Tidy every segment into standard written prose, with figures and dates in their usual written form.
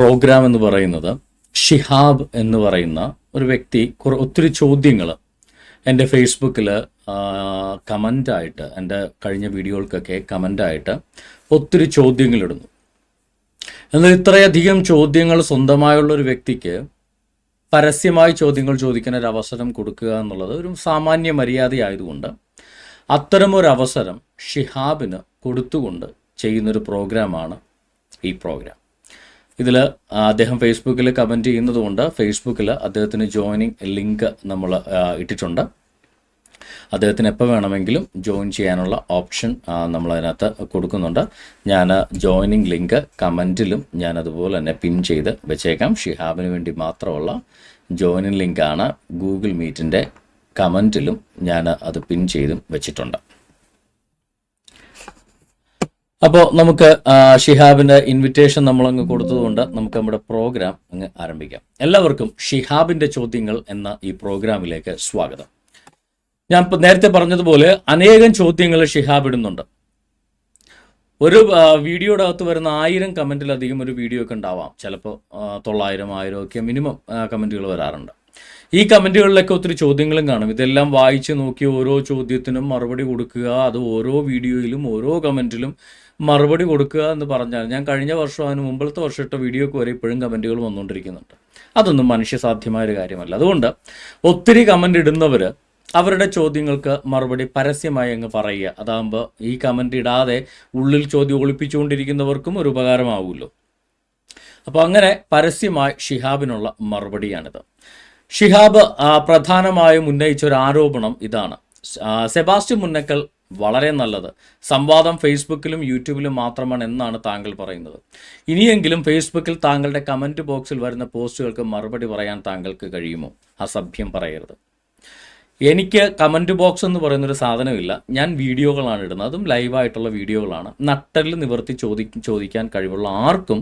Programme എന്ന് പറയുന്നത് ഷിഹാബ് എന്ന് പറയുന്ന ഒരു വ്യക്തി ഒത്തിരി ചോദ്യങ്ങൾ എൻ്റെ ഫേസ്ബുക്കിൽ കമൻ്റായിട്ട്, എൻ്റെ കഴിഞ്ഞ വീഡിയോകൾക്കൊക്കെ കമൻ്റായിട്ട് ഒത്തിരി ചോദ്യങ്ങളിടുന്നു. എന്നാൽ ഇത്രയധികം ചോദ്യങ്ങൾ സ്വന്തമായുള്ള ഒരു വ്യക്തിക്ക് പരസ്യമായി ചോദ്യങ്ങൾ ചോദിക്കാൻ ഒരു അവസരം കൊടുക്കുക എന്നുള്ളത് ഒരു സാമാന്യ മര്യാദയായതുകൊണ്ട് അത്തരമൊരവസരം ഷിഹാബിന് കൊടുത്തുകൊണ്ട് ചെയ്യുന്നൊരു പ്രോഗ്രാമാണ് ഈ പ്രോഗ്രാം. ഇതിൽ അദ്ദേഹം ഫേസ്ബുക്കിൽ കമൻറ്റ് ചെയ്യുന്നതുകൊണ്ട് ഫേസ്ബുക്കിൽ അദ്ദേഹത്തിന് ജോയിനിങ് ലിങ്ക് നമ്മൾ ഇട്ടിട്ടുണ്ട്. അദ്ദേഹത്തിന് എപ്പോൾ വേണമെങ്കിലും ജോയിൻ ചെയ്യാനുള്ള ഓപ്ഷൻ നമ്മളതിനകത്ത് കൊടുക്കുന്നുണ്ട്. ഞാൻ ജോയിനിങ് ലിങ്ക് കമൻറ്റിലും ഞാൻ അതുപോലെ തന്നെ പിൻ ചെയ്ത് വെച്ചേക്കാം. ഷിഹാബിന് വേണ്ടി മാത്രമുള്ള ജോയിനിങ് ലിങ്കാണ്. ഗൂഗിൾ മീറ്റിൻ്റെ കമൻറ്റിലും ഞാൻ അത് പിൻ ചെയ്തും വെച്ചിട്ടുണ്ട്. അപ്പോൾ നമുക്ക് ഷിഹാബിൻ്റെ ഇൻവിറ്റേഷൻ നമ്മളങ്ങ് കൊടുത്തതുകൊണ്ട് നമുക്ക് നമ്മുടെ പ്രോഗ്രാം അങ്ങ് ആരംഭിക്കാം. എല്ലാവർക്കും ഷിഹാബിൻ്റെ ചോദ്യങ്ങൾ എന്ന ഈ പ്രോഗ്രാമിലേക്ക് സ്വാഗതം. ഞാൻ നേരത്തെ പറഞ്ഞതുപോലെ അനേകം ചോദ്യങ്ങൾ ഷിഹാബ് ഇടുന്നുണ്ട്. ഒരു വീഡിയോയുടെ അകത്ത് വരുന്ന 1000 കമൻറ്റിലധികം ഒരു വീഡിയോ ഒക്കെ ഉണ്ടാവാം. ചിലപ്പോൾ 900, 1000 ഒക്കെ മിനിമം കമൻറ്റുകൾ വരാറുണ്ട്. ഈ കമൻറ്റുകളിലൊക്കെ ഒത്തിരി ചോദ്യങ്ങളും കാണും. ഇതെല്ലാം വായിച്ച് നോക്കി ഓരോ ചോദ്യത്തിനും മറുപടി കൊടുക്കുക, അത് ഓരോ വീഡിയോയിലും ഓരോ കമൻറ്റിലും മറുപടി കൊടുക്കുക എന്ന് പറഞ്ഞാൽ, ഞാൻ കഴിഞ്ഞ വർഷം അതിന് മുമ്പത്തെ വർഷം ഇട്ട വീഡിയോക്ക് വരെ ഇപ്പോഴും കമൻറ്റുകൾ വന്നുകൊണ്ടിരിക്കുന്നുണ്ട്. അതൊന്നും മനുഷ്യസാധ്യമായൊരു കാര്യമല്ല. അതുകൊണ്ട് ഒത്തിരി കമൻ്റ് ഇടുന്നവർ അവരുടെ ചോദ്യങ്ങൾക്ക് മറുപടി പരസ്യമായി അങ്ങ് പറയുക. അതാകുമ്പോൾ ഈ കമൻ്റ് ഇടാതെ ഉള്ളിൽ ചോദ്യം ഒളിപ്പിച്ചുകൊണ്ടിരിക്കുന്നവർക്കും ഒരു ഉപകാരമാവുമല്ലോ. അപ്പോൾ അങ്ങനെ പരസ്യമായി ഷിഹാബിനുള്ള മറുപടിയാണിത്. ഷിഹാബ് പ്രധാനമായും ഉന്നയിച്ച ഒരു ആരോപണം ഇതാണ്: സെബാസ്റ്റ്യൻ മുന്നക്കൽ വളരെ നല്ലത്, സംവാദം ഫേസ്ബുക്കിലും യൂട്യൂബിലും മാത്രമാണ് എന്നാണ് താങ്കൾ പറയുന്നത്. ഇനിയെങ്കിലും ഫേസ്ബുക്കിൽ താങ്കളുടെ കമൻറ്റ് ബോക്സിൽ വരുന്ന പോസ്റ്റുകൾക്ക് മറുപടി പറയാൻ താങ്കൾക്ക് കഴിയുമോ? അസഭ്യം പറയരുത്. എനിക്ക് കമൻറ്റ് ബോക്സ് എന്ന് പറയുന്നൊരു സാധനമില്ല. ഞാൻ വീഡിയോകളാണ് ഇടുന്നത്, അതും ലൈവായിട്ടുള്ള വീഡിയോകളാണ്. നട്ടലിൽ നിവർത്തി ചോദിക്കാൻ കഴിവുള്ള ആർക്കും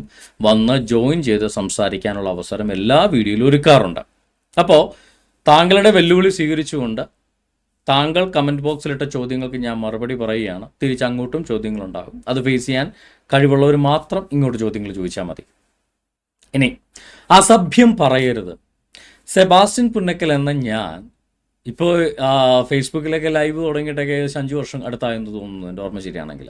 വന്ന് ജോയിൻ ചെയ്ത് സംസാരിക്കാനുള്ള അവസരം എല്ലാ വീഡിയോയിലും ഒരുക്കാറുണ്ട്. അപ്പോൾ താങ്കളുടെ വെല്ലുവിളി സ്വീകരിച്ചുകൊണ്ട് താങ്കൾ കമൻറ്റ് ബോക്സിലിട്ട ചോദ്യങ്ങൾക്ക് ഞാൻ മറുപടി പറയുകയാണ്. തിരിച്ചങ്ങോട്ടും ചോദ്യങ്ങളുണ്ടാകും. അത് ഫേസ് ചെയ്യാൻ കഴിവുള്ളവർ മാത്രം ഇങ്ങോട്ട് ചോദ്യങ്ങൾ ചോദിച്ചാൽ മതി. ഇനി അസഭ്യം പറയരുത്. സെബാസ്റ്റ്യൻ പുന്നക്കൽ എന്ന ഞാൻ ഇപ്പോൾ ഫേസ്ബുക്കിലൊക്കെ ലൈവ് തുടങ്ങിയിട്ടൊക്കെ 5 വർഷം അടുത്തായെന്ന് തോന്നുന്നു, എൻ്റെ ഓർമ്മ ശരിയാണെങ്കിൽ.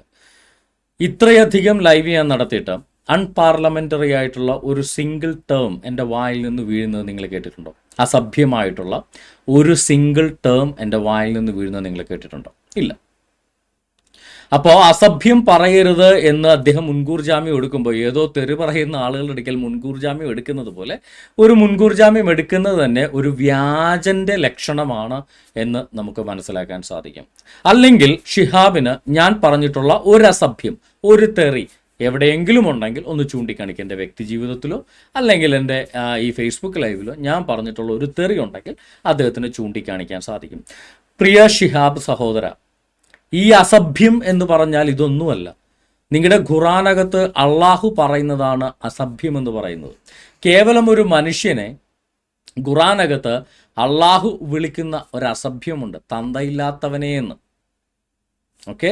ഇത്രയധികം ലൈവ് ഞാൻ നടത്തിയിട്ട് അൺപാർലമെൻ്ററി ആയിട്ടുള്ള ഒരു സിംഗിൾ ടേം എൻ്റെ വായിൽ നിന്ന് വീഴുന്നത് നിങ്ങൾ കേട്ടിട്ടുണ്ടോ? അസഭ്യമായിട്ടുള്ള ഒരു സിംഗിൾ ടേം എൻ്റെ വായിൽ നിന്ന് വീഴുന്നത് നിങ്ങൾ കേട്ടിട്ടുണ്ടോ? ഇല്ല. അപ്പോൾ അസഭ്യം പറയരുത് എന്ന് അദ്ദേഹം മുൻകൂർ ജാമ്യം എടുക്കുമ്പോൾ, ഏതോ തെറി പറയുന്ന ആളുകളുടെ അടുക്കൽ മുൻകൂർ ജാമ്യം എടുക്കുന്നത് പോലെ ഒരു മുൻകൂർ ജാമ്യം എടുക്കുന്നത് തന്നെ ഒരു വ്യാജൻ്റെ ലക്ഷണമാണ് എന്ന് നമുക്ക് മനസ്സിലാക്കാൻ സാധിക്കും. അല്ലെങ്കിൽ ഷിഹാബിന് ഞാൻ പറഞ്ഞിട്ടുള്ള ഒരു അസഭ്യം, ഒരു തെറി എവിടെയെങ്കിലും ഉണ്ടെങ്കിൽ ഒന്ന് ചൂണ്ടിക്കാണിക്കുക. എൻ്റെ വ്യക്തി ജീവിതത്തിലോ അല്ലെങ്കിൽ എൻ്റെ ഈ ഫേസ്ബുക്ക് ലൈവിലോ ഞാൻ പറഞ്ഞിട്ടുള്ള ഒരു തെറി ഉണ്ടെങ്കിൽ അദ്ദേഹത്തിന് ചൂണ്ടിക്കാണിക്കാൻ സാധിക്കും. പ്രിയ ഷിഹാബ് സഹോദര, ഈ അസഭ്യം എന്ന് പറഞ്ഞാൽ ഇതൊന്നുമല്ല. നിങ്ങളുടെ ഖുറാനകത്ത് അള്ളാഹു പറയുന്നതാണ് അസഭ്യം എന്ന് പറയുന്നത്. കേവലം ഒരു മനുഷ്യനെ ഖുറാനകത്ത് അള്ളാഹു വിളിക്കുന്ന ഒരു അസഭ്യമുണ്ട്, തന്തയില്ലാത്തവനെ എന്ന്. ഓക്കെ,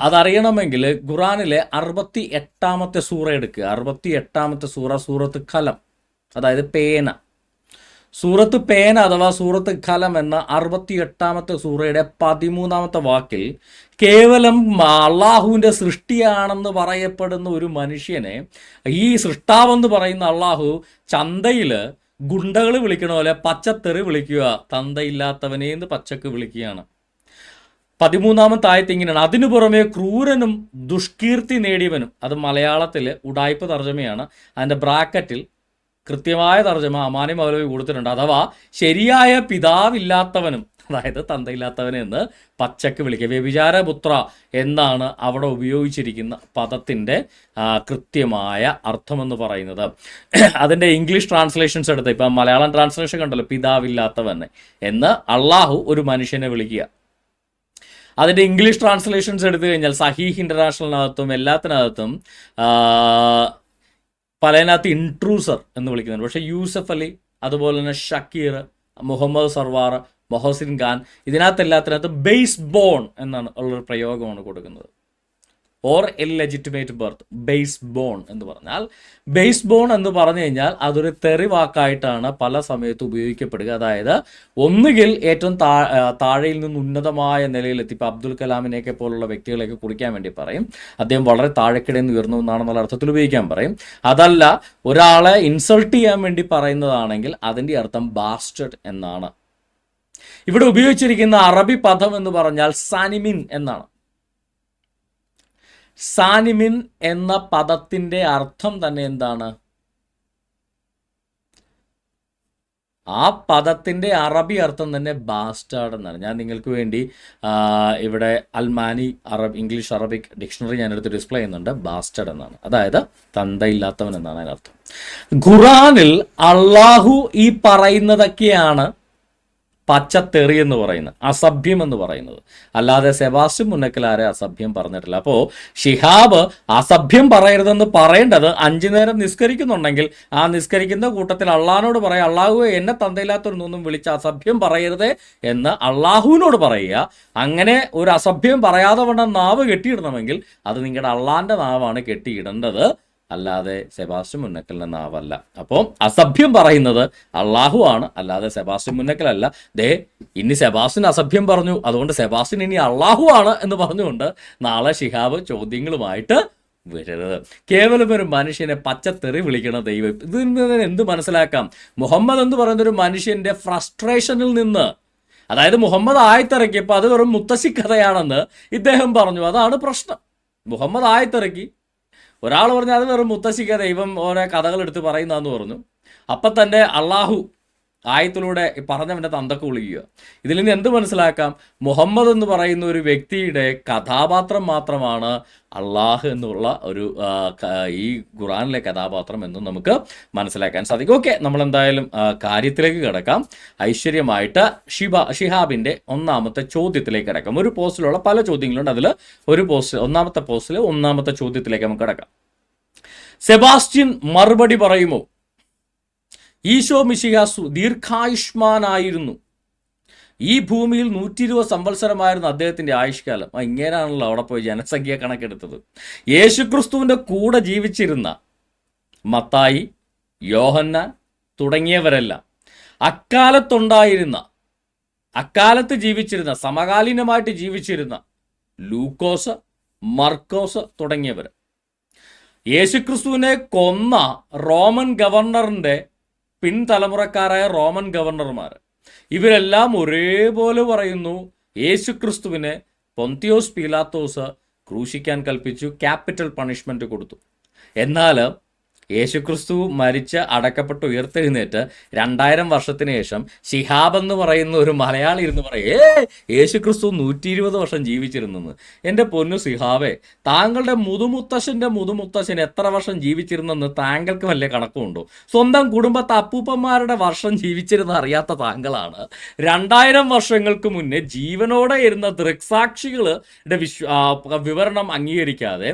അതറിയണമെങ്കിൽ ഖുറാനിലെ 68-ാമത്തെ സൂറ എടുക്കുക. 68-ാമത്തെ സൂറ സൂറത്ത് ഖലം, അതായത് പേന. സൂറത്ത് പേന അഥവാ സൂറത്ത് ഖലം എന്ന 68-ാമത്തെ സൂറയുടെ 13-ാമത്തെ വാക്കിൽ കേവലം അള്ളാഹുവിൻ്റെ സൃഷ്ടിയാണെന്ന് പറയപ്പെടുന്ന ഒരു മനുഷ്യനെ ഈ സൃഷ്ടാവെന്ന് പറയുന്ന അള്ളാഹു ചന്തയിൽ ഗുണ്ടകൾ വിളിക്കണ പോലെ പച്ചത്തെറി വിളിക്കുക, തന്തയില്ലാത്തവനെ എന്ന് പച്ചക്ക് വിളിക്കുകയാണ്. 13-ാമത്തെ ആയത്ത് ഇങ്ങനെയാണ്: അതിനു പുറമെ ക്രൂരനും ദുഷ്കീർത്തി നേടിയവനും. അത് മലയാളത്തിൽ ഉഡായ്പ തർജ്ജമയാണ്. അതിൻ്റെ ബ്രാക്കറ്റിൽ കൃത്യമായ തർജ്ജമ അമാനി മൗലവി കൊടുത്തിട്ടുണ്ട്. അഥവാ ശരിയായ പിതാവില്ലാത്തവനും, അതായത് തന്തയില്ലാത്തവനെ എന്ന് പച്ചക്ക് വിളിക്കുക. വ്യഭിചാരപുത്ര എന്നാണ് അവിടെ ഉപയോഗിച്ചിരിക്കുന്ന പദത്തിൻ്റെ കൃത്യമായ അർത്ഥമെന്ന് പറയുന്നത്. അതിൻ്റെ ഇംഗ്ലീഷ് ട്രാൻസ്ലേഷൻസ് എടുത്ത്, ഇപ്പം മലയാളം ട്രാൻസ്ലേഷൻ കണ്ടല്ലോ, പിതാവില്ലാത്തവൻ എന്ന് അള്ളാഹു ഒരു മനുഷ്യനെ വിളിക്കുക. അതിൻ്റെ ഇംഗ്ലീഷ് ട്രാൻസ്ലേഷൻസ് എടുത്തു കഴിഞ്ഞാൽ സഹീഹ് ഇൻ്റർനാഷണലിനകത്തും എല്ലാത്തിനകത്തും പലതിനകത്ത് ഇൻട്രൂസർ എന്ന് വിളിക്കുന്നുണ്ട്. പക്ഷേ യൂസഫ് അലി, അതുപോലെ തന്നെ ഷക്കീർ, മുഹമ്മദ് സർവാർ, മൊഹസിൻ ഖാൻ, ഇതിനകത്ത് എല്ലാത്തിനകത്ത് ബേസ് ബോൺ എന്നാണ് ഉള്ളൊരു പ്രയോഗമാണ് കൊടുക്കുന്നത്. Or illegitimate birth. Base born എന്ന് പറഞ്ഞാൽ, ബേസ് ബോൺ എന്ന് പറഞ്ഞു കഴിഞ്ഞാൽ അതൊരു തെറി വാക്കായിട്ടാണ് പല സമയത്ത് ഉപയോഗിക്കപ്പെടുക. അതായത് ഒന്നുകിൽ ഏറ്റവും താഴെയിൽ നിന്ന് ഉന്നതമായ നിലയിലെത്തി, ഇപ്പോൾ അബ്ദുൽ കലാമിനെയൊക്കെ പോലുള്ള വ്യക്തികളെയൊക്കെ കുറിക്കാൻ വേണ്ടി പറയും, അദ്ദേഹം വളരെ താഴെക്കിടയിൽ നിന്ന് ഉയർന്നു എന്നാണെന്നുള്ള അർത്ഥത്തിൽ ഉപയോഗിക്കാൻ പറയും. അതല്ല, ഒരാളെ ഇൻസൾട്ട് ചെയ്യാൻ വേണ്ടി പറയുന്നതാണെങ്കിൽ അതിൻ്റെ അർത്ഥം ബാസ്റ്റഡ് എന്നാണ്. ഇവിടെ ഉപയോഗിച്ചിരിക്കുന്ന അറബി പദം എന്ന് പറഞ്ഞാൽ സാനിമിൻ എന്നാണ്. സാനിമിൻ എന്ന പദത്തിന്റെ അർത്ഥം തന്നെ എന്താണ്? ആ പദത്തിന്റെ അറബി അർത്ഥം തന്നെ ബാസ്റ്റാർഡ് എന്നാണ്. ഞാൻ നിങ്ങൾക്ക് വേണ്ടി ഇവിടെ അൽമാനി ഇംഗ്ലീഷ് അറബിക് ഡിക്ഷണറി ഞാൻ എടുത്ത് ഡിസ്പ്ലേ ചെയ്യുന്നുണ്ട്. ബാസ്റ്റാർഡ് എന്നാണ്, അതായത് തന്തയില്ലാത്തവൻ എന്നാണ് അതിനർത്ഥം. ഖുറാനിൽ അള്ളാഹു ഈ പറയുന്നതൊക്കെയാണ് പച്ചത്തെറി എന്ന് പറയുന്നത്, അസഭ്യം എന്ന് പറയുന്നത്. അല്ലാതെ സെബാസ്റ്റ്യൻ മുന്നക്കൽ അസഭ്യം പറഞ്ഞിട്ടില്ല. അപ്പോൾ ഷിഹാബ് അസഭ്യം പറയരുതെന്ന് പറയേണ്ടത് 5 നേരം നിസ്കരിക്കുന്നുണ്ടെങ്കിൽ ആ നിസ്കരിക്കുന്ന കൂട്ടത്തിൽ അള്ളാഹിനോട് പറയുക, അള്ളാഹുവെ എന്നെ തന്തയില്ലാത്തൊരൊന്നും വിളിച്ച് അസഭ്യം പറയരുതേ എന്ന് അള്ളാഹുവിനോട് പറയുക. അങ്ങനെ ഒരു അസഭ്യം പറയാതെ വണ്ണം നാവ് കെട്ടിയിടണമെങ്കിൽ അത് നിങ്ങളുടെ അള്ളാഹിൻ്റെ നാവാണ് കെട്ടിയിടേണ്ടത്, അല്ലാതെ സെബാസ്റ്റ്യൻ മുന്നക്കലിൻ്റെ നാവല്ല. അപ്പോൾ അസഭ്യം പറയുന്നത് അള്ളാഹു ആണ്, അല്ലാതെ സെബാസ്റ്റ്യൻ മുന്നക്കലല്ല. ഇനി സെബാസ്റ്റ്യൻ അസഭ്യം പറഞ്ഞു, അതുകൊണ്ട് സെബാസ്റ്റ്യൻ ഇനി അള്ളാഹു ആണ് എന്ന് പറഞ്ഞുകൊണ്ട് നാളെ ഷിഹാബ് ചോദ്യങ്ങളുമായിട്ട് വരരുത്. കേവലം ഒരു മനുഷ്യനെ പച്ചത്തെറി വിളിക്കണ ദൈവം. ഇതിൽ നിന്ന് എന്ത് മനസ്സിലാക്കാം? മുഹമ്മദ് എന്ന് പറയുന്ന ഒരു മനുഷ്യന്റെ ഫ്രസ്ട്രേഷനിൽ നിന്ന്, അതായത് മുഹമ്മദ് ആയത്തിറക്കിയപ്പോൾ അത് വെറും മുത്തശ്ശി കഥയാണെന്ന് ഇദ്ദേഹം പറഞ്ഞു. അതാണ് പ്രശ്നം. മുഹമ്മദ് ആയത്തിറക്കി, ഒരാൾ പറഞ്ഞു അത് വെറും മുത്തശ്ശിക്ക, ദൈവം ഓരോ കഥകൾ എടുത്ത് പറയുന്നതെന്ന് പറഞ്ഞു. അപ്പം തന്നെ അള്ളാഹു ആയത്തിലൂടെ പറഞ്ഞവൻ്റെ തന്തക്ക് വിളിക്കുക. ഇതിൽ നിന്ന് എന്ത് മനസ്സിലാക്കാം? മുഹമ്മദ് എന്ന് പറയുന്ന ഒരു വ്യക്തിയുടെ കഥാപാത്രം മാത്രമാണ് അള്ളാഹ് എന്നുള്ള ഒരു ഈ ഖുറാനിലെ കഥാപാത്രം എന്ന് നമുക്ക് മനസ്സിലാക്കാൻ സാധിക്കും. ഓക്കെ, നമ്മളെന്തായാലും കാര്യത്തിലേക്ക് കിടക്കാം. ഐശ്വര്യമായിട്ട് ഷിഹാബിൻ്റെ ഒന്നാമത്തെ ചോദ്യത്തിലേക്ക് കിടക്കാം. ഒരു പോസ്റ്റിലുള്ള പല ചോദ്യങ്ങളുണ്ട്, അതിൽ ഒരു പോസ്റ്റ്, ഒന്നാമത്തെ പോസ്റ്റിൽ ഒന്നാമത്തെ ചോദ്യത്തിലേക്ക് നമുക്ക് കിടക്കാം. സെബാസ്റ്റ്യൻ മറുപടി പറയുമോ? ഈശോ മിശിഹാസു ദീർഘായുഷ്മാനായിരുന്നു. ഈ ഭൂമിയിൽ 120 സംവത്സരമായിരുന്നു അദ്ദേഹത്തിൻ്റെ ആയുഷ്കാലം. ഇങ്ങനെയാണല്ലോ അവിടെ പോയി ജനസംഖ്യ കണക്കെടുത്തത്. യേശുക്രിസ്തുവിൻ്റെ കൂടെ ജീവിച്ചിരുന്ന മത്തായി, യോഹന്നാൻ തുടങ്ങിയവരെല്ലാം അക്കാലത്ത് ജീവിച്ചിരുന്ന സമകാലീനമായിട്ട് ജീവിച്ചിരുന്ന ലൂക്കോസ്, മർക്കോസ് തുടങ്ങിയവർ, യേശുക്രിസ്തുവിനെ കൊന്ന റോമൻ ഗവർണറിൻ്റെ പിൻതലമുറക്കാരായ റോമൻ ഗവർണർമാർ, ഇവരെല്ലാം ഒരേപോലെ പറയുന്നു യേശുക്രിസ്തുവിനെ പൊന്തിയോസ് പീലാത്തോസ് ക്രൂശിക്കാൻ കൽപ്പിച്ചു, ക്യാപിറ്റൽ പണിഷ്മെൻറ്റ് കൊടുത്തു. എന്നാൽ യേശുക്രിസ്തു മരിച്ച് അടക്കപ്പെട്ട് ഉയർത്തെഴുന്നേറ്റ് 2000 വർഷത്തിന് ശേഷം ഷിഹാബ് എന്ന് പറയുന്ന ഒരു മലയാളി ഇരുന്ന് പറയേ യേശുക്രിസ്തു 120 വർഷം ജീവിച്ചിരുന്നെന്ന്. എൻ്റെ പൊന്നു ഷിഹാബേ, താങ്കളുടെ മുതുമുത്തശ്ശൻ എത്ര വർഷം ജീവിച്ചിരുന്നെന്ന് താങ്കൾക്ക് വലിയ കണക്കുമുണ്ടോ? സ്വന്തം കുടുംബത്തെ അപ്പൂപ്പന്മാരുടെ വർഷം ജീവിച്ചിരുന്ന അറിയാത്ത താങ്കളാണ് 2000 വർഷങ്ങൾക്ക് മുന്നേ ജീവനോടെ ഇരുന്ന ദൃക്സാക്ഷികളുടെ വിവരണം അംഗീകരിക്കാതെ,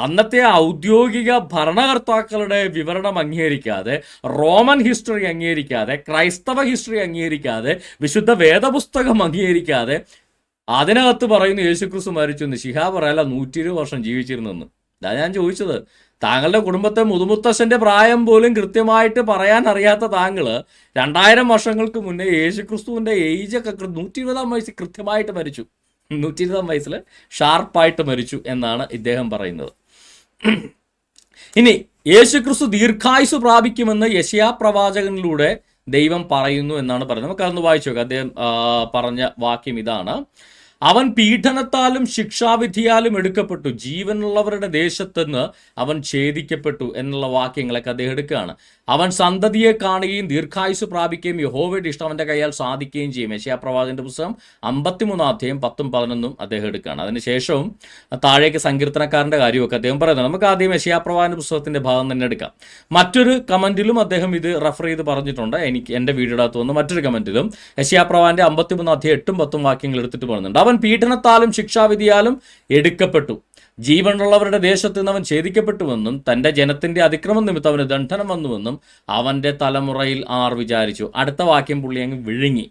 അന്നത്തെ ഔദ്യോഗിക ഭരണകർത്താക്കളുടെ വിവരണം അംഗീകരിക്കാതെ, റോമൻ ഹിസ്റ്ററി അംഗീകരിക്കാതെ, ക്രൈസ്തവ ഹിസ്റ്ററി അംഗീകരിക്കാതെ, വിശുദ്ധ വേദപുസ്തകം അംഗീകരിക്കാതെ അതിനകത്ത് പറയുന്നു യേശുക്രിസ്തു മരിച്ചു എന്ന്. ഷിഹാബ് പറയല്ല 120 വർഷം ജീവിച്ചിരുന്നെന്ന്. അതാ ഞാൻ ചോദിച്ചത്, താങ്കളുടെ കുടുംബത്തെ മുതുമുത്തശ്ശൻ്റെ പ്രായം പോലും കൃത്യമായിട്ട് പറയാൻ അറിയാത്ത താങ്കൾ 2000 വർഷങ്ങൾക്ക് മുന്നേ യേശുക്രിസ്തുവിൻ്റെ ഏജൊക്കെ 120-ാം വയസ്സിൽ കൃത്യമായിട്ട് മരിച്ചു, 120-ാം വയസ്സിൽ ഷാർപ്പായിട്ട് മരിച്ചു എന്നാണ് ഇദ്ദേഹം പറയുന്നത്. ഇനി യേശുക്രിസ്തു ദീർഘായുസ് പ്രാപിക്കുമെന്ന് യെശയ്യാ പ്രവാചകനിലൂടെ ദൈവം പറയുന്നു എന്നാണ് പറയുന്നത്. നമുക്കതൊന്ന് വായിച്ചു നോക്കാം. അദ്ദേഹം പറഞ്ഞ വാക്യം ഇതാണ്: അവൻ പീഡനത്താലും ശിക്ഷാവിധിയാലും എടുക്കപ്പെട്ടു, ജീവനുള്ളവരുടെ ദേശത്തുനിന്ന് അവൻ ഛേദിക്കപ്പെട്ടു എന്നുള്ള വാക്യങ്ങളൊക്കെ അദ്ദേഹം എടുക്കുകയാണ്. അവൻ സന്തതിയെ കാണുകയും ദീർഘായുസ് പ്രാപിക്കുകയും യഹോവയുടെ ഇഷ്ടം അവൻ്റെ കയ്യാൽ സാധിക്കുകയും ചെയ്യും. യെശയ്യാ പ്രവാചകന്റെ പുസ്തകം 53 അധ്യായം 10-11 അദ്ദേഹം എടുക്കുകയാണ്. അതിനുശേഷവും താഴേക്ക് സങ്കീർത്തനക്കാരൻ്റെ കാര്യമൊക്കെ അദ്ദേഹം പറയുന്നത്. നമുക്ക് ആദ്യം യെശയ്യാ പ്രവാചകന്റെ പുസ്തകത്തിൻ്റെ ഭാഗം തന്നെ എടുക്കാം. മറ്റൊരു കമൻറ്റിലും അദ്ദേഹം ഇത് റെഫർ ചെയ്ത് പറഞ്ഞിട്ടുണ്ട്. എൻ്റെ വീഡിയോയുടെ അകത്ത് വന്ന് മറ്റൊരു കമൻറ്റിലും യെശയ്യാ പ്രവാചകന്റെ 53 അധ്യായം 8-10 വാക്യങ്ങൾ എടുത്തിട്ട് പറയുന്നുണ്ട്. അവൻ പീഡനത്താലും ശിക്ഷാവിധിയാലും എടുക്കപ്പെട്ടു, ജീവനുള്ളവരുടെ ദേശത്ത് നിന്ന് അവൻ ഛേദിക്കപ്പെട്ടുവെന്നും തൻ്റെ ജനത്തിൻ്റെ അതിക്രമം നിമിത്തം അവന് ദണ്ഡനം വന്നുവെന്നും അവൻ്റെ തലമുറയിൽ ആർ വിചാരിച്ചു. അടുത്ത വാക്യം പുള്ളി അങ്ങ് വിഴുങ്ങി.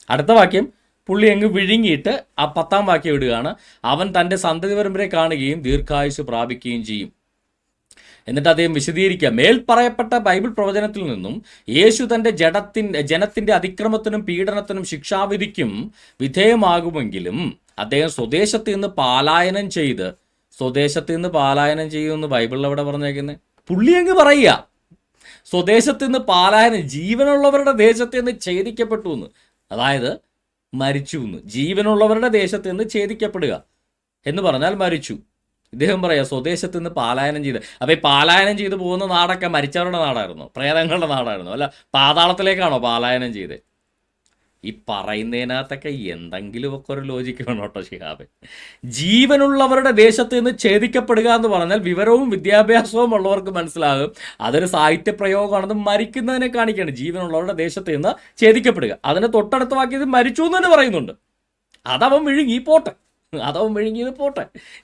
അടുത്ത വാക്യം പുള്ളി അങ്ങ് വിഴുങ്ങിയിട്ട് ആ 10-ാം വാക്യം ഇടുകയാണ്, അവൻ തൻ്റെ സന്തതി പരമ്പരയെ കാണുകയും ദീർഘായുസ് പ്രാപിക്കുകയും ചെയ്യും. എന്നിട്ട് അദ്ദേഹം വിശദീകരിക്കുക, മേൽ പറയപ്പെട്ട ബൈബിൾ പ്രവചനത്തിൽ നിന്നും യേശു തൻ്റെ ജനത്തിൻ്റെ അതിക്രമത്തിനും പീഡനത്തിനും ശിക്ഷാവിധിക്കും വിധേയമാകുമെങ്കിലും അദ്ദേഹം സ്വദേശത്ത് നിന്ന് പാലായനം ചെയ്യുമെന്ന് ബൈബിളിൽ എവിടെ പറഞ്ഞേക്കുന്നത്? പുള്ളി അങ്ങ് പറയുക, സ്വദേശത്ത് നിന്ന് പാലായനം, ജീവനുള്ളവരുടെ ദേശത്ത് നിന്ന് ഛേദിക്കപ്പെട്ടു എന്ന്, അതായത് മരിച്ചു എന്ന്. ജീവനുള്ളവരുടെ ദേശത്ത് നിന്ന് ഛേദിക്കപ്പെടുക എന്ന് പറഞ്ഞാൽ മരിച്ചു. ഇദ്ദേഹം പറയാം സ്വദേശത്ത് നിന്ന് പാലായനം ചെയ്ത്. അപ്പോൾ ഈ പാലായനം ചെയ്ത് പോകുന്ന നാടൊക്കെ മരിച്ചവരുടെ നാടായിരുന്നു, പ്രേതങ്ങളുടെ നാടായിരുന്നു, അല്ല പാതാളത്തിലേക്കാണോ പാലായനം ചെയ്ത്? ഈ പറയുന്നതിനകത്തൊക്കെ എന്തെങ്കിലുമൊക്കെ ഒരു ലോജിക്ക് വേണം കേട്ടോ ഷിഹാബ്. ജീവനുള്ളവരുടെ ദേശത്ത് നിന്ന് ഛേദിക്കപ്പെടുക എന്ന് പറഞ്ഞാൽ വിവരവും വിദ്യാഭ്യാസവും ഉള്ളവർക്ക് മനസ്സിലാകും അതൊരു സാഹിത്യ പ്രയോഗമാണെന്ന് മരിക്കുന്നതിനെ കാണിക്കുകയാണ്. ജീവനുള്ളവരുടെ ദേശത്ത് നിന്ന് ഛേദിക്കപ്പെടുക, അതിന് തൊട്ടടുത്ത വാക്യത്തിൽ മരിച്ചു എന്ന് തന്നെ പറയുന്നുണ്ട്. അതവൻ വിഴുങ്ങിയത് പോട്ടെ.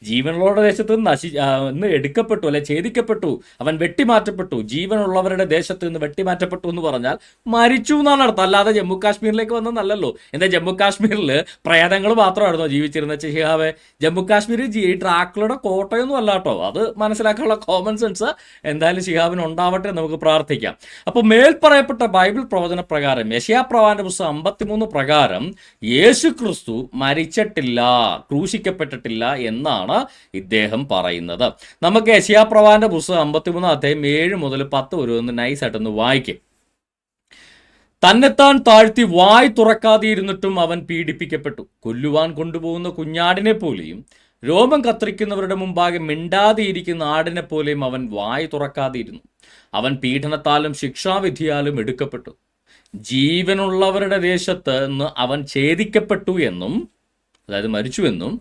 ജീവനുള്ളവരുടെ ദേശത്ത് നിന്ന് എടുക്കപ്പെട്ടു, അല്ലെ ഛേദിക്കപ്പെട്ടു, അവൻ വെട്ടിമാറ്റപ്പെട്ടു. ജീവനുള്ളവരുടെ ദേശത്ത് നിന്ന് വെട്ടിമാറ്റപ്പെട്ടു എന്ന് പറഞ്ഞാൽ മരിച്ചു എന്നാണ് അർത്ഥം, അല്ലാതെ ജമ്മു കാശ്മീരിലേക്ക് വന്നതല്ലല്ലോ. എന്താ ജമ്മു കാശ്മീരിൽ പ്രേതങ്ങൾ മാത്രമായിരുന്നോ ജീവിച്ചിരുന്നത് ഷിഹാബെ? ജമ്മു കാശ്മീർ ഈ ഡ്രാക്കുളയുടെ കോട്ടയൊന്നും അല്ല കേട്ടോ. അത് മനസ്സിലാക്കാനുള്ള കോമൺ സെൻസ് എന്തായാലും ഷിഹാബിന് ഉണ്ടാവട്ടെ, നമുക്ക് പ്രാർത്ഥിക്കാം. അപ്പോൾ മേൽ പറയപ്പെട്ട ബൈബിൾ പ്രവചന പ്രകാരം, യെശയ്യാ പ്രവാചകന്റെ പുസ്തകം 53 പ്രകാരം യേശു ക്രിസ്തു മരിച്ചിട്ടില്ല, ക്രൂശിക്കപ്പെട്ടിട്ടില്ല എന്നാണ് ഇദ്ദേഹം പറയുന്നത്. നമുക്ക് യെശയ്യാ പ്രവാചകന്റെ പുസ്തകം 53 അധ്യായം 7 മുതൽ 10 വരെ ഒന്ന് നൈസായിട്ടൊന്ന് വായിക്കും. തന്നെത്താൻ താഴ്ത്തി വായ് തുറക്കാതെയിരുന്നിട്ടും അവൻ പീഡിപ്പിക്കപ്പെട്ടു. കൊല്ലുവാൻ കൊണ്ടുപോകുന്ന കുഞ്ഞാടിനെ പോലെയും രോമം കത്തിരിക്കുന്നവരുടെ മുമ്പാകെ മിണ്ടാതെയിരിക്കുന്ന ആടിനെ പോലെയും അവൻ വായ് തുറക്കാതെയിരുന്നു. അവൻ പീഡനത്താലും ശിക്ഷാവിധിയാലും എടുക്കപ്പെട്ടു. ജീവനുള്ളവരുടെ ദേശത്ത് നിന്ന് അവൻ ഛേദിക്കപ്പെട്ടു എന്നും, അതായത് മരിച്ചുവെന്നും,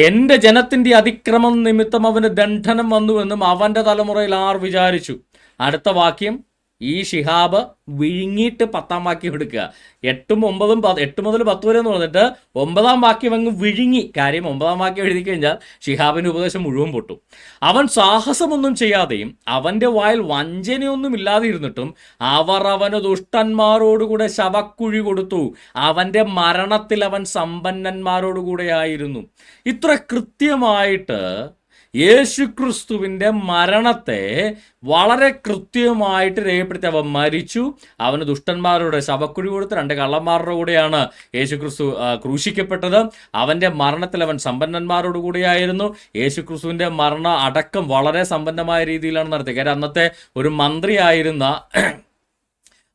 എൻ്റെ ജനത്തിൻ്റെ അതിക്രമം നിമിത്തം അവന് ദണ്ഡനം വന്നുവെന്നും അവൻ്റെ തലമുറയിൽ ആർ വിചാരിച്ചു. അടുത്ത വാക്യം ഈ ഷിഹാബ് വിഴുങ്ങിയിട്ട് 10-ാം വാക്യം എടുക്കുക. 8 മുതൽ 10 വരെ എന്ന് പറഞ്ഞിട്ട് 9-ാം വാക്യം അങ്ങ് വിഴുങ്ങി. കാര്യം 9-ാം വാക്യം എഴുതി കഴിഞ്ഞാൽ ഷിഹാബിൻ്റെ ഉപദേശം മുഴുവൻ പൊട്ടും. അവൻ സാഹസമൊന്നും ചെയ്യാതെയും അവൻ്റെ വായിൽ വഞ്ചനയൊന്നും ഇല്ലാതെ ഇരുന്നിട്ടും അവർ അവന് ദുഷ്ടന്മാരോടുകൂടെ ശവക്കുഴി കൊടുത്തു. അവൻ്റെ മരണത്തിൽ അവൻ സമ്പന്നന്മാരോടുകൂടെ ആയിരുന്നു. ഇത്ര കൃത്യമായിട്ട് യേശുക്രിസ്തുവിൻ്റെ മരണത്തെ വളരെ കൃത്യമായിട്ട് രേഖപ്പെടുത്തി. അവൻ മരിച്ചു, അവന് ദുഷ്ടന്മാരുടെ ശവക്കുഴി കൊടുത്ത് 2 കള്ളന്മാരുടെ കൂടെയാണ് യേശുക്രിസ്തു ക്രൂശിക്കപ്പെട്ടത്. അവൻ്റെ മരണത്തിൽ അവൻ സമ്പന്നന്മാരോട് കൂടിയായിരുന്നു. യേശുക്രിസ്തുവിൻ്റെ മരണ അടക്കം വളരെ സമ്പന്നമായ രീതിയിലാണ് നടത്തിയത്. കാര്യം അന്നത്തെ ഒരു മന്ത്രിയായിരുന്ന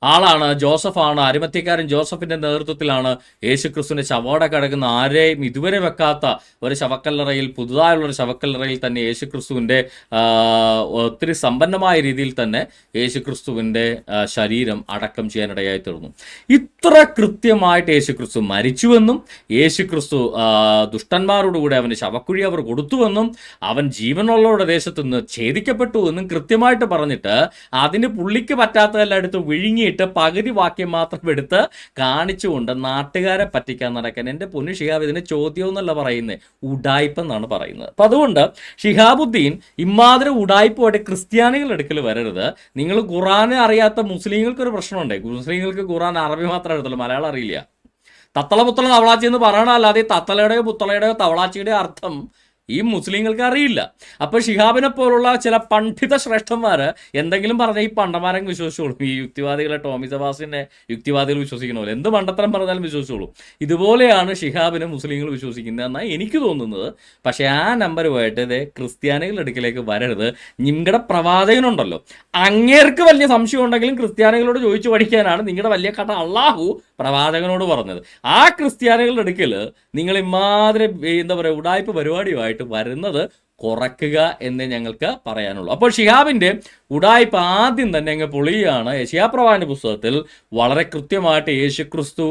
ആളാണ് ജോസഫാണ്. അരിമത്യക്കാരൻ ജോസഫിൻ്റെ നേതൃത്വത്തിലാണ് യേശുക്രിസ്തുവിൻ്റെ ശവോടെ കിടക്കുന്ന ആരെയും ഇതുവരെ വെക്കാത്ത ഒരു ശവക്കല്ലറയിൽ, പുതുതായുള്ളൊരു ശവക്കല്ലറയിൽ തന്നെ യേശുക്രിസ്തുവിൻ്റെ ഒത്തിരി സമ്പന്നമായ രീതിയിൽ തന്നെ യേശുക്രിസ്തുവിൻ്റെ ശരീരം അടക്കം ചെയ്യാനിടയായി തീർന്നു. ഇത്ര കൃത്യമായിട്ട് യേശുക്രിസ്തു മരിച്ചുവെന്നും യേശുക്രിസ്തു ദുഷ്ടന്മാരോടുകൂടി അവന് ശവക്കുഴി അവർ കൊടുത്തുവെന്നും അവൻ ജീവനുള്ളവരുടെ ദേശത്ത് നിന്ന് ഛേദിക്കപ്പെട്ടു എന്നും കൃത്യമായിട്ട് പറഞ്ഞിട്ട് അതിന് പുള്ളിക്ക് പറ്റാത്തതെല്ലാം എടുത്ത് വിഴുങ്ങി പകുതി വാക്യം മാത്രം എടുത്ത് കാണിച്ചുകൊണ്ട് നാട്ടുകാരെ പറ്റിക്കാൻ നടക്കാൻ. എൻ്റെ പൊന്നു ഷിഹാബ്, ഇതിന് ചോദ്യം എന്നല്ല പറയുന്നത്, ഉഡായ്പ് എന്നാണ് പറയുന്നത്. അപ്പം അതുകൊണ്ട് ഷിഹാബുദ്ദീൻ ഇമാതിരി ഉഡായ്പുമായിട്ട് ക്രിസ്ത്യാനികളുടെ അടുക്കൽ വരരുത്. നിങ്ങൾ ഖുറാനെ അറിയാത്ത മുസ്ലിങ്ങൾക്കൊരു പ്രശ്നമുണ്ട്. മുസ്ലിങ്ങൾക്ക് ഖുറാൻ അറബി മാത്രമേ എടുത്തുള്ളൂ, മലയാളം അറിയില്ല. തത്തള പുത്തള തവളാച്ചി എന്ന് പറയണല്ലാതെ തത്തളയുടെയോ പുത്തളയുടെയോ തവളാച്ചിയുടെയോ അർത്ഥം ഈ മുസ്ലിങ്ങൾക്ക് അറിയില്ല. അപ്പോൾ ഷിഹാബിനെ പോലുള്ള ചില പണ്ഡിത ശ്രേഷ്ഠന്മാർ എന്തെങ്കിലും പറഞ്ഞാൽ ഈ പണ്ടന്മാരെ വിശ്വസിച്ചോളും. ഈ യുക്തിവാദികളെ, ടോമി സെബാസ്റ്റിൻ്റെ യുക്തിവാദികൾ വിശ്വസിക്കണ പോലെ എന്ത് പണ്ടത്തരം പറഞ്ഞാലും വിശ്വസിച്ചോളും. ഇതുപോലെയാണ് ഷിഹാബിനെ മുസ്ലിങ്ങൾ വിശ്വസിക്കുന്നത് എന്നാണ് എനിക്ക് തോന്നുന്നത്. പക്ഷേ ആ നമ്പറുമായിട്ട് ഇതേ ക്രിസ്ത്യാനികളുടെ അടുക്കിലേക്ക് വരരുത്. നിങ്ങളുടെ പ്രവാചകനുണ്ടല്ലോ, അങ്ങേർക്ക് വലിയ സംശയം ഉണ്ടെങ്കിലും ക്രിസ്ത്യാനികളോട് ചോദിച്ചു പഠിക്കാനാണ് നിങ്ങളുടെ വലിയ കഥ അള്ളാഹു പ്രവാചകനോട് പറഞ്ഞത്. ആ ക്രിസ്ത്യാനികളുടെ അടുക്കൽ നിങ്ങൾ ഇമാതിരി എന്താ പറയുക ഉഡായ്പ പരിപാടിയുമായിട്ട് വരുന്നത് കുറയ്ക്കുക എന്നേ ഞങ്ങൾക്ക് പറയാനുള്ളൂ. അപ്പോൾ ഷിഹാബിൻ്റെ ഉഡായ്പ ആദ്യം തന്നെ അങ്ങ് പൊളിയാണ്. യെശയ്യാ പ്രവാചകന്റെ പുസ്തകത്തിൽ വളരെ കൃത്യമായിട്ട് യേശുക്രിസ്തു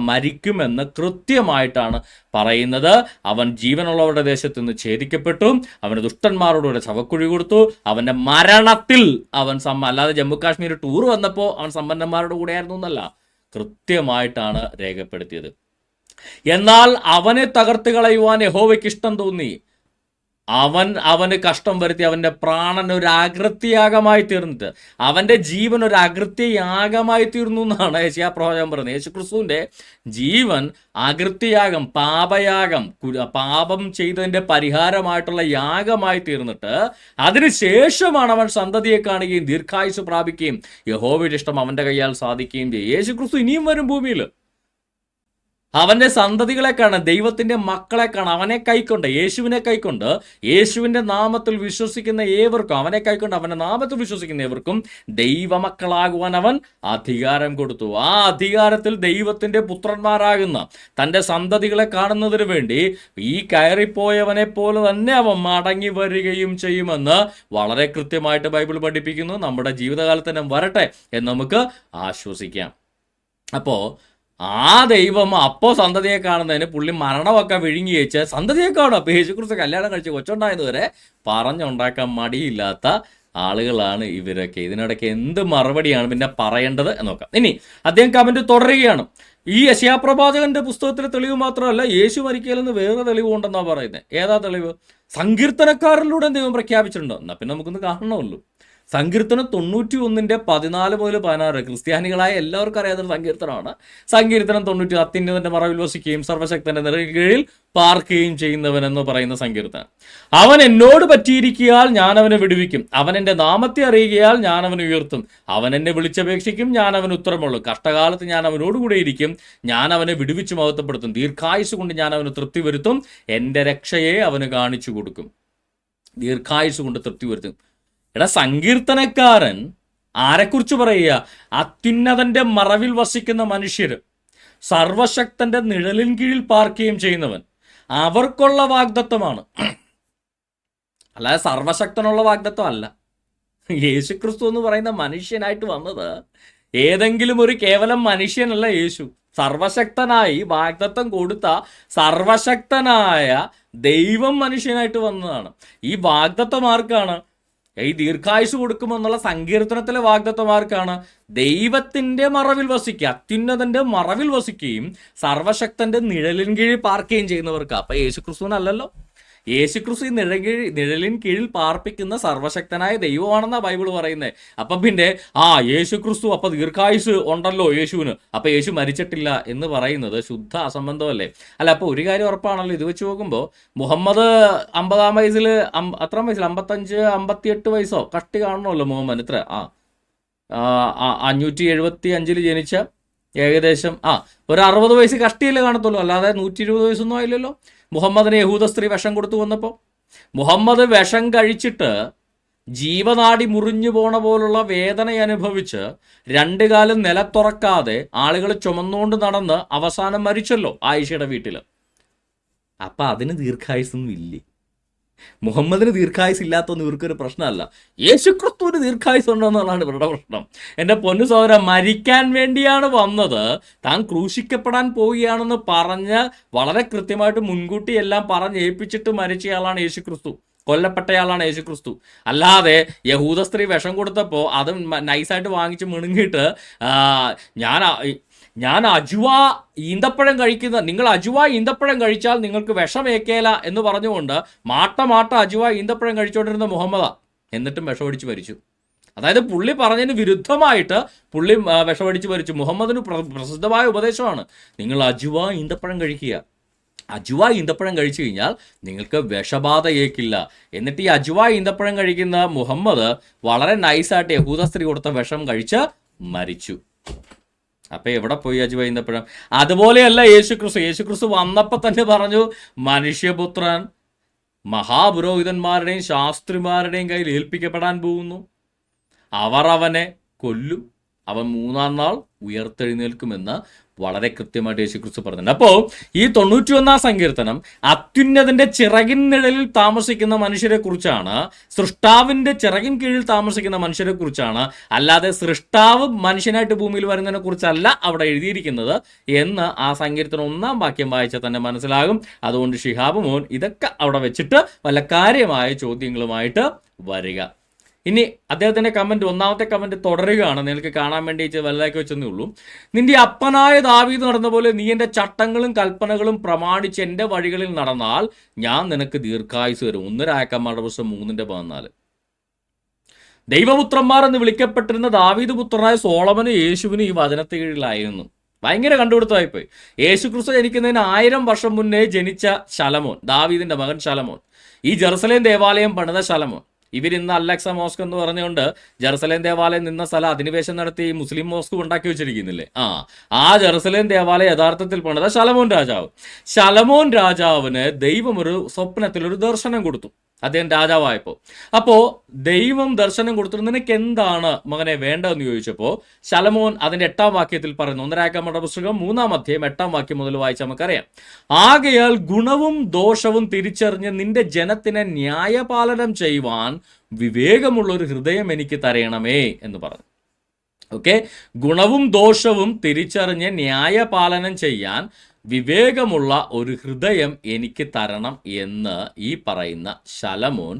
മരിക്കുമെന്ന് കൃത്യമായിട്ടാണ് പറയുന്നത്. അവൻ ജീവനുള്ളവരുടെ ദേശത്ത് നിന്ന് ഛേദിക്കപ്പെട്ടു, അവന് ദുഷ്ടന്മാരോടുകൂടെ ശവക്കുഴി കൊടുത്തു, അവൻ്റെ മരണത്തിൽ അവൻ അല്ലാതെ ജമ്മു കാശ്മീർ ടൂർ വന്നപ്പോൾ അവൻ സമ്പന്നന്മാരുടെ കൂടെയായിരുന്നു എന്നല്ല, കൃത്യമായിട്ടാണ് രേഖപ്പെടുത്തിയത്. എന്നാൽ അവനെ തകർത്ത് കളയുവാൻ യഹോവയ്ക്ക് ഇഷ്ടം തോന്നി. അവന് കഷ്ടം വരുത്തി അവൻ്റെ പ്രാണൻ ഒരു അകൃത്യയാഗമായി തീർന്നിട്ട് അവൻ്റെ ജീവൻ ഒരു അകൃത്യയാഗമായി തീർന്നു എന്നാണ് യെശയ്യാ പ്രവാചകൻ പറയുന്നത്. യേശുക്രിസ്തുവിൻ്റെ ജീവൻ അകൃത്യയാഗം, പാപയാഗം, പാപം ചെയ്തതിൻ്റെ പരിഹാരമായിട്ടുള്ള യാഗമായി തീർന്നിട്ട് അതിനുശേഷമാണ് അവൻ സന്തതിയെ കാണുകയും ദീർഘായുസ് പ്രാപിക്കുകയും യഹോവയുടെ ഇഷ്ടം അവൻ്റെ കയ്യാൽ സാധിക്കുകയും ചെയ്യും. യേശുക്രിസ്തു ഇനിയും വരും ഭൂമിയിൽ. അവൻ്റെ സന്തതികളെ കാണാൻ, ദൈവത്തിൻ്റെ മക്കളെ കാണാൻ, അവനെ കൈക്കൊണ്ട്, യേശുവിനെ കൈക്കൊണ്ട്, യേശുവിൻ്റെ നാമത്തിൽ വിശ്വസിക്കുന്ന ഏവർക്കും, അവനെ കൈക്കൊണ്ട് അവൻ്റെ നാമത്തിൽ വിശ്വസിക്കുന്ന ഏവർക്കും ദൈവമക്കളാകുവാൻ അവൻ അധികാരം കൊടുത്തു. ആ അധികാരത്തിൽ ദൈവത്തിൻ്റെ പുത്രന്മാരാകുന്ന തൻ്റെ സന്തതികളെ കാണുന്നതിന് വേണ്ടി ഈ കയറിപ്പോയവനെ പോലെ തന്നെ അവൻ മടങ്ങി വരികയും ചെയ്യുമെന്ന് വളരെ കൃത്യമായിട്ട് ബൈബിൾ പഠിപ്പിക്കുന്നു. നമ്മുടെ ജീവിതകാലത്ത് വരട്ടെ എന്ന് നമുക്ക് ആശ്വസിക്കാം. അപ്പോൾ ആ ദൈവം അപ്പോൾ സന്തതിയെ കാണുന്നതിന് പുള്ളി മരണമൊക്കെ വിഴുങ്ങി വെച്ച് സന്തതിയെ കാണും. അപ്പോൾ യേശുക്രിസ്തു കല്യാണം കഴിച്ച് കൊച്ചുണ്ടായതുവരെ പറഞ്ഞുണ്ടാക്കാൻ മടിയില്ലാത്ത ആളുകളാണ് ഇവരൊക്കെ. ഇതിനിടയ്ക്ക് എന്ത് മറുപടിയാണ് പിന്നെ പറയേണ്ടത് എന്ന് നോക്കാം. ഇനി അദ്ദേഹം കമന്റ് തുടരുകയാണ്. ഈ യെശയ്യാ പ്രവാചകന്റെ പുസ്തകത്തിലെ തെളിവ് മാത്രമല്ല, യേശു മരിക്കലെന്ന് വേറെ തെളിവ് ഉണ്ടെന്നാണ് പറയുന്നത്. ഏതാ തെളിവ്? സങ്കീർത്തനക്കാരിലൂടെ ദൈവം പ്രഖ്യാപിച്ചിട്ടുണ്ടോ? എന്നാൽ പിന്നെ നമുക്കൊന്ന് കാണണമല്ലോ. സങ്കീർത്തനം 91:14 മുതൽ 16 ക്രിസ്ത്യാനികളായ എല്ലാവർക്കും അറിയാത്തൊരു സങ്കീർത്തനമാണ്. സങ്കീർത്തനം 90 അത്യുന്നതന്റെ മറവിൽ വസിക്കുകയും സർവശക്തന്റെ നിഴലിൽ പാർക്കുകയും ചെയ്യുന്നവൻ എന്ന് പറയുന്ന സങ്കീർത്തനം. അവൻ എന്നോട് പറ്റിയിരിക്കയാൽ ഞാൻ അവനെ വിടുവിക്കും, അവൻ എൻ്റെ നാമത്തെ അറിയുകയാൽ ഞാൻ അവനെ ഉയർത്തും, അവൻ എന്നെ വിളിച്ചപേക്ഷിക്കും, ഞാൻ അവന് ഉത്തരമുള്ളൂ, കഷ്ടകാലത്ത് ഞാൻ അവനോടുകൂടെ ഇരിക്കും, ഞാൻ അവനെ വിടുവിച്ച് മഹത്വപ്പെടുത്തും, ദീർഘായുസ് കൊണ്ട് ഞാൻ അവന് തൃപ്തി വരുത്തും, എൻ്റെ രക്ഷയെ അവന് കാണിച്ചു കൊടുക്കും. ദീർഘായുസ് കൊണ്ട് തൃപ്തി വരുത്തും. സങ്കീർത്തനക്കാരൻ ആരെക്കുറിച്ച് പറയുക? അത്യുന്നതന്റെ മറവിൽ വസിക്കുന്ന മനുഷ്യർ, സർവശക്തന്റെ നിഴലിൻ കീഴിൽ പാർക്കുകയും ചെയ്യുന്നവൻ, അവർക്കുള്ള വാഗ്ദത്വമാണ്. അല്ലാതെ സർവശക്തനുള്ള വാഗ്ദത്വം അല്ല. യേശുക്രിസ്തു എന്ന് പറയുന്ന മനുഷ്യനായിട്ട് വന്നത് ഏതെങ്കിലും ഒരു കേവലം മനുഷ്യനല്ല. യേശു സർവശക്തനായി വാഗ്ദത്തം കൊടുത്ത സർവശക്തനായ ദൈവം മനുഷ്യനായിട്ട് വന്നതാണ്. ഈ വാഗ്ദത്തം ആർക്കാണ്? ഈ ദീർഘായുസ് കൊടുക്കുമെന്നുള്ള സങ്കീർത്തനത്തിലെ വാഗ്ദത്തം ആർക്കാണ്? ദൈവത്തിൻ്റെ മറവിൽ വസിക്കുക, അത്യുന്നതന്റെ മറവിൽ വസിക്കുകയും സർവശക്തന്റെ നിഴലിൻ കീഴിൽ പാർക്കുകയും ചെയ്യുന്നവർക്ക്. അപ്പൊ യേശുക്രിസ്തുവിനല്ലല്ലോ. യേശുക്രിസ്തു നിഴലിൻ കീഴിൽ പാർപ്പിക്കുന്ന സർവശക്തനായ ദൈവമാണെന്നാണ് ബൈബിൾ പറയുന്നത്. അപ്പം പിന്നെ യേശുക്രിസ്തു അപ്പം ദീർഘായുസ് ഉണ്ടല്ലോ യേശുവിന്, അപ്പം യേശു മരിച്ചിട്ടില്ല എന്ന് പറയുന്നത് ശുദ്ധ അസംബന്ധമല്ലേ? അല്ല, അപ്പോൾ ഒരു കാര്യം ഉറപ്പാണല്ലോ, ഇത് വെച്ച് നോക്കുമ്പോൾ മുഹമ്മദ് 50-ആം വയസ്സിൽ, അത്ര വയസ്സിൽ 55-58 വയസ്സോ കഷ്ടി കാണണമല്ലോ മുഹമ്മദ്. ഇത്ര 575 ജനിച്ച ഏകദേശം ഒരു 60 വയസ്സ് കഷ്ടിയല്ലേ കാണത്തുള്ളൂ, അല്ലാതെ 120 വയസ്സൊന്നും ആയില്ലല്ലോ. മുഹമ്മദിന് യഹൂദ സ്ത്രീ വിഷം കൊടുത്തു വന്നപ്പോൾ മുഹമ്മദ് വിഷം കഴിച്ചിട്ട് ജീവനാടി മുറിഞ്ഞു പോണ പോലുള്ള വേദന അനുഭവിച്ച് 2 കാലം നിലത്തുറക്കാതെ ആളുകൾ ചുമന്നുകൊണ്ട് നടന്ന് അവസാനം മരിച്ചല്ലോ ആയിഷയുടെ വീട്ടിൽ. അപ്പം അതിന് ദീർഘായുസൊന്നും ഇല്ലേ? മുഹമ്മദിന് ദീർഘായുസ് ഇല്ലാത്തൊന്നും ഇവർക്കൊരു പ്രശ്നമല്ല. യേശുക്രിസ്തുവിന് ദീർഘായുസ് ഉണ്ടോ എന്നുള്ളതാണ് ഇവരുടെ പ്രശ്നം. എൻ്റെ പൊന്നു സഹോദരൻ, മരിക്കാൻ വേണ്ടിയാണ് വന്നത്, താൻ ക്രൂശിക്കപ്പെടാൻ പോവുകയാണെന്ന് പറഞ്ഞ് വളരെ കൃത്യമായിട്ട് മുൻകൂട്ടി എല്ലാം പറഞ്ഞ് ഏൽപ്പിച്ചിട്ട് മരിച്ചയാളാണ് യേശുക്രിസ്തു, കൊല്ലപ്പെട്ടയാളാണ് യേശുക്രിസ്തു. അല്ലാതെ യഹൂദ സ്ത്രീ വിഷം കൊടുത്തപ്പോൾ അത് നൈസായിട്ട് വാങ്ങിച്ച് മിണുങ്ങിയിട്ട് ഞാൻ അജുവ ഈന്തപ്പഴം കഴിക്കുന്ന, നിങ്ങൾ അജുവ ഈന്തപ്പഴം കഴിച്ചാൽ നിങ്ങൾക്ക് വിഷമേക്കേല എന്ന് പറഞ്ഞുകൊണ്ട് മാട്ട അജുവ ഈന്തപ്പഴം കഴിച്ചുകൊണ്ടിരുന്ന മുഹമ്മദാ, എന്നിട്ടും വിഷമടിച്ച് മരിച്ചു. അതായത് പുള്ളി പറഞ്ഞതിന് വിരുദ്ധമായിട്ട് പുള്ളി വിഷമടിച്ച് മരിച്ചു. മുഹമ്മദിന് പ്രസിദ്ധമായ ഉപദേശമാണ്, നിങ്ങൾ അജുവ ഈന്തപ്പഴം കഴിക്കുക, അജുവ ഈന്തപ്പഴം കഴിച്ചു കഴിഞ്ഞാൽ നിങ്ങൾക്ക് വിഷബാധ ഏൽക്കില്ല. എന്നിട്ട് ഈ അജുവ ഈന്തപ്പഴം കഴിക്കുന്ന മുഹമ്മദ് വളരെ നൈസായിട്ട് യഹൂദ സ്ത്രീ കൊടുത്ത വിഷം കഴിച്ച് മരിച്ചു. അപ്പം എവിടെ പോയി അജുവ ഈന്തപ്പഴം? അതുപോലെയല്ല യേശുക്രിസ്തു വന്നപ്പോൾ തന്നെ പറഞ്ഞു, മനുഷ്യപുത്രൻ മഹാപുരോഹിതന്മാരുടെയും ശാസ്ത്രിമാരുടെയും കയ്യിൽ ഏൽപ്പിക്കപ്പെടാൻ പോകുന്നു, അവർ അവനെ കൊല്ലും, അവൻ 3-ാം നാൾ ഉയർത്തെഴുന്നേൽക്കുമെന്ന് വളരെ കൃത്യമായിട്ട് യേശുക്രിസ്തു പറഞ്ഞിട്ടുണ്ട്. അപ്പോൾ ഈ 91-ാം സങ്കീർത്തനം അത്യുന്നതന്റെ ചിറകിൻ നിഴലിൽ താമസിക്കുന്ന മനുഷ്യരെ കുറിച്ചാണ്, സൃഷ്ടാവിന്റെ ചിറകിൻ കീഴിൽ താമസിക്കുന്ന മനുഷ്യരെ കുറിച്ചാണ്, അല്ലാതെ സൃഷ്ടാവ് മനുഷ്യനായിട്ട് ഭൂമിയിൽ വരുന്നതിനെ കുറിച്ചല്ല അവിടെ എഴുതിയിരിക്കുന്നത് എന്ന് ആ സങ്കീർത്തനം 1-ാം വാക്യം വായിച്ചാൽ തന്നെ മനസ്സിലാകും. അതുകൊണ്ട് ഷിഹാബ് മോൻ ഇതൊക്കെ അവിടെ വെച്ചിട്ട് വല്ല കാര്യമായ ചോദ്യങ്ങളുമായിട്ട് വരിക. ഇനി അദ്ദേഹത്തിൻ്റെ കമൻറ്റ്, ഒന്നാമത്തെ കമൻറ്റ് തുടരുകയാണ്, നിങ്ങൾക്ക് കാണാൻ വേണ്ടി വലുതാക്കി വെച്ചെന്നേ ഉള്ളൂ. നിന്റെ അപ്പനായ ദാവീദ് നടന്ന പോലെ നീ എൻ്റെ ചട്ടങ്ങളും കൽപ്പനകളും പ്രമാണിച്ച് എൻ്റെ വഴികളിൽ നടന്നാൽ ഞാൻ നിനക്ക് ദീർഘായുസ് വരും. 1 രാജാക്കന്മാരുടെ പുസ്തകം 3:14. ദൈവപുത്രന്മാർ എന്ന് വിളിക്കപ്പെട്ടിരുന്ന ദാവീദ് പുത്രനായ സോളമനും യേശുവിനും ഈ വചനത്തിന് കീഴിലായിരുന്നു. ഭയങ്കര കണ്ടുപിടുത്തമായിപ്പോയി. യേശുക്രിസ്തു ജനിക്കുന്നതിന് 1000 വർഷം മുന്നേ ജനിച്ച ശലോമോൻ, ദാവീദിന്റെ മകൻ ശലോമോൻ, ഈ ജെറുസലേം ദേവാലയം പണിത ശലോമോൻ. ഇവരിന്ന് അലക്സ മോസ്ക് എന്ന് പറഞ്ഞുകൊണ്ട് ജെറുസലേം ദേവാലയം നിന്ന സ്ഥലം അധിനിവേശം നടത്തി മുസ്ലിം മോസ്ക് ഉണ്ടാക്കി വെച്ചിരിക്കുന്നില്ലേ, ആ ജെറുസലേം ദേവാലയം യഥാർത്ഥത്തിൽ പണിത ശലോമോൻ രാജാവ്. ശലോമോൻ രാജാവിന് ദൈവം ഒരു സ്വപ്നത്തിൽ ഒരു ദർശനം കൊടുത്തു, അദ്ദേഹം രാജാവായപ്പോൾ. അപ്പോൾ ദൈവം ദർശനം കൊടുത്തിട്ട് നിനക്ക് എന്താണ് മകനെ വേണ്ടതെന്ന് ചോദിച്ചപ്പോൾ ശലോമോൻ അതിൻ്റെ 8-ാം വാക്യത്തിൽ പറയുന്നു. 1 രാജാക്കന്മാരുടെ പുസ്തകം 3-ാം അധ്യായം 8-ാം വാക്യം മുതൽ വായിച്ചാൽ നമുക്കറിയാം. ആകയാൽ ഗുണവും ദോഷവും തിരിച്ചറിഞ്ഞ് നിന്റെ ജനത്തിനെ ന്യായപാലനം ചെയ്യുവാൻ വിവേകമുള്ളൊരു ഹൃദയം എനിക്ക് തരയണമേ എന്ന് പറഞ്ഞു. ഓക്കെ, ഗുണവും ദോഷവും തിരിച്ചറിഞ്ഞ് ന്യായപാലനം ചെയ്യാൻ വിവേകമുള്ള ഒരു ഹൃദയം എനിക്ക് തരണം എന്ന് ഈ പറയുന്ന ശലോമോൻ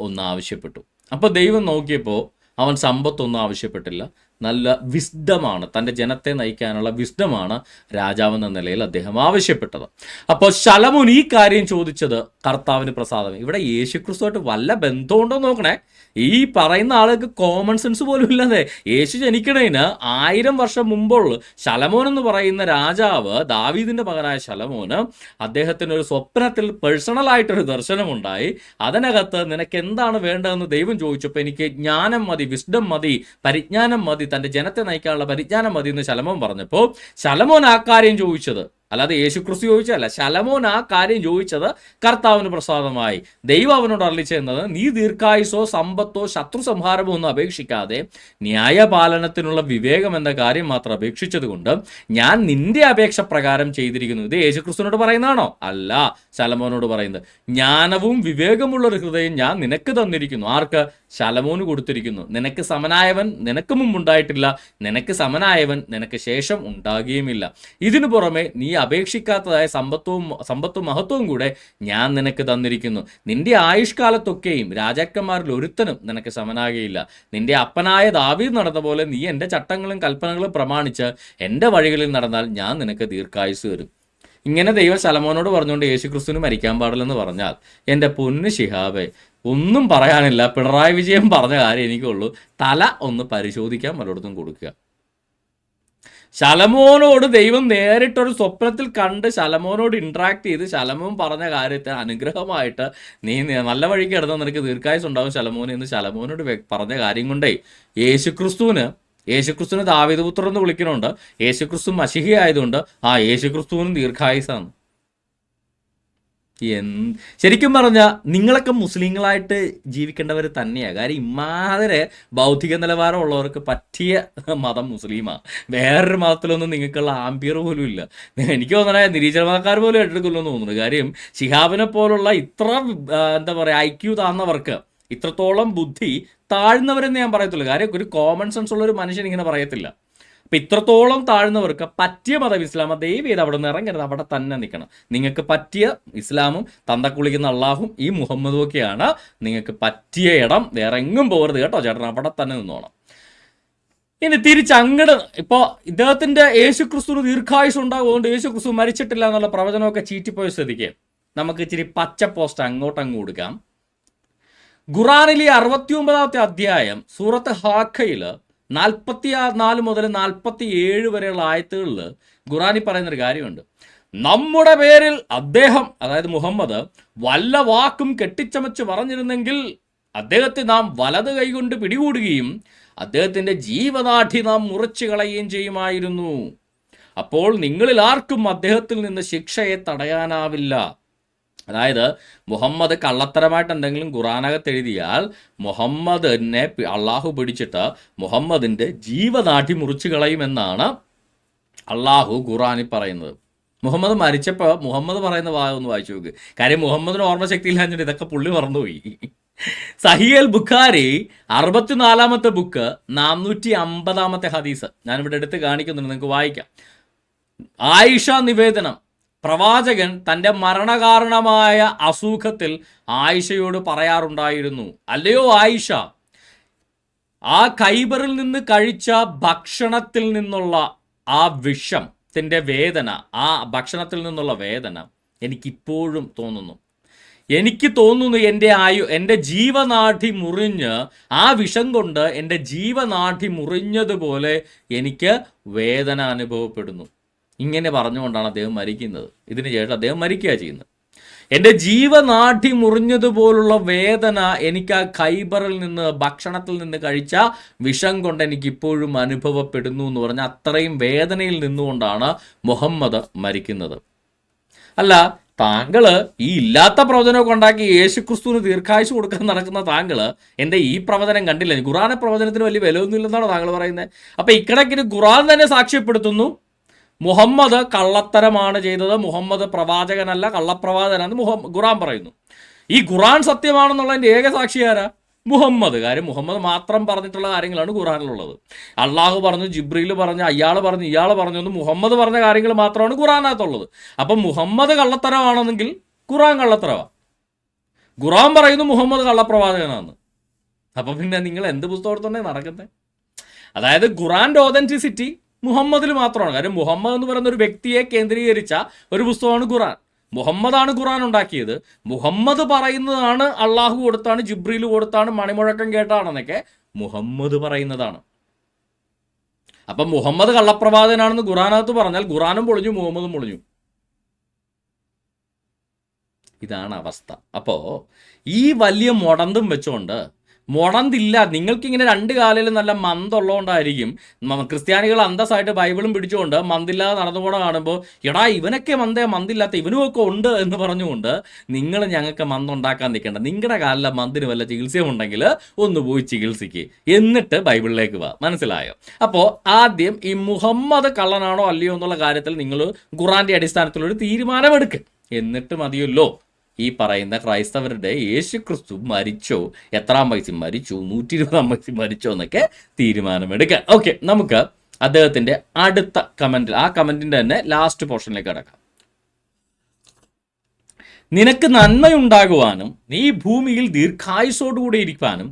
ഒന്ന് ആവശ്യപ്പെട്ടു. അപ്പോൾ ദൈവം നോക്കിയപ്പോൾ അവൻ സമ്പത്തൊന്നും ആവശ്യപ്പെട്ടില്ല, നല്ല വിസ്ഡമാണ്, തൻ്റെ ജനത്തെ നയിക്കാനുള്ള വിസ്ഡമാണ് രാജാവെന്ന നിലയിൽ അദ്ദേഹം ആവശ്യപ്പെട്ടത്. അപ്പോൾ ശലോമോൻ ഈ കാര്യം ചോദിച്ചത് കർത്താവിന് പ്രസാദം. ഇവിടെ യേശുക്രിസ്തുവായിട്ട് വല്ല ബന്ധമുണ്ടോ നോക്കണേ. ഈ പറയുന്ന ആൾക്ക് കോമൺ സെൻസ് പോലും ഇല്ലാതെ യേശു ജനിക്കണതിന് 1000 വർഷം മുമ്പുള്ള ശലോമോൻ എന്ന് പറയുന്ന രാജാവ്, ദാവീദിന്റെ മകനായ ശലോമോന്, അദ്ദേഹത്തിന് ഒരു സ്വപ്നത്തിൽ പേഴ്സണലായിട്ടൊരു ദർശനമുണ്ടായി. അതിനകത്ത് നിനക്ക് എന്താണ് വേണ്ടതെന്ന് ദൈവം ചോദിച്ചപ്പോൾ എനിക്ക് ജ്ഞാനം മതി, വിസ്ഡം മതി, പരിജ്ഞാനം മതി, തൻ്റെ ജനത്തെ നയിക്കാനുള്ള പരിജ്ഞാനം മതി എന്ന് ശലോമോൻ പറഞ്ഞപ്പോൾ ശലോമോൻ ആ കാര്യം ചോദിച്ചത്, അല്ലാതെ യേശുക്രിസ്തു ചോദിച്ചതല്ല, ശലോമോൻ ആ കാര്യം ചോദിച്ചത് കർത്താവിന് പ്രസാദമായി. ദൈവം അവനോട് അരുളിച്ചെന്നത്, നീ ദീർഘായുസോ സമ്പത്തോ ശത്രു സംഹാരമോ ഒന്നും അപേക്ഷിക്കാതെ ന്യായപാലനത്തിനുള്ള വിവേകം എന്ന കാര്യം മാത്രം അപേക്ഷിച്ചത് കൊണ്ട് ഞാൻ നിന്റെ അപേക്ഷ പ്രകാരം ചെയ്തിരിക്കുന്നു. ഇത് യേശുക്രിസ്തുവിനോട് പറയുന്നതാണോ? അല്ല, ശലോമോനോട് പറയുന്നത്. ജ്ഞാനവും വിവേകമുള്ള ഒരു ഹൃദയം ഞാൻ നിനക്ക് തന്നിരിക്കുന്നു. ആർക്ക്? ശലോമോന് കൊടുത്തിരിക്കുന്നു. നിനക്ക് സമനായവൻ നിനക്ക് മുമ്പുണ്ടായിട്ടില്ല, നിനക്ക് സമനായവൻ നിനക്ക് ശേഷം ഉണ്ടാകുകയുമില്ല. ഇതിനു പുറമെ നീ അപേക്ഷിക്കാത്തതായ സമ്പത്തും മഹത്വവും കൂടെ ഞാൻ നിനക്ക് തന്നിരിക്കുന്നു. നിന്റെ ആയുഷ്കാലത്തൊക്കെയും രാജാക്കന്മാരിൽ ഒരുത്തനും നിനക്ക് സമനാകുകയില്ല. നിന്റെ അപ്പനായ ദാവീദ് നടന്ന പോലെ നീ എൻ്റെ ചട്ടങ്ങളും കൽപ്പനകളും പ്രമാണിച്ച് എൻ്റെ വഴികളിൽ നടന്നാൽ ഞാൻ നിനക്ക് ദീർഘായുസ് തരും. ഇങ്ങനെ ദൈവം ശലോമോനോട് പറഞ്ഞുകൊണ്ട് യേശുക്രിസ്തുവിന് മരിക്കാൻ പാടില്ലെന്ന് പറഞ്ഞാൽ എൻ്റെ പൊന്ന് ശിഹാബേ, ഒന്നും പറയാനില്ല. പിണറായി വിജയൻ പറഞ്ഞ കാര്യം എനിക്കുള്ളൂ, തല ഒന്ന് പരിശോധിക്കാൻ പലയിടത്തും കൊടുക്കുക. ശലോമോനോട് ദൈവം നേരിട്ടൊരു സ്വപ്നത്തിൽ കണ്ട് ശലോമോനോട് ഇന്ററാക്ട് ചെയ്ത് ശലോമോൻ പറഞ്ഞ കാര്യത്തെ അനുഗ്രഹമായിട്ട് നീ നല്ല വഴിക്ക് കിടന്നാൽ നിനക്ക് ദീർഘായുസ് ഉണ്ടാകും ശലോമോൻ എന്ന് ശലോമോനോട് പറഞ്ഞ കാര്യം കൊണ്ടേ യേശുക്രിസ്തുവിന് ദാവീദ് പുത്രൻ എന്ന് വിളിക്കണുണ്ട്. യേശുക്രിസ്തു മശിഹി ആയതുകൊണ്ട് യേശുക്രിസ്തുവിനും ദീർഘായുസാണ്. ശരിക്കും പറഞ്ഞാൽ നിങ്ങളൊക്കെ മുസ്ലിങ്ങളായിട്ട് ജീവിക്കേണ്ടവർ തന്നെയാണ്. കാര്യം ഇമാതിരെ ബൗദ്ധിക നിലവാരമുള്ളവർക്ക് പറ്റിയ മതം മുസ്ലിമാണ്. വേറൊരു മതത്തിലൊന്നും നിങ്ങൾക്കുള്ള ആംബിയർ പോലും ഇല്ല. എനിക്ക് തോന്നണേ നിരീശ്വര മതക്കാർ പോലും എടുക്കില്ലെന്ന് തോന്നുന്നു. കാര്യം ശിഹാബിനെ പോലുള്ള ഇത്ര എന്താ പറയുക IQ താന്നവർക്ക്, ഇത്രത്തോളം ബുദ്ധി താഴ്ന്നവരെന്ന് ഞാൻ പറയത്തുള്ളൂ. കാര്യം ഒരു കോമൺ സെൻസ് ഉള്ള ഒരു മനുഷ്യൻ ഇങ്ങനെ പറയത്തില്ല. അപ്പം ഇത്രത്തോളം താഴ്ന്നവർക്ക് പറ്റിയ മതം ഇസ്ലാം. ദയവ് ചെയ്ത് അവിടെ നിന്ന് ഇറങ്ങരുത്, അവിടെ തന്നെ നിൽക്കണം. നിങ്ങൾക്ക് പറ്റിയ ഇസ്ലാമും തന്തക്കുളിക്കുന്ന അള്ളാഹും ഈ മുഹമ്മദും ഒക്കെയാണ് നിങ്ങൾക്ക് പറ്റിയ ഇടം. വേറെ എങ്ങും പോകരുത് കേട്ടോ ചേട്ടൻ, അവിടെ തന്നെ നിന്നോണം. ഇനി തിരിച്ചങ്ങട് ഇപ്പോൾ ഇദ്ദേഹത്തിൻ്റെ യേശുക്രിസ്തു ദീർഘായുസ് ഉണ്ടാകുന്നതുകൊണ്ട് യേശുക്രിസ്തു മരിച്ചിട്ടില്ല എന്നുള്ള പ്രവചനമൊക്കെ ചീറ്റിപ്പോയ സ്ഥിതിക്ക് നമുക്ക് ഇച്ചിരി പച്ച പോസ്റ്റ് അങ്ങോട്ടങ്ങ് കൊടുക്കാം. ഖുറാനിലെ 69-ാമത്തെ അധ്യായം സൂറത്ത് ഹാഖയിൽ 44 മുതൽ 47 വരെയുള്ള ആയത്തുകളിൽ ഖുറാനിൽ പറയുന്നൊരു കാര്യമുണ്ട്. നമ്മുടെ പേരിൽ അദ്ദേഹം, അതായത് മുഹമ്മദ്, വല്ല വാക്കും കെട്ടിച്ചമച്ച് പറഞ്ഞിരുന്നെങ്കിൽ അദ്ദേഹത്തെ നാം വലത് കൈകൊണ്ട് പിടികൂടുകയും അദ്ദേഹത്തിൻ്റെ ജീവനാഠി നാം മുറിച്ചു കളയുകയും ചെയ്യുമായിരുന്നു. അപ്പോൾ നിങ്ങളിൽ ആർക്കും അദ്ദേഹത്തിൽ നിന്ന് ശിക്ഷയെ തടയാനാവില്ല. അതായത് മുഹമ്മദ് കള്ളത്തരമായിട്ട് എന്തെങ്കിലും ഖുറാനകത്ത് എഴുതിയാൽ മുഹമ്മദിനെ അള്ളാഹു പിടിച്ചിട്ട് മുഹമ്മദിൻ്റെ ജീവനാഠി മുറിച്ചു കളയുമെന്നാണ് അള്ളാഹു ഖുറാനിൽ പറയുന്നത്. മുഹമ്മദ് മരിച്ചപ്പോൾ മുഹമ്മദ് പറയുന്ന ഭാഗം ഒന്ന് വായിച്ചു നോക്ക്. കാര്യം മുഹമ്മദിന് ഓർമ്മശക്തി ഇല്ലാഞ്ഞിട്ട് ഇതൊക്കെ പുള്ളി മറന്നുപോയി. സഹീൽ ബുഖാരി 64-ാമത്തെ ബുക്ക് 450-ാമത്തെ ഹദീസ് ഞാനിവിടെ എടുത്ത് കാണിക്കുന്നുണ്ട്, നിങ്ങൾക്ക് വായിക്കാം. ആയിഷ നിവേദനം, പ്രവാചകൻ തൻ്റെ മരണകാരണമായ അസുഖത്തിൽ ആയിഷയോട് പറയാറുണ്ടായിരുന്നു, അല്ലയോ ആയിഷ, ആ ഖൈബറിൽ നിന്ന് കഴിച്ച ഭക്ഷണത്തിൽ നിന്നുള്ള ആ വിഷത്തിൻ്റെ വേദന, ആ ഭക്ഷണത്തിൽ നിന്നുള്ള വേദന എനിക്കിപ്പോഴും തോന്നുന്നു. എനിക്ക് തോന്നുന്നു എൻ്റെ ജീവനാഡി മുറിഞ്ഞ്, ആ വിഷം കൊണ്ട് എൻ്റെ ജീവനാഡി മുറിഞ്ഞതുപോലെ എനിക്ക് വേദന അനുഭവപ്പെടുന്നു. ഇങ്ങനെ പറഞ്ഞുകൊണ്ടാണ് അദ്ദേഹം മരിക്കുന്നത്. ഇതിന് ശേഷം അദ്ദേഹം മരിക്കുക ചെയ്യുന്നത്. എൻ്റെ ജീവനാഡി മുറിഞ്ഞതുപോലുള്ള വേദന എനിക്ക് ആ ഖൈബറിൽ നിന്ന്, ഭക്ഷണത്തിൽ നിന്ന് കഴിച്ച വിഷം കൊണ്ട് എനിക്കിപ്പോഴും അനുഭവപ്പെടുന്നു എന്ന് പറഞ്ഞാൽ അത്രയും വേദനയിൽ നിന്നുകൊണ്ടാണ് മുഹമ്മദ് മരിക്കുന്നത്. അല്ല, താങ്കൾ ഈ ഇല്ലാത്ത പ്രവചനമൊക്കെ ഉണ്ടാക്കി യേശുക്രിസ്തുവിന് ദീർഘായുസ് കൊടുക്കാൻ നടക്കുന്ന താങ്കൾ എൻ്റെ ഈ പ്രവചനം കണ്ടില്ല, ഖുറാനെ പ്രവചനത്തിന് വലിയ വിലയൊന്നുമില്ലെന്നാണ് താങ്കൾ പറയുന്നത്. അപ്പം ഇക്കണക്കിന് ഖുറാൻ തന്നെ സാക്ഷ്യപ്പെടുത്തുന്നു മുഹമ്മദ് കള്ളത്തരമാണ് ചെയ്തത്, മുഹമ്മദ് പ്രവാചകനല്ല, കള്ളപ്രവാചകനാണെന്ന് ഖുറാൻ പറയുന്നു. ഈ ഖുറാൻ സത്യമാണെന്നുള്ളതിൻ്റെ ഏക സാക്ഷി ആരാ? മുഹമ്മദ്. കാര്യം മുഹമ്മദ് മാത്രം പറഞ്ഞിട്ടുള്ള കാര്യങ്ങളാണ് ഖുറാനിലുള്ളത്. അള്ളാഹു പറഞ്ഞു, ജിബ്രീൽ പറഞ്ഞു, ഇയാൾ പറഞ്ഞു എന്ന് മുഹമ്മദ് പറഞ്ഞ കാര്യങ്ങൾ മാത്രമാണ് ഖുറാനകത്തുള്ളത്. അപ്പം മുഹമ്മദ് കള്ളത്തരമാണെന്നെങ്കിൽ ഖുറാൻ കള്ളത്തരമാണ്. ഖുറാൻ പറയുന്നു മുഹമ്മദ് കള്ളപ്രവാചകനാണെന്ന്. അപ്പം പിന്നെ നിങ്ങൾ എന്ത് പുസ്തകത്തോടെ നടക്കുന്നത്? അതായത് ഖുറാൻ്റെ ഓതൻറ്റിസിറ്റി മുഹമ്മദിൽ മാത്രമാണ്. കാര്യം മുഹമ്മദ് എന്ന് പറയുന്ന ഒരു വ്യക്തിയെ കേന്ദ്രീകരിച്ച ഒരു പുസ്തകമാണ് ഖുറാൻ. മുഹമ്മദാണ് ഖുറാൻ ഉണ്ടാക്കിയത്. മുഹമ്മദ് പറയുന്നതാണ് അള്ളാഹു കൊടുത്താണ്, ജിബ്രീൽ കൊടുത്താണ്, മണിമുഴക്കം കേട്ടാണെന്നൊക്കെ മുഹമ്മദ് പറയുന്നതാണ്. അപ്പം മുഹമ്മദ് കള്ളപ്രവാചകനാണെന്ന് ഖുറാനകത്ത് പറഞ്ഞാൽ ഖുറാനും പൊളിഞ്ഞു, മുഹമ്മദും പൊളിഞ്ഞു. ഇതാണ് അവസ്ഥ. അപ്പോൾ ഈ വലിയ മുടന്തും വെച്ചുകൊണ്ട്, മുടന്തില്ല, നിങ്ങൾക്കിങ്ങനെ രണ്ട് കാലിലും നല്ല മന്തുള്ളതുകൊണ്ടായിരിക്കും ക്രിസ്ത്യാനികൾ അന്തസ്സായിട്ട് ബൈബിളും പിടിച്ചുകൊണ്ട് മന്തില്ലാതെ നടന്നു പോണ കാണുമ്പോൾ, എടാ ഇവനൊക്കെ മന്തില്ലാത്ത ഇവനുമൊക്കെ ഉണ്ട് എന്ന് പറഞ്ഞുകൊണ്ട് നിങ്ങൾ ഞങ്ങൾക്ക് മന്തുണ്ടാക്കാൻ നിൽക്കേണ്ട. നിങ്ങളുടെ കാലിലെ മന്തിന് വല്ല ചികിത്സയുണ്ടെങ്കിൽ ഒന്ന് പോയി ചികിത്സിക്ക്, എന്നിട്ട് ബൈബിളിലേക്ക് വാ. മനസ്സിലായോ? അപ്പോൾ ആദ്യം ഈ മുഹമ്മദ് കള്ളനാണോ അല്ലയോ എന്നുള്ള കാര്യത്തിൽ നിങ്ങൾ ഖുറാൻ്റെ അടിസ്ഥാനത്തിലൊരു തീരുമാനമെടുക്കുക. എന്നിട്ട് മതിയല്ലോ ഈ പറയുന്ന ക്രൈസ്തവരുടെ യേശുക്രിസ്തു മരിച്ചോ, എത്രാം വയസ്സിൽ മരിച്ചു, 120 വയസ്സിൽ മരിച്ചോ എന്നൊക്കെ തീരുമാനമെടുക്കാം. ഓക്കെ, നമുക്ക് അദ്ദേഹത്തിൻ്റെ അടുത്ത കമൻറ്റിൽ, ആ കമൻറ്റിൻ്റെ തന്നെ ലാസ്റ്റ് പോർഷനിലേക്ക് കിടക്കാം. നിനക്ക് നന്മയുണ്ടാകുവാനും നീ ഭൂമിയിൽ ദീർഘായുസോടുകൂടി ഇരിക്കാനും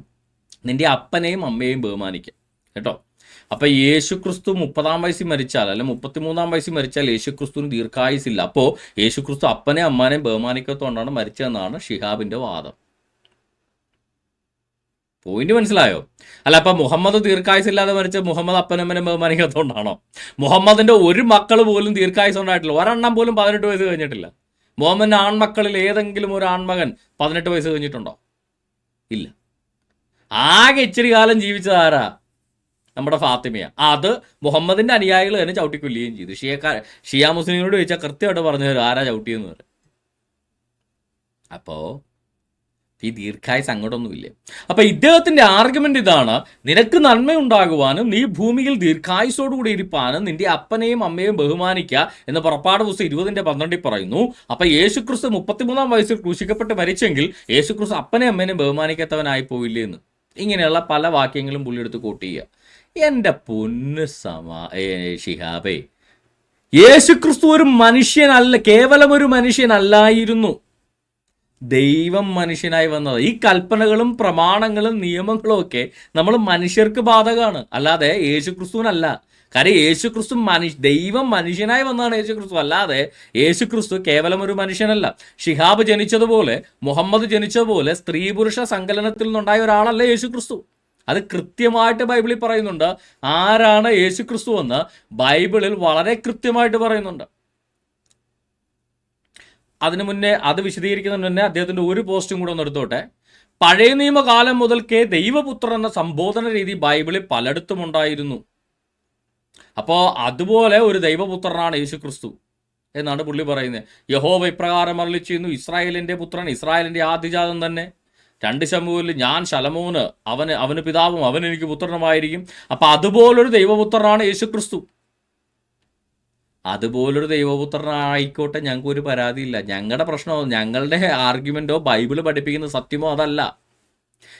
നിന്റെ അപ്പനെയും അമ്മയെയും ബഹുമാനിക്കാം. കേട്ടോ? അപ്പം യേശുക്രിസ്തു 30-ാം വയസ്സിൽ മരിച്ചാൽ, അല്ല 33-ാം വയസ്സിൽ മരിച്ചാൽ യേശുക്രിസ്തുവിന് ദീർഘായുസില്ല. അപ്പോൾ യേശുക്രിസ്തു അപ്പനെയും അമ്മാനെയും ബഹുമാനിക്കത്തോണ്ടാണ് മരിച്ചതെന്നാണ് ഷിഹാബിൻ്റെ വാദം. പോയിന്റ് മനസ്സിലായോ? അല്ല, അപ്പം മുഹമ്മദ് ദീർഘായുസില്ലാതെ മരിച്ച മുഹമ്മദ് അപ്പനമ്മനെ ബഹുമാനിക്കത്തോണ്ടാണോ? മുഹമ്മദിൻ്റെ ഒരു മക്കൾ പോലും ദീർഘായുസ് ഉണ്ടായിട്ടില്ല. ഒരെണ്ണം പോലും 18 വയസ്സ് കഴിഞ്ഞിട്ടില്ല. മുഹമ്മദിൻ്റെ ആൺമക്കളിൽ ഏതെങ്കിലും ഒരു ആൺമകൻ 18 വയസ്സ് കഴിഞ്ഞിട്ടുണ്ടോ? ഇല്ല. ആകെ ഇച്ചിരി കാലം ജീവിച്ചത് ആരാ? നമ്മുടെ ഫാത്തിമയാണ്. അത് മുഹമ്മദിൻ്റെ അനുയായികൾ തന്നെ ചവിട്ടിക്കൊല്ലുകയും ചെയ്തു. ഷിയ മുസ്ലിങ്ങളോട് ചോദിച്ചാൽ കൃത്യമായിട്ട് പറഞ്ഞു തരും ആരാ ചവിട്ടിയെന്ന് പറയും. അപ്പോൾ ഈ ദീർഘായുസ് അങ്ങോട്ടൊന്നുമില്ല. അപ്പോൾ ഇദ്ദേഹത്തിൻ്റെ ആർഗ്യുമെൻ്റ് ഇതാണ്, നിനക്ക് നന്മയുണ്ടാകുവാനും നീ ഭൂമിയിൽ ദീർഘായുസോടുകൂടി ഇരിപ്പാനും നിന്റെ അപ്പനെയും അമ്മയെയും ബഹുമാനിക്കുക എന്ന് പുറപ്പാട് പുസ്തകം 20:12 പറയുന്നു. അപ്പോൾ യേശുക്രിസ്തു 33-ാം വയസ്സിൽ ക്രൂശിക്കപ്പെട്ട് മരിച്ചെങ്കിൽ യേശുക്രിസ്തു അപ്പനെയും അമ്മേനെയും ബഹുമാനിക്കാത്തവനായി പോയില്ലേ എന്ന്. ഇങ്ങനെയുള്ള പല വാക്യങ്ങളും പുള്ളിയെടുത്ത് കോട്ട് ചെയ്യുക. എൻ്റെ പൊന്ന് ഷിഹാബേ, യേശുക്രിസ്തു ഒരു മനുഷ്യനല്ല, കേവലം ഒരു മനുഷ്യനല്ലായിരുന്നു, ദൈവം മനുഷ്യനായി വന്നത്. ഈ കൽപ്പനകളും പ്രമാണങ്ങളും നിയമങ്ങളും ഒക്കെ നമ്മൾ മനുഷ്യർക്ക് ബാധകമാണ്, അല്ലാതെ യേശുക്രിസ്തുവിനല്ല. കാര്യം യേശുക്രിസ്തു ദൈവം മനുഷ്യനായി വന്നതാണ് യേശുക്രിസ്തു, അല്ലാതെ യേശുക്രിസ്തു കേവലം ഒരു മനുഷ്യനല്ല. ഷിഹാബ് ജനിച്ചതുപോലെ, മുഹമ്മദ് ജനിച്ചതുപോലെ സ്ത്രീ പുരുഷ സങ്കലനത്തിൽ നിന്നുണ്ടായ ഒരാളല്ല യേശുക്രിസ്തു. അത് കൃത്യമായിട്ട് ബൈബിളിൽ പറയുന്നുണ്ട്. ആരാണ് യേശുക്രിസ്തു എന്ന് ബൈബിളിൽ വളരെ കൃത്യമായിട്ട് പറയുന്നുണ്ട്. അതിനു മുന്നേ, അത് വിശദീകരിക്കുന്നതിന് മുന്നേ അദ്ദേഹത്തിൻ്റെ ഒരു പോസ്റ്റും കൂടെ ഒന്ന് എടുത്തോട്ടെ. പഴയ നിയമകാലം മുതൽക്കേ ദൈവപുത്രൻ എന്ന സംബോധന രീതി ബൈബിളിൽ പലയിടത്തും ഉണ്ടായിരുന്നു. അപ്പോൾ അതുപോലെ ഒരു ദൈവപുത്രനാണ് യേശുക്രിസ്തു എന്നാണ് പുള്ളി പറയുന്നത്. യഹോവ ഇപ്രകാരം അരുളിച്ചെയ്യുന്നു, ഇസ്രായേലിൻ്റെ പുത്രൻ, ഇസ്രായേലിൻ്റെ ആദ്യജാതൻ തന്നെ. 2 ശമൂവേലിൽ ഞാൻ ശലോമോന് അവന് പിതാവും അവൻ എനിക്ക് പുത്രനുമായിരിക്കും. അപ്പം അതുപോലൊരു ദൈവപുത്രനാണ് യേശുക്രിസ്തു. അതുപോലൊരു ദൈവപുത്രനായിക്കോട്ടെ, ഞങ്ങൾക്കൊരു പരാതിയില്ല. ഞങ്ങളുടെ പ്രശ്നമോ ഞങ്ങളുടെ ആർഗ്യുമെൻറ്റോ ബൈബിള് പഠിപ്പിക്കുന്ന സത്യമോ അതല്ല.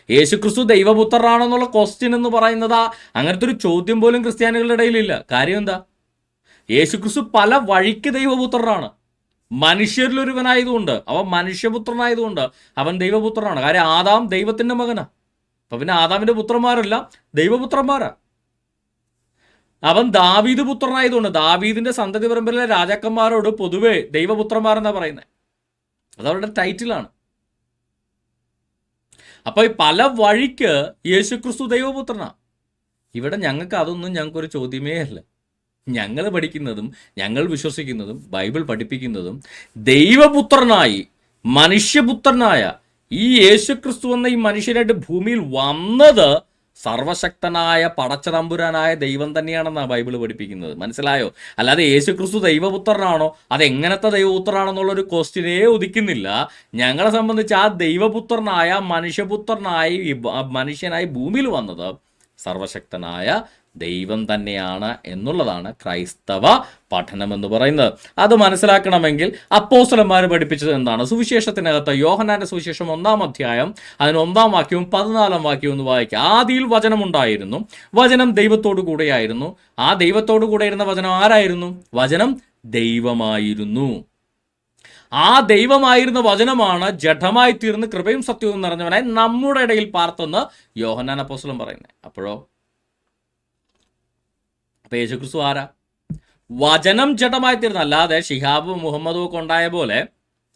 യേശുക്രിസ്തു ദൈവപുത്രനാണെന്നുള്ള ക്വസ്റ്റ്യൻ എന്ന് പറയുന്നത്, അങ്ങനത്തെ ഒരു ചോദ്യം പോലും ക്രിസ്ത്യാനികളുടെ ഇടയിലില്ല. കാര്യം എന്താ? യേശുക്രിസ്തു പല വഴിക്ക് ദൈവപുത്രനാണ്. മനുഷ്യരിലൊരുവനായതുകൊണ്ട്, അവൻ മനുഷ്യപുത്രനായതുകൊണ്ട് അവൻ ദൈവപുത്രനാണ്. കാര്യം ആദാം ദൈവത്തിൻ്റെ മകനാ. അപ്പം പിന്നെ ആദാമിൻ്റെ പുത്രന്മാരെല്ലാം ദൈവപുത്രന്മാരാ. അവൻ ദാവീദ് പുത്രനായതുകൊണ്ട് ദാവീദിൻ്റെ സന്തതി പരമ്പരയിലെ രാജാക്കന്മാരോട് പൊതുവെ ദൈവപുത്രന്മാരെന്നാ പറയുന്നത്. അതവരുടെ ടൈറ്റിലാണ്. അപ്പോൾ ഈ പല വഴിക്ക് യേശുക്രിസ്തു ദൈവപുത്രനാണ്. ഇവിടെ ഞങ്ങൾക്കൊരു ചോദ്യമേ അല്ല. ഞങ്ങൾ പഠിക്കുന്നതും ഞങ്ങൾ വിശ്വസിക്കുന്നതും ബൈബിൾ പഠിപ്പിക്കുന്നതും ദൈവപുത്രനായി മനുഷ്യപുത്രനായ ഈ യേശുക്രിസ്തു എന്ന ഈ മനുഷ്യനായിട്ട് ഭൂമിയിൽ വന്നത് സർവശക്തനായ പടച്ചതമ്പുരാനായ ദൈവം തന്നെയാണെന്നാണ് ബൈബിൾ പഠിപ്പിക്കുന്നത്. മനസ്സിലായോ? അല്ലാതെ യേശുക്രിസ്തു ദൈവപുത്രനാണോ, അതെങ്ങനത്തെ ദൈവപുത്രനാണെന്നുള്ളൊരു ക്വസ്റ്റ്യനേ ഉദിക്കുന്നില്ല. ഞങ്ങളെ സംബന്ധിച്ച് ആ ദൈവപുത്രനായ മനുഷ്യനായി ഭൂമിയിൽ വന്നത് സർവശക്തനായ ദൈവം തന്നെയാണ് എന്നുള്ളതാണ് ക്രൈസ്തവ പഠനം എന്ന് പറയുന്നത്. അത് മനസ്സിലാക്കണമെങ്കിൽ അപ്പോസ്തലന്മാർ പഠിപ്പിച്ചത് എന്താണ്? സുവിശേഷത്തിനകത്ത് യോഹന്നാന്റെ സുവിശേഷം 1-ാം അധ്യായം അതിന് 1-ാം വാക്യവും 14-ാം വാക്യവും ഒന്ന് വായിക്കുക. ആദിയിൽ വചനമുണ്ടായിരുന്നു, വചനം ദൈവത്തോടു കൂടെയായിരുന്നു, ആ ദൈവത്തോടു കൂടെ ഇരുന്ന വചനം ആരായിരുന്നു? വചനം ദൈവമായിരുന്നു. ആ ദൈവമായിരുന്ന വചനമാണ് ജഡമായി തീർന്ന് കൃപയും സത്യവും നിറഞ്ഞവനായി നമ്മുടെ ഇടയിൽ പാർത്തെന്ന് യോഹന്നാൻ അപ്പോസ്തലൻ പറയുന്നത്. അപ്പോൾ യേശുക്രിസ്തു ആരാ? വചനം ജഡമായി തീർന്ന, അല്ലാതെ ഷിഹാബ് മുഹമ്മദും ഒക്കെ ഉണ്ടായ പോലെ,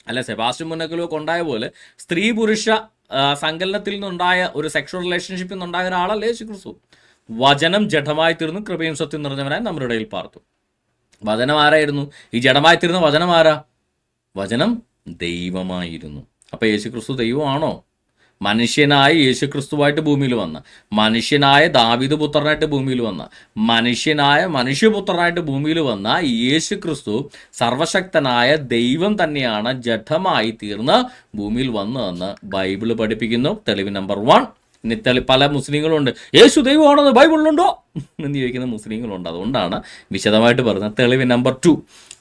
അല്ല സെബാസ്റ്റ്യൻ മുന്നക്കലും ഒക്കെ ഉണ്ടായ പോലെ സ്ത്രീ പുരുഷ സങ്കലനത്തിൽ നിന്നുണ്ടായ ഒരു സെക്ഷൽ റിലേഷൻഷിപ്പിൽ നിന്നുണ്ടായ ഒരാളല്ല യേശുക്രിസ്തു. വചനം ജഡമായി തീർന്നു കൃപയും സത്യം നിറഞ്ഞവനായി നമ്മുടെ ഇടയിൽ പാർത്തു. വചനം ആരായിരുന്നു? ഈ ജഡമായി തീർന്ന വചനം ആരാ? വചനം ദൈവമായിരുന്നു. അപ്പോൾ യേശുക്രിസ്തു ദൈവമാണോ? മനുഷ്യനായ യേശുക്രിസ്തുവായിട്ട് ഭൂമിയിൽ വന്ന, മനുഷ്യനായ ദാവീദ് പുത്രനായിട്ട് ഭൂമിയിൽ വന്ന, മനുഷ്യനായ മനുഷ്യപുത്രനായിട്ട് ഭൂമിയിൽ വന്ന യേശുക്രിസ്തു സർവശക്തനായ ദൈവം തന്നെയാണ് ജഡമായി തീർന്ന് ഭൂമിയിൽ വന്നതെന്ന് ബൈബിള് പഠിപ്പിക്കുന്നു. തെളിവ് നമ്പർ 1. ഇനി പല മുസ്ലിങ്ങളുണ്ട്, യേശു ദൈവമാണെന്ന് ബൈബിളിലുണ്ടോ എന്ന് ചോദിക്കുന്ന മുസ്ലിങ്ങളുണ്ട്. അതുകൊണ്ടാണ് വിശദമായിട്ട് പറയുന്നത്. തെളിവ് നമ്പർ 2,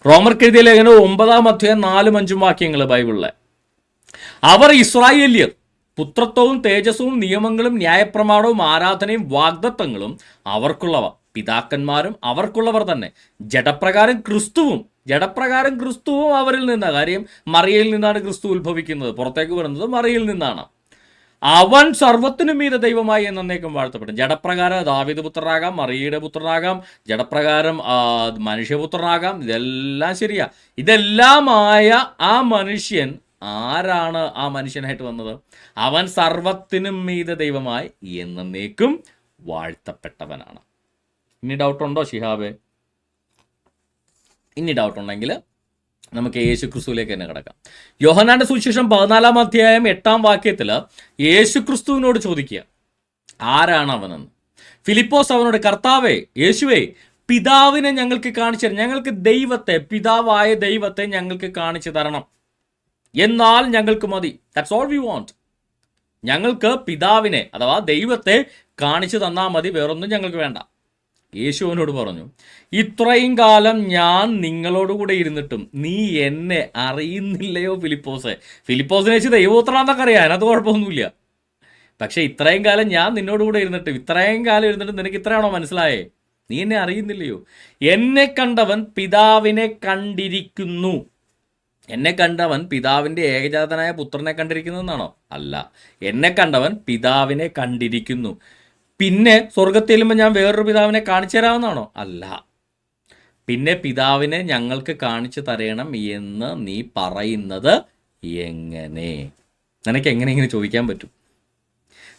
റോമർക്കെഴുതിയ ലേഖനം 9-ാം അധ്യായം 4-5 വാക്യങ്ങൾ ബൈബിളിലെ. അവർ ഇസ്രായേല്യർ പുത്രത്വവും തേജസ്സും നിയമങ്ങളും ന്യായപ്രമാണവും ആരാധനയും വാഗ്ദത്തങ്ങളും അവർക്കുള്ളവ, പിതാക്കന്മാരും അവർക്കുള്ളവർ തന്നെ. ജഡപ്രകാരം ക്രിസ്തുവും അവരിൽ നിന്നാണ്. കാര്യം മറിയയിൽ നിന്നാണ് ക്രിസ്തു ഉത്ഭവിക്കുന്നത്, പുറത്തേക്ക് വരുന്നത് മറിയയിൽ നിന്നാണ്. അവൻ സർവത്തിനും മീതെ ദൈവമായി എന്നേക്കും വാഴ്ത്തപ്പെട്ടു. ജഡപ്രകാരം ദാവീദ് പുത്രനാകാം, മറിയയുടെ പുത്രനാകാം, ജഡപ്രകാരം മനുഷ്യപുത്രനാകാം, ഇതെല്ലാം ശരിയാ. ഇതെല്ലാമായ ആ മനുഷ്യൻ ആരാണ്? ആ മനുഷ്യനായിട്ട് വന്നത് അവൻ സർവത്തിനും മീതെ ദൈവമായി എന്നേക്കും വാഴ്ത്തപ്പെട്ടവനാണ്. ഇനി ഡൗട്ടുണ്ടോ ഷിഹാബേ? ഇനി ഡൗട്ടുണ്ടെങ്കിൽ നമുക്ക് യേശു ക്രിസ്തുവിലേക്ക് തന്നെ കിടക്കാം. യോഹന്നാന്റെ സുവിശേഷം 14-ാം അധ്യായം 8-ാം വാക്യത്തിൽ യേശു ക്രിസ്തുവിനോട് ചോദിക്കുക ആരാണ് അവനെന്ന്. ഫിലിപ്പോസ് അവനോട്, കർത്താവേ, യേശുവേ, പിതാവിനെ ഞങ്ങൾക്ക് കാണിച്ചു തരണം, ഞങ്ങൾക്ക് ദൈവത്തെ, പിതാവായ ദൈവത്തെ ഞങ്ങൾക്ക് കാണിച്ചു തരണം, എന്നാൽ ഞങ്ങൾക്ക് മതി. That's all we want. ഞങ്ങൾക്ക് പിതാവിനെ അഥവാ ദൈവത്തെ കാണിച്ചു തന്നാൽ മതി, വേറൊന്നും ഞങ്ങൾക്ക് വേണ്ട. യേശുവിനോട് പറഞ്ഞു, ഇത്രയും കാലം ഞാൻ നിങ്ങളോടുകൂടെ ഇരുന്നിട്ടും നീ എന്നെ അറിയുന്നില്ലയോ ഫിലിപ്പോസെ? ഫിലിപ്പോസിനെ വെച്ച് ദൈവപുത്രനാന്നൊക്കെ അറിയാം, അതിനകത്ത് കുഴപ്പമൊന്നുമില്ല. പക്ഷേ ഇത്രയും കാലം ഞാൻ നിന്നോടുകൂടെ ഇരുന്നിട്ടും നിനക്ക് ഇത്രയാണോ മനസ്സിലായേ? നീ എന്നെ അറിയുന്നില്ലയോ? എന്നെ കണ്ടവൻ പിതാവിനെ കണ്ടിരിക്കുന്നു. എന്നെ കണ്ടവൻ പിതാവിൻ്റെ ഏകജാതനായ പുത്രനെ കണ്ടിരിക്കുന്നതെന്നാണോ? അല്ല, എന്നെ കണ്ടവൻ പിതാവിനെ കണ്ടിരിക്കുന്നു. പിന്നെ സ്വർഗത്തിൽ ചെല്ലുമ്പോൾ ഞാൻ വേറൊരു പിതാവിനെ കാണിച്ചു തരാമെന്നാണോ? അല്ല. പിന്നെ പിതാവിനെ ഞങ്ങൾക്ക് കാണിച്ചു തരണം എന്ന് നീ പറയുന്നത് എങ്ങനെ? നിനക്ക് എങ്ങനെ ഇങ്ങനെ ചോദിക്കാൻ പറ്റും?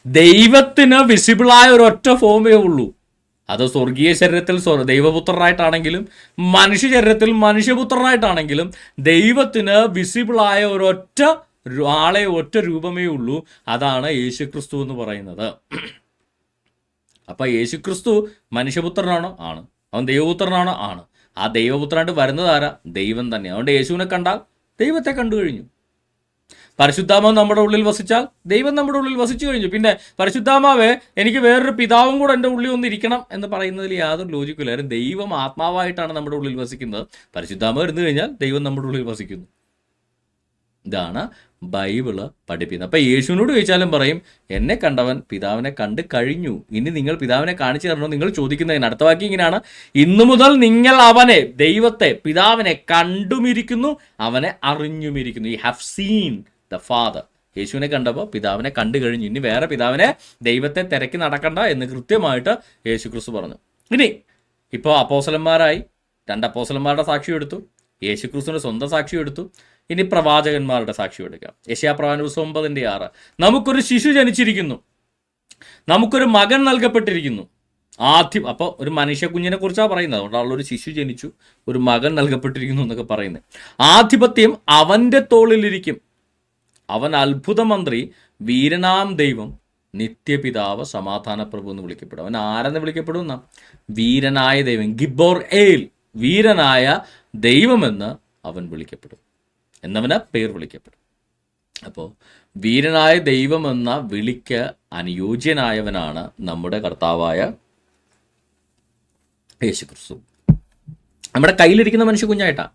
ദൈവത്തിന് വിസിബിളായ ഒരൊറ്റ ഫോമേ ഉള്ളൂ. അത് സ്വർഗീയ ശരീരത്തിൽ ദൈവപുത്രനായിട്ടാണെങ്കിലും മനുഷ്യ ശരീരത്തിൽ മനുഷ്യപുത്രനായിട്ടാണെങ്കിലും ദൈവത്തിന് വിസിബിളായ ഒരൊറ്റ ആളെ, ഒറ്റ രൂപമേ ഉള്ളൂ. അതാണ് യേശുക്രിസ്തു എന്ന് പറയുന്നത്. അപ്പം യേശുക്രിസ്തു മനുഷ്യപുത്രനാണോ? ആണ്. അവൻ ദൈവപുത്രനാണോ? ആണ്. ആ ദൈവപുത്രനായിട്ട് വരുന്നത് ആരാ? ദൈവം തന്നെ. അതുകൊണ്ട് യേശുവിനെ കണ്ടാൽ ദൈവത്തെ കണ്ടു കഴിഞ്ഞു. പരിശുദ്ധാത്മാവ് നമ്മുടെ ഉള്ളിൽ വസിച്ചാൽ ദൈവം നമ്മുടെ ഉള്ളിൽ വസിച്ചു കഴിഞ്ഞു. പിന്നെ പരിശുദ്ധാത്മാവേ, എനിക്ക് വേറൊരു പിതാവും കൂടെ എൻ്റെ ഉള്ളിൽ ഒന്നിരിക്കണം എന്ന് പറയുന്നതിൽ യാതൊരു ലോജിക്കില്ല. കാരണം ദൈവം ആത്മാവായിട്ടാണ് നമ്മുടെ ഉള്ളിൽ വസിക്കുന്നത്. പരിശുദ്ധാത്മാവ് ഇരുന്ന് കഴിഞ്ഞാൽ ദൈവം നമ്മുടെ ഉള്ളിൽ വസിക്കുന്നു. ഇതാണ് ബൈബിള് പഠിപ്പിക്കുന്നത്. അപ്പം യേശുവിനോട് ചോദിച്ചാലും പറയും, എന്നെ കണ്ടവൻ പിതാവിനെ കണ്ട് കഴിഞ്ഞു, ഇനി നിങ്ങൾ പിതാവിനെ കാണിച്ചു തരണോ നിങ്ങൾ ചോദിക്കുന്നതിന്. അടുത്ത വാക്യം ഇങ്ങനെയാണ്, ഇന്നു മുതൽ നിങ്ങൾ അവനെ, ദൈവത്തെ, പിതാവിനെ കണ്ടുമിരിക്കുന്നു, അവനെ അറിഞ്ഞുമിരിക്കുന്നു. You have seen the father. യേശുവിനെ കണ്ടപ്പോൾ പിതാവിനെ കണ്ടു കഴിഞ്ഞു, ഇനി വേറെ പിതാവിനെ, ദൈവത്തെ തിരക്കി നടക്കണ്ട എന്ന് കൃത്യമായിട്ട് യേശു ക്രിസ്തു പറഞ്ഞു. ഇനി ഇപ്പോൾ അപ്പോസ്തലന്മാരായി, 2 അപ്പോസ്തലന്മാരുടെ സാക്ഷ്യം എടുത്തു, യേശു ക്രിസ്തുവിൻ്റെ സ്വന്തം സാക്ഷ്യം എടുത്തു, ഇനി പ്രവാചകന്മാരുടെ സാക്ഷ്യം എടുക്കാം. യെശയ്യാപ്രവാചകന്റെ പുസ്തകം 9:6, നമുക്കൊരു ശിശു ജനിച്ചിരിക്കുന്നു, നമുക്കൊരു മകൻ നൽകപ്പെട്ടിരിക്കുന്നു. ആദ്യം അപ്പോൾ ഒരു മനുഷ്യ കുഞ്ഞിനെ കുറിച്ചാണ് പറയുന്നത്, അതുകൊണ്ടാണ് ഒരു ശിശു ജനിച്ചു, ഒരു മകൻ നൽകപ്പെട്ടിരിക്കുന്നു എന്നൊക്കെ പറയുന്നത്. ആധിപത്യം അവൻ്റെ തോളിലിരിക്കും, അവൻ അത്ഭുതമന്ത്രി, വീരനാം ദൈവം, നിത്യപിതാവ്, സമാധാന പ്രഭു എന്ന് വിളിക്കപ്പെടും. അവൻ ആരെന്ന് വിളിക്കപ്പെടും എന്നാ? വീരനായ ദൈവം, ഗിബോർ ഏൽ, വീരനായ ദൈവമെന്ന് അവൻ വിളിക്കപ്പെടും, എന്നവന് പേർ വിളിക്കപ്പെടും. അപ്പോൾ വീരനായ ദൈവം എന്ന വിളിക്ക് അനുയോജ്യനായവനാണ് നമ്മുടെ കർത്താവായ യേശു ക്രിസ്തു. നമ്മുടെ കയ്യിലിരിക്കുന്ന മനുഷ്യ കുഞ്ഞായിട്ടാണ്,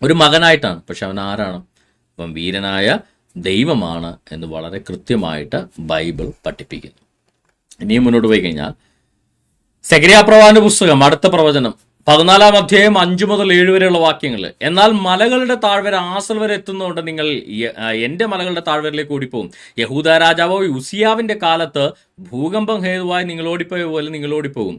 ഒരു മകനായിട്ടാണ്, പക്ഷെ അവൻ ആരാണ്? അവൻ വീരനായ ദൈവമാണ് എന്ന് വളരെ കൃത്യമായിട്ട് ബൈബിൾ പഠിപ്പിക്കുന്നു. ഇനിയും മുന്നോട്ട് പോയി കഴിഞ്ഞാൽ സെഖര്യാപ്രവാചകന്റെ പുസ്തകം, അടുത്ത പ്രവചനം, 14 അധ്യായം 5 മുതൽ 7 വരെയുള്ള വാക്യങ്ങൾ. എന്നാൽ മലകളുടെ താഴ്വര ആസൽ വരെ എത്തുന്നതുകൊണ്ട് നിങ്ങൾ എൻ്റെ മലകളുടെ താഴ്വരയിലേക്ക് ഓടിപ്പോകും. യഹൂദ രാജാവോ ഉസിയാവിൻ്റെ കാലത്ത് ഭൂകമ്പം ഹേതുവായി നിങ്ങൾ ഓടിപ്പോയ പോലെ നിങ്ങൾ ഓടിപ്പോകും.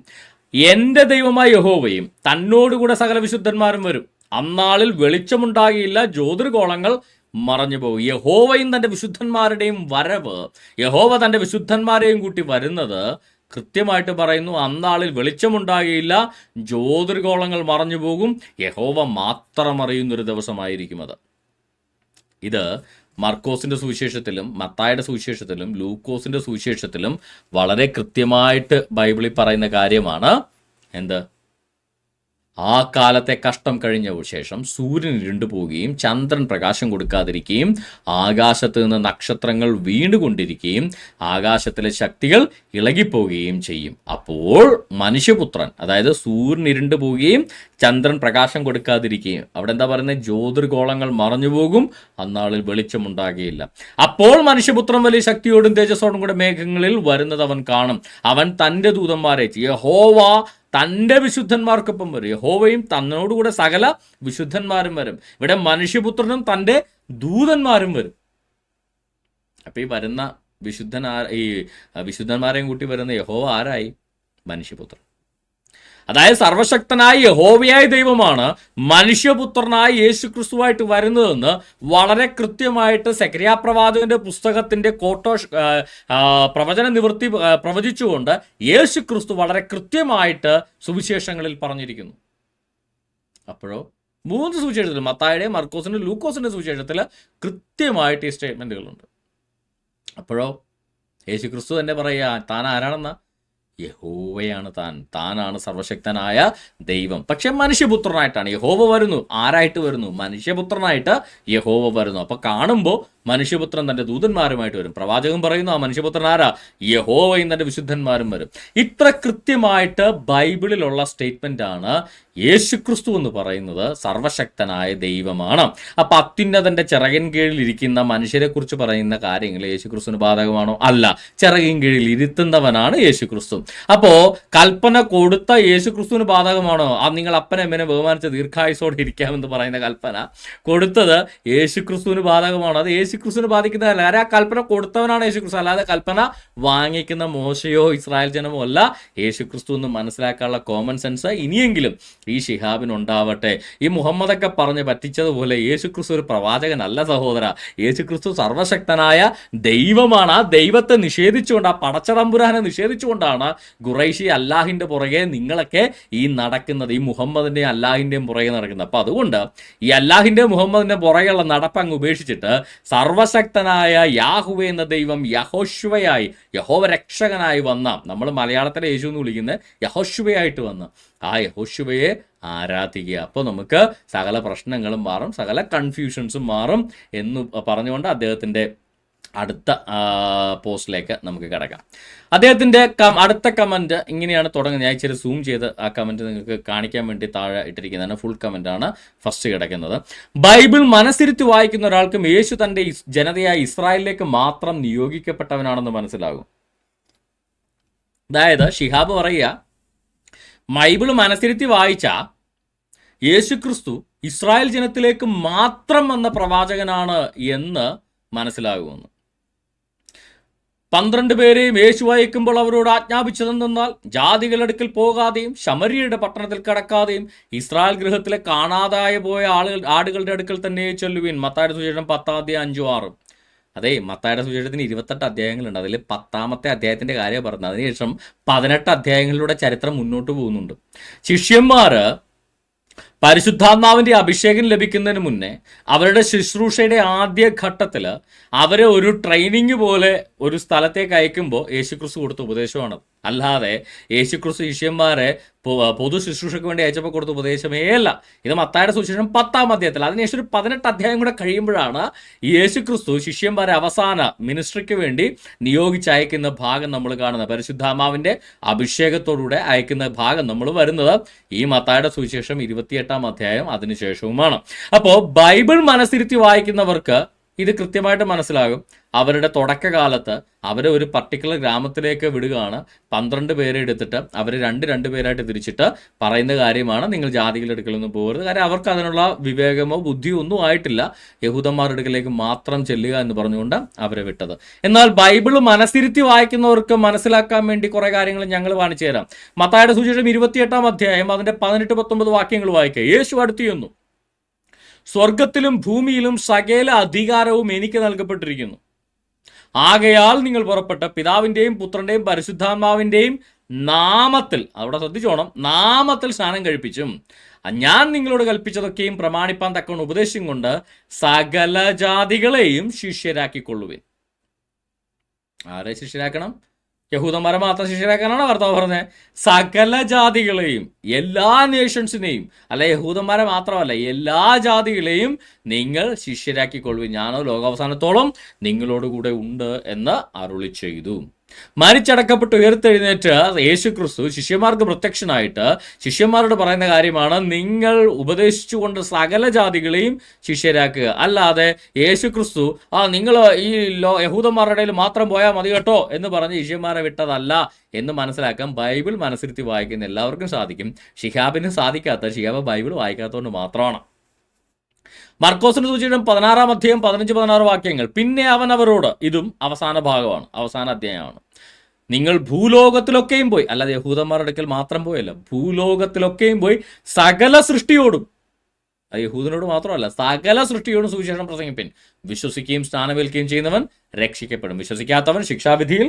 എൻ്റെ ദൈവമായ യഹോവയും തന്നോടുകൂടെ സകല വിശുദ്ധന്മാരും വരും. അന്നാളിൽ വെളിച്ചമുണ്ടാകിയില്ല, ജ്യോതിർഗോളങ്ങൾ മറഞ്ഞു പോകും. യഹോവയും തൻ്റെ വിശുദ്ധന്മാരുടെയും വരവ്, യഹോവ തൻ്റെ വിശുദ്ധന്മാരെയും കൂട്ടി വരുന്നത് കൃത്യമായിട്ട് പറയുന്നു. അന്നാളിൽ വെളിച്ചമുണ്ടാകുകയില്ല, ജ്യോതിർഗോളങ്ങൾ മറഞ്ഞു പോകും, യഹോവ മാത്രം അറിയുന്നൊരു ദിവസമായിരിക്കും അത്. ഇത് മർക്കോസിൻ്റെ സുവിശേഷത്തിലും മത്തായിയുടെ സുവിശേഷത്തിലും ലൂക്കോസിൻ്റെ സുവിശേഷത്തിലും വളരെ കൃത്യമായിട്ട് ബൈബിളിൽ പറയുന്ന കാര്യമാണ്. എന്ത്? ആ കാലത്തെ കഷ്ടം കഴിഞ്ഞ ശേഷം സൂര്യൻ ഇരുണ്ടു പോവുകയും ചന്ദ്രൻ പ്രകാശം കൊടുക്കാതിരിക്കുകയും ആകാശത്ത് നിന്ന് നക്ഷത്രങ്ങൾ വീണുകൊണ്ടിരിക്കുകയും ആകാശത്തിലെ ശക്തികൾ ഇളകിപ്പോവുകയും ചെയ്യും. അപ്പോൾ മനുഷ്യപുത്രൻ, അതായത് സൂര്യൻ ഇരുണ്ടു പോവുകയും ചന്ദ്രൻ പ്രകാശം കൊടുക്കാതിരിക്കുകയും, അവിടെ എന്താ പറയുന്നത്? ജ്യോതിർഗോളങ്ങൾ മറഞ്ഞു പോകും, അന്നാളിൽ വെളിച്ചമുണ്ടാകുകയില്ല. അപ്പോൾ മനുഷ്യപുത്രൻ വലിയ ശക്തിയോടും തേജസ്സോടും കൂടെ മേഘങ്ങളിൽ വരുന്നത് അവൻ കാണും. അവൻ തൻ്റെ ദൂതന്മാരെ, യഹോവ തൻ്റെ വിശുദ്ധന്മാർക്കൊപ്പം വരും, യഹോവയും തന്നോടുകൂടെ സകല വിശുദ്ധന്മാരും വരും. ഇവിടെ മനുഷ്യപുത്രനും തൻ്റെ ദൂതന്മാരും വരും. അപ്പം ഈ വരുന്ന വിശുദ്ധന്മാരെയും കൂട്ടി വരുന്ന യഹോവ ആരായി? മനുഷ്യപുത്രൻ. അതായത് സർവശക്തനായ യഹോവയായ ദൈവമാണ് മനുഷ്യപുത്രനായ യേശു ക്രിസ്തുവായിട്ട് വരുന്നതെന്ന് വളരെ കൃത്യമായിട്ട് സെഖര്യാപ്രവാചകന്റെ പുസ്തകത്തിന്റെ പ്രവചന നിവൃത്തി പ്രവചിച്ചുകൊണ്ട് യേശു ക്രിസ്തു വളരെ കൃത്യമായിട്ട് സുവിശേഷങ്ങളിൽ പറഞ്ഞിരിക്കുന്നു. അപ്പോഴോ 3 സുവിശേഷത്തിൽ, മത്തായിയുടെ, മർക്കോസിന്റെ, ലൂക്കോസിന്റെ സുവിശേഷത്തിൽ കൃത്യമായിട്ട് ഈ സ്റ്റേറ്റ്മെന്റുകളുണ്ട്. അപ്പോഴോ യേശു ക്രിസ്തു തന്നെ പറയുക, താൻ ആരാണെന്ന? യഹോവയാണ് താനാണ് സർവശക്തനായ ദൈവം. പക്ഷെ മനുഷ്യപുത്രനായിട്ടാണ് യഹോവ വരുന്നു. ആരായിട്ട് വരുന്നു? മനുഷ്യപുത്രനായിട്ട് യഹോവ വരുന്നു. അപ്പൊ കാണുമ്പോൾ മനുഷ്യപുത്രൻ തൻ്റെ ദൂതന്മാരുമായിട്ട് വരും. പ്രവാചകൻ പറയുന്നു, ആ മനുഷ്യപുത്രൻ ആരാ? യഹോവയും തൻ്റെ വിശുദ്ധന്മാരും വരും. ഇത്ര കൃത്യമായിട്ട് ബൈബിളിലുള്ള സ്റ്റേറ്റ്മെന്റ് ആണ് യേശുക്രിസ്തു എന്ന് പറയുന്നത് സർവശക്തനായ ദൈവമാണ്. അപ്പൊ അത്യുന്നതന്റെ ചിറകിൻ കീഴിൽ ഇരിക്കുന്ന മനുഷ്യരെ കുറിച്ച് പറയുന്ന കാര്യങ്ങൾ യേശുക്രിസ്തുവിന് ബാധകമാണോ? അല്ല. ചിറകിൻ കീഴിൽ ഇരുത്തുന്നവനാണ് യേശുക്രിസ്തു. അപ്പോ കൽപ്പന കൊടുത്ത യേശുക്രിസ്തുവിന് ബാധകമാണോ? നിങ്ങൾ അപ്പനെ അമ്മനെ ബഹുമാനിച്ച് ദീർഘായുസോടെ ഇരിക്കാമെന്ന് പറയുന്ന കൽപ്പന കൊടുത്തത് യേശുക്രിസ്തുവിന് ബാധകമാണോ? അത് യേശുക്രിസ്തുവിന് ബാധിക്കുന്നതല്ല. ആ കൽപ്പന കൊടുത്തവനാണ് യേശുക്രിസ്തു, അല്ലാതെ കൽപ്പന വാങ്ങിക്കുന്ന മോശയോ ഇസ്രായേൽ ജനമോ അല്ല. യേശുക്രിസ്തു എന്ന് മനസ്സിലാക്കാനുള്ള കോമൺ സെൻസ് ഇനിയെങ്കിലും ഈ ശിഹാബിനുണ്ടാവട്ടെ. ഈ മുഹമ്മദൊക്കെ പറഞ്ഞ് പറ്റിച്ചതുപോലെ യേശുക്രിസ്തു ഒരു പ്രവാചകനല്ല സഹോദര. യേശുക്രിസ്തു സർവശക്തനായ ദൈവമാണ്. ആ ദൈവത്തെ നിഷേധിച്ചുകൊണ്ട്, ആ പടച്ചതമ്പുരാനെ നിഷേധിച്ചുകൊണ്ടാണ് ഖുറൈശി അല്ലാഹിൻ്റെ പുറകെ നിങ്ങളൊക്കെ ഈ നടക്കുന്നത്, ഈ മുഹമ്മദിൻ്റെയും അല്ലാഹിൻ്റെയും പുറകെ നടക്കുന്നത്. അപ്പം അതുകൊണ്ട് ഈ അല്ലാഹിൻ്റെ മുഹമ്മദിൻ്റെ പുറകെയുള്ള നടപ്പ് അങ്ങ് ഉപേക്ഷിച്ചിട്ട് സർവശക്തനായ യാഹുവേ എന്ന ദൈവം യഹോശുവയായി, യഹോവ രക്ഷകനായി വന്ന, നമ്മൾ മലയാളത്തിലെ യേശു എന്ന് വിളിക്കുന്നത് യഹോശുവയായിട്ട് വന്ന ആ യഹോശുവയെ ആരാധിക്കുക. അപ്പോൾ നമുക്ക് സകല പ്രശ്നങ്ങളും മാറും, സകല കൺഫ്യൂഷൻസും മാറും എന്ന് പറഞ്ഞുകൊണ്ട് അദ്ദേഹത്തിൻ്റെ അടുത്ത പോസ്റ്റിലേക്ക് നമുക്ക് കിടക്കാം. അദ്ദേഹത്തിൻ്റെ അടുത്ത കമൻറ്റ് ഇങ്ങനെയാണ് തുടങ്ങുന്നത്. ഞാൻ ഇച്ചിരി സൂം ചെയ്ത് ആ കമൻറ്റ് നിങ്ങൾക്ക് കാണിക്കാൻ വേണ്ടി താഴെ ഇട്ടിരിക്കുന്നതാണ്. ഫുൾ കമൻറ്റാണ് ഫസ്റ്റ് കിടക്കുന്നത്. ബൈബിൾ മനസ്സിരുത്തി വായിക്കുന്ന ഒരാൾക്കും യേശു തൻ്റെ ജനതയായ ഇസ്രായേലിലേക്ക് മാത്രം നിയോഗിക്കപ്പെട്ടവനാണെന്ന് മനസ്സിലാകും. അതായത് ഷിഹാബ് പറയുക, ബൈബിൾ മനസ്സിരുത്തി വായിച്ച യേശു ക്രിസ്തു ഇസ്രായേൽ ജനത്തിലേക്ക് മാത്രം വന്ന പ്രവാചകനാണ് എന്ന് മനസ്സിലാകുമെന്ന്. 12 പേരെയും യേശു അയക്കുമ്പോൾ അവരോട് ആജ്ഞാപിച്ചതെന്നാൽ ജാതികളുടെ അടുക്കൽ പോകാതെയും ശമര്യയുടെ പട്ടണത്തിൽ കടക്കാതെയും ഇസ്രായേൽ ഗൃഹത്തിലെ കാണാതായ പോയ ആടുകളുടെ അടുക്കൽ തന്നെ ചൊല്ലുവിൻ. മത്തായിയുടെ സുവിശേഷം 10:5-6. അതെ, മത്തായിയുടെ സുവിശേഷത്തിന് 28 അധ്യായങ്ങളുണ്ട്. അതിൽ 10ാമത്തെ അധ്യായത്തിൻ്റെ കാര്യം പറഞ്ഞത്. അതിനുശേഷം 18 അധ്യായങ്ങളിലൂടെ ചരിത്രം മുന്നോട്ട് പോകുന്നുണ്ട്. ശിഷ്യന്മാർ പരിശുദ്ധാത്മാവിൻ്റെ അഭിഷേകം ലഭിക്കുന്നതിന് മുന്നേ അവരുടെ ശുശ്രൂഷയുടെ ആദ്യ ഘട്ടത്തിൽ അവരെ ഒരു ട്രെയിനിങ് പോലെ ഒരു സ്ഥലത്തേക്ക് അയക്കുമ്പോൾ യേശുക്രിസ്തു കൊടുത്ത ഉപദേശമാണ്. അല്ലാതെ യേശുക്രിസ്തു ശിഷ്യന്മാരെ പൊതു ശുശ്രൂഷയ്ക്ക് വേണ്ടി അയച്ചപ്പോൾ കൊടുത്ത ഉപദേശമേ അല്ല. ഇത് മത്തായിയുടെ സുവിശേഷം 10ാം അധ്യായത്തിൽ. അതിനുശേഷം ഒരു 18 അധ്യായം കൂടെ കഴിയുമ്പോഴാണ് യേശുക്രിസ്തു ശിഷ്യന്മാരെ അവസാന മിനിസ്ട്രിക്ക് വേണ്ടി നിയോഗിച്ചയക്കുന്ന ഭാഗം നമ്മൾ കാണുന്നത്. പരിശുദ്ധാത്മാവിൻ്റെ അഭിഷേകത്തോടുകൂടെ അയക്കുന്ന ഭാഗം നമ്മൾ വരുന്നത് ഈ മത്തായിയുടെ സുവിശേഷം 28ാം അധ്യായം അതിനുശേഷവുമാണ്. അപ്പോൾ ബൈബിൾ മനസ്സിരുത്തി വായിക്കുന്നവർക്ക് ഇത് കൃത്യമായിട്ട് മനസ്സിലാകും. അവരുടെ തുടക്കകാലത്ത് അവരെ ഒരു പർട്ടിക്കുലർ ഗ്രാമത്തിലേക്ക് വിടുകയാണ്. 12 പേരെ എടുത്തിട്ട് അവർ രണ്ട് പേരായിട്ട് തിരിച്ചിട്ട് പറയുന്ന കാര്യമാണ്, നിങ്ങൾ ജാതികളുടെ അടുക്കലൊന്നും പോകരുത്. കാര്യം അവർക്ക് അതിനുള്ള വിവേകമോ ബുദ്ധിയോ ഒന്നും ആയിട്ടില്ല. യഹൂദന്മാരുടെ അടുക്കലേക്ക് മാത്രം ചെല്ലുക എന്ന് പറഞ്ഞുകൊണ്ട് അവരെ വിട്ടത്. എന്നാൽ ബൈബിൾ മനസ്സിരുത്തി വായിക്കുന്നവർക്ക് മനസ്സിലാക്കാൻ വേണ്ടി കുറേ കാര്യങ്ങൾ ഞങ്ങൾ കാണിച്ചു തരാം. മത്തായിയുടെ സുവിശേഷം 28ാം അധ്യായം അതിൻ്റെ 18-19 വാക്യങ്ങൾ വായിക്കുക. യേശു അടുത്തു ചെന്നു, സ്വർഗത്തിലും ഭൂമിയിലും സകല അധികാരവും എനിക്ക് നൽകപ്പെട്ടിരിക്കുന്നു. ആകയാൽ നിങ്ങൾ പുറപ്പെട്ട് പിതാവിൻ്റെയും പുത്രൻ്റെയും പരിശുദ്ധാത്മാവിൻ്റെയും നാമത്തിൽ, അവിടെ ശ്രദ്ധിച്ചോണം, നാമത്തിൽ സ്നാനം കഴിപ്പിച്ചും ഞാൻ നിങ്ങളോട് കൽപ്പിച്ചതൊക്കെയും പ്രമാണിപ്പാൻ തക്കവണ്ണം ഉപദേശം കൊണ്ട് സകല ജാതികളെയും ശിഷ്യരാക്കിക്കൊള്ളുവിൻ. ആരെ ശിഷ്യരാക്കണം? യഹൂദന്മാരെ മാത്രം ശിഷ്യരാക്കാനാണ് കർത്താവ് പറഞ്ഞത്. സകല ജാതികളെയും, എല്ലാ നേഷൻസിനെയും, അല്ല യഹൂദന്മാരെ മാത്രമല്ല, എല്ലാ ജാതികളെയും നിങ്ങൾ ശിഷ്യരാക്കിക്കൊള്ളുവിൻ. ഞാനോ ലോകാവസാനത്തോളം നിങ്ങളോടുകൂടെ ഉണ്ട് എന്ന് അരുളി ചെയ്തു. മരിച്ചടക്കപ്പെട്ട് ഉയർത്തെഴുന്നേറ്റ് യേശു ക്രിസ്തു ശിഷ്യന്മാർക്ക് പ്രത്യക്ഷനായിട്ട് ശിഷ്യന്മാരോട് പറയുന്ന കാര്യമാണ്, നിങ്ങൾ ഉപദേശിച്ചുകൊണ്ട് സകല ജാതികളെയും ശിഷ്യരാക്കുക. അല്ലാതെ യേശു ക്രിസ്തു നിങ്ങൾ ഈ യഹൂദന്മാരുടെ ഇടയിൽ മാത്രം പോയാൽ മതി കേട്ടോ എന്ന് പറഞ്ഞ് ശിഷ്യന്മാരെ വിട്ടതല്ല എന്ന് മനസ്സിലാക്കാൻ ബൈബിൾ മനസ്സിരുത്തി വായിക്കുന്ന എല്ലാവർക്കും സാധിക്കും. ഷിഹാബിന് സാധിക്കാത്ത, ഷിഹാബ് ബൈബിൾ വായിക്കാത്തതുകൊണ്ട് മാത്രമാണ്. മർക്കോസിന്റെ സുവിശേഷം 16ാം അധ്യായം 15-16 വാക്യങ്ങൾ. പിന്നെ അവൻ അവരോട്, ഇതും അവസാന ഭാഗമാണ്, അവസാന അധ്യായമാണ്, നിങ്ങൾ ഭൂലോകത്തിലൊക്കെയും പോയി, അല്ലാതെ യഹൂദന്മാരുടെ അടുക്കൽ മാത്രം പോയല്ല, ഭൂലോകത്തിലൊക്കെയും പോയി സകല സൃഷ്ടിയോടും, അത് യഹൂദനോട് മാത്രമല്ല, സകല സൃഷ്ടിയോടും സുവിശേഷം പ്രസംഗിപ്പിൻ. വിശ്വസിക്കുകയും സ്നാനമേൽക്കുകയും ചെയ്യുന്നവൻ രക്ഷിക്കപ്പെടും, വിശ്വസിക്കാത്തവൻ ശിക്ഷാവിധിയിൽ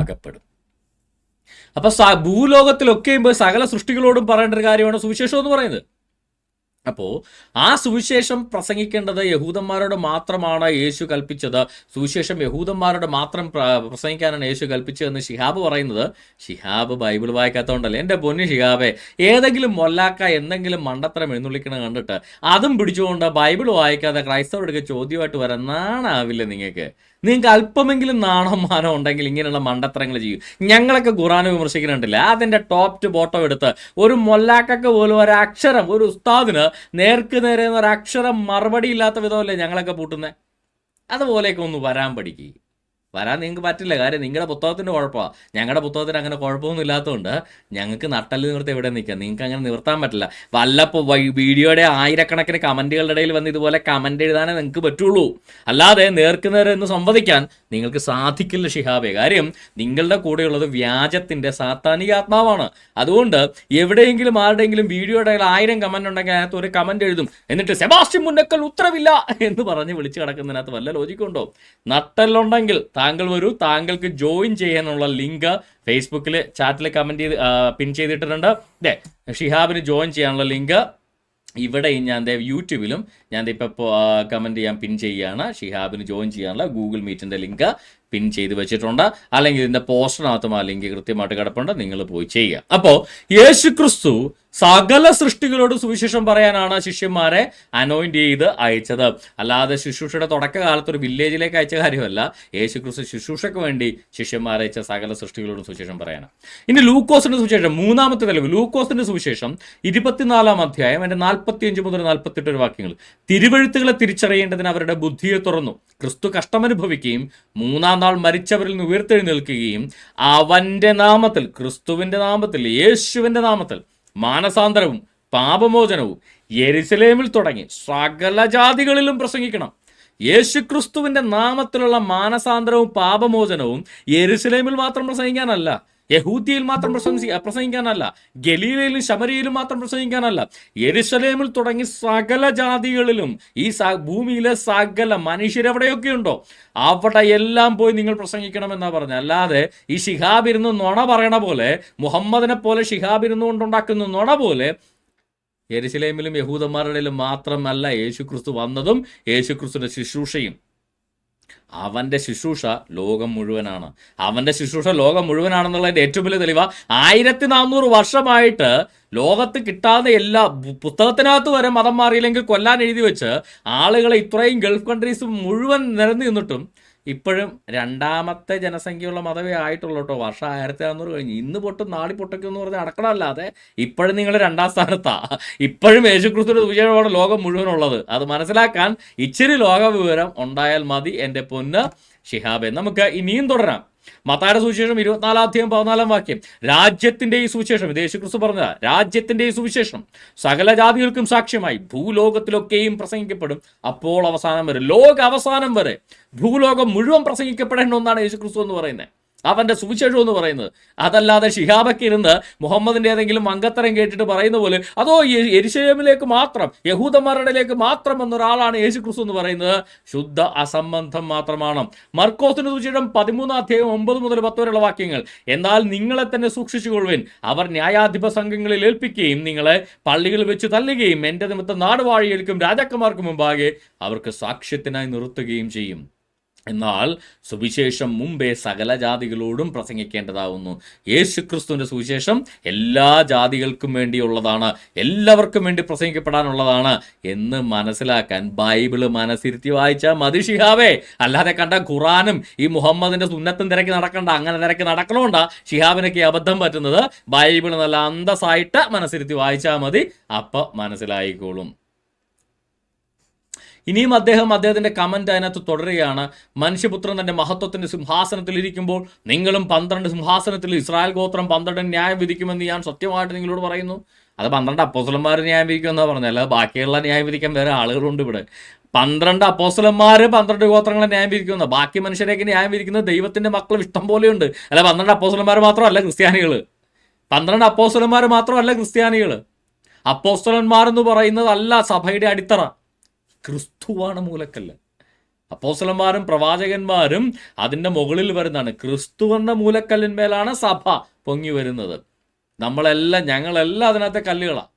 അകപ്പെടും. അപ്പൊ ഭൂലോകത്തിലൊക്കെയും പോയി സകല സൃഷ്ടികളോടും പറയേണ്ട ഒരു കാര്യമാണ് സുവിശേഷം എന്ന് പറയുന്നത്. അപ്പോൾ ആ സുവിശേഷം പ്രസംഗിക്കേണ്ടത് യഹൂദന്മാരോട് മാത്രമാണ് യേശു കൽപ്പിച്ചത്. സുവിശേഷം യഹൂദന്മാരോട് മാത്രം പ്രസംഗിക്കാനാണ് യേശു കൽപ്പിച്ചതെന്ന് ഷിഹാബ് പറയുന്നത്. ഷിഹാബ് ബൈബിൾ വായിക്കാത്തതുകൊണ്ടല്ലേ. എൻ്റെ പൊന്നു ഷിഹാബെ, ഏതെങ്കിലും മൊല്ലാക്ക എന്തെങ്കിലും മണ്ടത്തരം എഴുന്നള്ളിക്കണം കണ്ടിട്ട് അതും പിടിച്ചുകൊണ്ട് ബൈബിൾ വായിക്കാതെ ക്രൈസ്തവരുടെ ചോദ്യമായിട്ട് വരാൻ നാണാവില്ല നിങ്ങൾക്ക്? നിങ്ങൾക്ക് അല്പമെങ്കിലും നാണം മാനം ഉണ്ടെങ്കിൽ ഇങ്ങനെയുള്ള മണ്ടത്തരങ്ങൾ ചെയ്യും. ഞങ്ങളൊക്കെ ഖുറാനെ വിമർശിക്കുന്നുണ്ടില്ല, അതിൻ്റെ ടോപ്പ് ടു ബോട്ടം എടുത്ത് ഒരു മൊല്ലാക്കൊക്കെ പോലും ഒരക്ഷരം, ഒരു ഉസ്താദിന് നേർക്ക് നേരെ ഒരക്ഷരം മറുപടി ഇല്ലാത്ത വിധമല്ലേ ഞങ്ങളൊക്കെ പൂട്ടുന്നത്? അതുപോലെയൊക്കെ ഒന്ന് വരാൻ പഠിക്കുക. വരാൻ നിങ്ങൾക്ക് പറ്റില്ല, കാര്യം നിങ്ങളുടെ പുസ്തകത്തിൻ്റെ കുഴപ്പമാണ്. ഞങ്ങളുടെ പുസ്തകത്തിന് അങ്ങനെ കുഴപ്പമൊന്നും ഇല്ലാത്തതുകൊണ്ട് ഞങ്ങൾക്ക് നട്ടല് നിവർത്തി എവിടെ നിൽക്കാം. നിങ്ങൾക്ക് അങ്ങനെ നിവർത്താൻ പറ്റില്ല. വല്ലപ്പോൾ വീഡിയോയുടെ ആയിരക്കണക്കിന് കമൻറ്റുകളുടെ ഇടയിൽ വന്ന് ഇതുപോലെ കമൻറ്റ് എഴുതാനേ നിങ്ങൾക്ക് പറ്റുള്ളൂ. അല്ലാതെ നേർക്കുനേരെ എന്ന് സംവദിക്കാൻ നിങ്ങൾക്ക് സാധിക്കില്ല ഷിഹാബെ. കാര്യം നിങ്ങളുടെ കൂടെയുള്ളത് വ്യാജത്തിൻ്റെ സാത്താനിക ആത്മാവാണ്. അതുകൊണ്ട് എവിടെയെങ്കിലും ആരുടെയെങ്കിലും വീഡിയോയുടെ 1000 കമൻറ്റ് ഉണ്ടെങ്കിൽ അതിനകത്ത് ഒരു കമൻറ്റ് എഴുതും, എന്നിട്ട് സെബാസ്റ്റ്യൻ മുന്നക്കൽ ഉത്തരവില്ല എന്ന് പറഞ്ഞ് വിളിച്ച് കിടക്കുന്നതിനകത്ത് വല്ല ലോജിക്കുണ്ടോ? നട്ടലുണ്ടെങ്കിൽ താങ്കൾ വരൂ, താങ്കൾക്ക് ജോയിൻ ചെയ്യാനുള്ള ലിങ്ക് ഫേസ്ബുക്കിൽ ചാറ്റിൽ കമൻറ്റ് ചെയ്ത് പിൻ ചെയ്തിട്ടുണ്ട്. ഷിഹാബിന് ജോയിൻ ചെയ്യാനുള്ള ലിങ്ക് ഇവിടെ ഞാൻ യൂട്യൂബിലും ഞാൻ ഇപ്പോൾ കമൻറ്റ് ചെയ്യാൻ പിൻ ചെയ്യുകയാണ്. ഷിഹാബിന് ജോയിൻ ചെയ്യാനുള്ള ഗൂഗിൾ മീറ്റിൻ്റെ ലിങ്ക് പിൻ ചെയ്ത് വെച്ചിട്ടുണ്ട്. അല്ലെങ്കിൽ ഇതിൻ്റെ പോസ്റ്ററിനകത്തും ആ ലിങ്ക് കൃത്യമായിട്ട് കിടപ്പുണ്ട്, നിങ്ങൾ പോയി ചെയ്യുക. അപ്പോൾ യേശു ക്രിസ്തു സകല സൃഷ്ടികളോട് സുവിശേഷം പറയാനാണ് ശിഷ്യന്മാരെ അനോയിന്റ് ചെയ്ത് അയച്ചത്. അല്ലാതെ ശുശ്രൂഷയുടെ തുടക്കകാലത്ത് ഒരു വില്ലേജിലേക്ക് അയച്ച കാര്യമല്ല. യേശുക്രിസ്തു ശുശ്രൂഷയ്ക്ക് വേണ്ടി ശിഷ്യന്മാരെ അയച്ച സകല സൃഷ്ടികളോട് സുവിശേഷം പറയാനാണ്. ഇനി ലൂക്കോസിന്റെ സുവിശേഷം, മൂന്നാമത്തെ തെളിവ് ലൂക്കോസിന്റെ സുവിശേഷം 24 അധ്യായം അതിന്റെ 45 മുതൽ 48 വാക്യങ്ങൾ. തിരുവെഴുത്തുകളെ തിരിച്ചറിയേണ്ടതിന് അവരുടെ ബുദ്ധിയെ തുറന്നു. ക്രിസ്തു കഷ്ടമനുഭവിക്കുകയും 3-ാം നാൾ മരിച്ചവരിൽ നിന്ന് ഉയർത്തെഴുന്നേൽക്കുകയും അവന്റെ നാമത്തിൽ, ക്രിസ്തുവിന്റെ നാമത്തിൽ, യേശുവിന്റെ നാമത്തിൽ മാനസാന്തരവും പാപമോചനവും യെരുശലേമിൽ തുടങ്ങി സകല ജാതികളിലും പ്രസംഗിക്കണം. യേശുക്രിസ്തുവിന്റെ നാമത്തിലുള്ള മാനസാന്തരവും പാപമോചനവും യെരുശലേമിൽ മാത്രം പ്രസംഗിക്കാനല്ല, യഹൂദിയിൽ മാത്രം പ്രസംഗിക്കാനല്ല, ഗലീലയിലും ശമരിയിലും മാത്രം പ്രസംഗിക്കാനല്ല, യെരുശലേമിൽ തുടങ്ങി സകല ജാതികളിലും, ഈ ഭൂമിയിലെ സകല മനുഷ്യരെവിടെയൊക്കെ ഉണ്ടോ അവിടെ എല്ലാം പോയി നിങ്ങൾ പ്രസംഗിക്കണമെന്നാണ് പറഞ്ഞത്. അല്ലാതെ ഈ ശിഹാബ് ഇരുന്ന് നുണ പറയണ പോലെ, മുഹമ്മദിനെ പോലെ ശിഹാബ് ഇരുന്നു കൊണ്ടുണ്ടാക്കുന്ന നുണ പോലെ യെരുശലേമിലും യഹൂദന്മാരുടെയിലും മാത്രമല്ല യേശുക്രിസ്തു വന്നതും യേശുക്രിസ്തുവിന്റെ ശുശ്രൂഷയും. അവന്റെ ശുശ്രൂഷ ലോകം മുഴുവനാണ്. അവന്റെ ശുശ്രൂഷ ലോകം മുഴുവനാണെന്നുള്ളതിന്റെ ഏറ്റവും വലിയ തെളിവ 1400 വർഷമായിട്ട് ലോകത്ത് കിട്ടാതെ എല്ലാ പുസ്തകത്തിനകത്ത് വരെ മതം മാറിയില്ലെങ്കിൽ കൊല്ലാൻ എഴുതി വെച്ച് ആളുകളെ ഇത്രയും ഗൾഫ് കൺട്രീസ് മുഴുവൻ നിരന്നു നിന്നിട്ടും ഇപ്പോഴും രണ്ടാമത്തെ ജനസംഖ്യയുള്ള മതമേ ആയിട്ടുള്ളൂ കേട്ടോ. വർഷം 1400 കഴിഞ്ഞ്. ഇന്ന് പൊട്ടും നാളെ പൊട്ടയ്ക്കും എന്ന് പറഞ്ഞാൽ അടക്കണമല്ലാതെ ഇപ്പോഴും നിങ്ങൾ 2ാം സ്ഥാനത്താ. ഇപ്പോഴും യേശുക്രിസ്തുവിന്റെ സുവിശേഷമാണ് ലോകം മുഴുവനുള്ളത്. അത് മനസ്സിലാക്കാൻ ഇച്ചിരി ലോക വിവരം ഉണ്ടായാൽ മതി എൻ്റെ പൊന്ന് ഷിഹാബെ. നമുക്ക് ഇനിയും തുടരാം. മത്തായിയുടെ സുവിശേഷം 24 അധ്യായം 14 വാക്യം. രാജ്യത്തിന്റെ ഈ സുവിശേഷം, ഇത് യേശുക്രിസ്തു പറഞ്ഞതാ, രാജ്യത്തിന്റെ ഈ സുവിശേഷം സകല ജാതികൾക്കും സാക്ഷ്യമായി ഭൂലോകത്തിലൊക്കെയും പ്രസംഗിക്കപ്പെടും, അപ്പോൾ അവസാനം വരെ, ലോക അവസാനം വരെ ഭൂലോകം മുഴുവൻ പ്രസംഗിക്കപ്പെടേണ്ട ഒന്നാണ് യേശുക്രിസ്തു എന്ന് പറയുന്നത്, അവന്റെ സുവിശേഷം എന്ന് പറയുന്നത്. അതല്ലാതെ ഷിഹാബൊക്കെ ഇരുന്ന് മുഹമ്മദിന്റെ ഏതെങ്കിലും അംഗത്തരം കേട്ടിട്ട് പറയുന്ന പോലെ അതോ യെരുശലേമിലേക്ക് മാത്രം, യഹൂദന്മാരുടെയിലേക്ക് മാത്രം എന്നൊരാളാണ് യേശുക്രിസ്തു എന്ന് പറയുന്നത് ശുദ്ധ അസംബന്ധം മാത്രമാണ്. മർക്കോസിന്റെ സുവിശേഷം 13 അധ്യായം 9 മുതൽ 10 വരെയുള്ള വാക്യങ്ങൾ. എന്നാൽ നിങ്ങളെ തന്നെ സൂക്ഷിച്ചുകൊള്ളുവിൻ, അവർ ന്യായാധിപ സംഘങ്ങളിൽ ഏൽപ്പിക്കുകയും നിങ്ങളെ പള്ളികളിൽ വെച്ച് തല്ലുകയും എന്റെ നിമിത്തം നാടുവാഴികൾക്കും രാജാക്കന്മാർക്കും മുമ്പാകെ അവർക്ക് സാക്ഷ്യത്തിനായി നിർത്തുകയും ചെയ്യും. എന്നാൽ സുവിശേഷം മുമ്പേ സകല ജാതികളോടും പ്രസംഗിക്കേണ്ടതാവുന്നു. യേശുക്രിസ്തുവിന്റെ സുവിശേഷം എല്ലാ ജാതികൾക്കും വേണ്ടിയുള്ളതാണ്, എല്ലാവർക്കും വേണ്ടി പ്രസംഗിക്കപ്പെടാനുള്ളതാണ് എന്ന് മനസ്സിലാക്കാൻ ബൈബിള് മനസ്സിരുത്തി വായിച്ചാൽ മതി ഷിഹാബേ. അല്ലാതെ കണ്ട ഖുറാനും ഈ മുഹമ്മദിന്റെ സുന്നത്തും തിരക്കി നടക്കണ്ട. അങ്ങനെ തിരക്കി നടക്കണോണ്ടാ ഷിഹാബിനൊക്കെ അബദ്ധം പറ്റുന്നത്. ബൈബിള് നല്ല അന്തസ്സായിട്ട് മനസ്സിരുത്തി വായിച്ചാൽ മതി, അപ്പം മനസ്സിലായിക്കോളും. ഇനിയും അദ്ദേഹത്തിന്റെ കമന്റ് അതിനകത്ത് തുടരുകയാണ്. മനുഷ്യപുത്രൻ തന്റെ മഹത്വത്തിന്റെ സിംഹാസനത്തിൽ ഇരിക്കുമ്പോൾ നിങ്ങളും 12 സിംഹാസനത്തിൽ ഇസ്രായേൽ ഗോത്രം 12 ന്യായം വിധിക്കുമെന്ന് ഞാൻ സത്യമായിട്ട് നിങ്ങളോട് പറയുന്നു. അത് 12 അപ്പോസ്തലന്മാർ ന്യായം വിധിക്കുമെന്നാണ് പറഞ്ഞത്, അല്ലാതെ ബാക്കിയുള്ള ന്യായം വിധിക്കാൻ വേറെ ആളുകളുണ്ട് ഇവിടെ. 12 അപ്പോസ്തലന്മാർ 12 ഗോത്രങ്ങളെ ന്യായം വിധിക്കുന്ന, ബാക്കി മനുഷ്യരേക്ക് ന്യായം വിധിക്കുന്നത് ദൈവത്തിന്റെ മക്കൾ ഇഷ്ടം പോലെയുണ്ട്. അല്ല 12 അപ്പോസ്തലന്മാർ മാത്രമല്ല ക്രിസ്ത്യാനികൾ, 12 അപ്പോസ്തലന്മാർ മാത്രമല്ല ക്രിസ്ത്യാനികൾ. അപ്പോസ്തലന്മാർ എന്ന് പറയുന്നത് അല്ല സഭയുടെ അടിത്തറ, ക്രിസ്തുവാണ് മൂലക്കല്ല്. അപ്പോസ്തലന്മാരും പ്രവാചകന്മാരും അതിൻ്റെ മുകളിൽ വരുന്നതാണ്. ക്രിസ്തുവെന്ന മൂലക്കല്ലിന്മേലാണ് സഭ പൊങ്ങി വരുന്നത്. ഞങ്ങളെല്ലാം അതിനകത്തെ കല്ലുകളാണ്.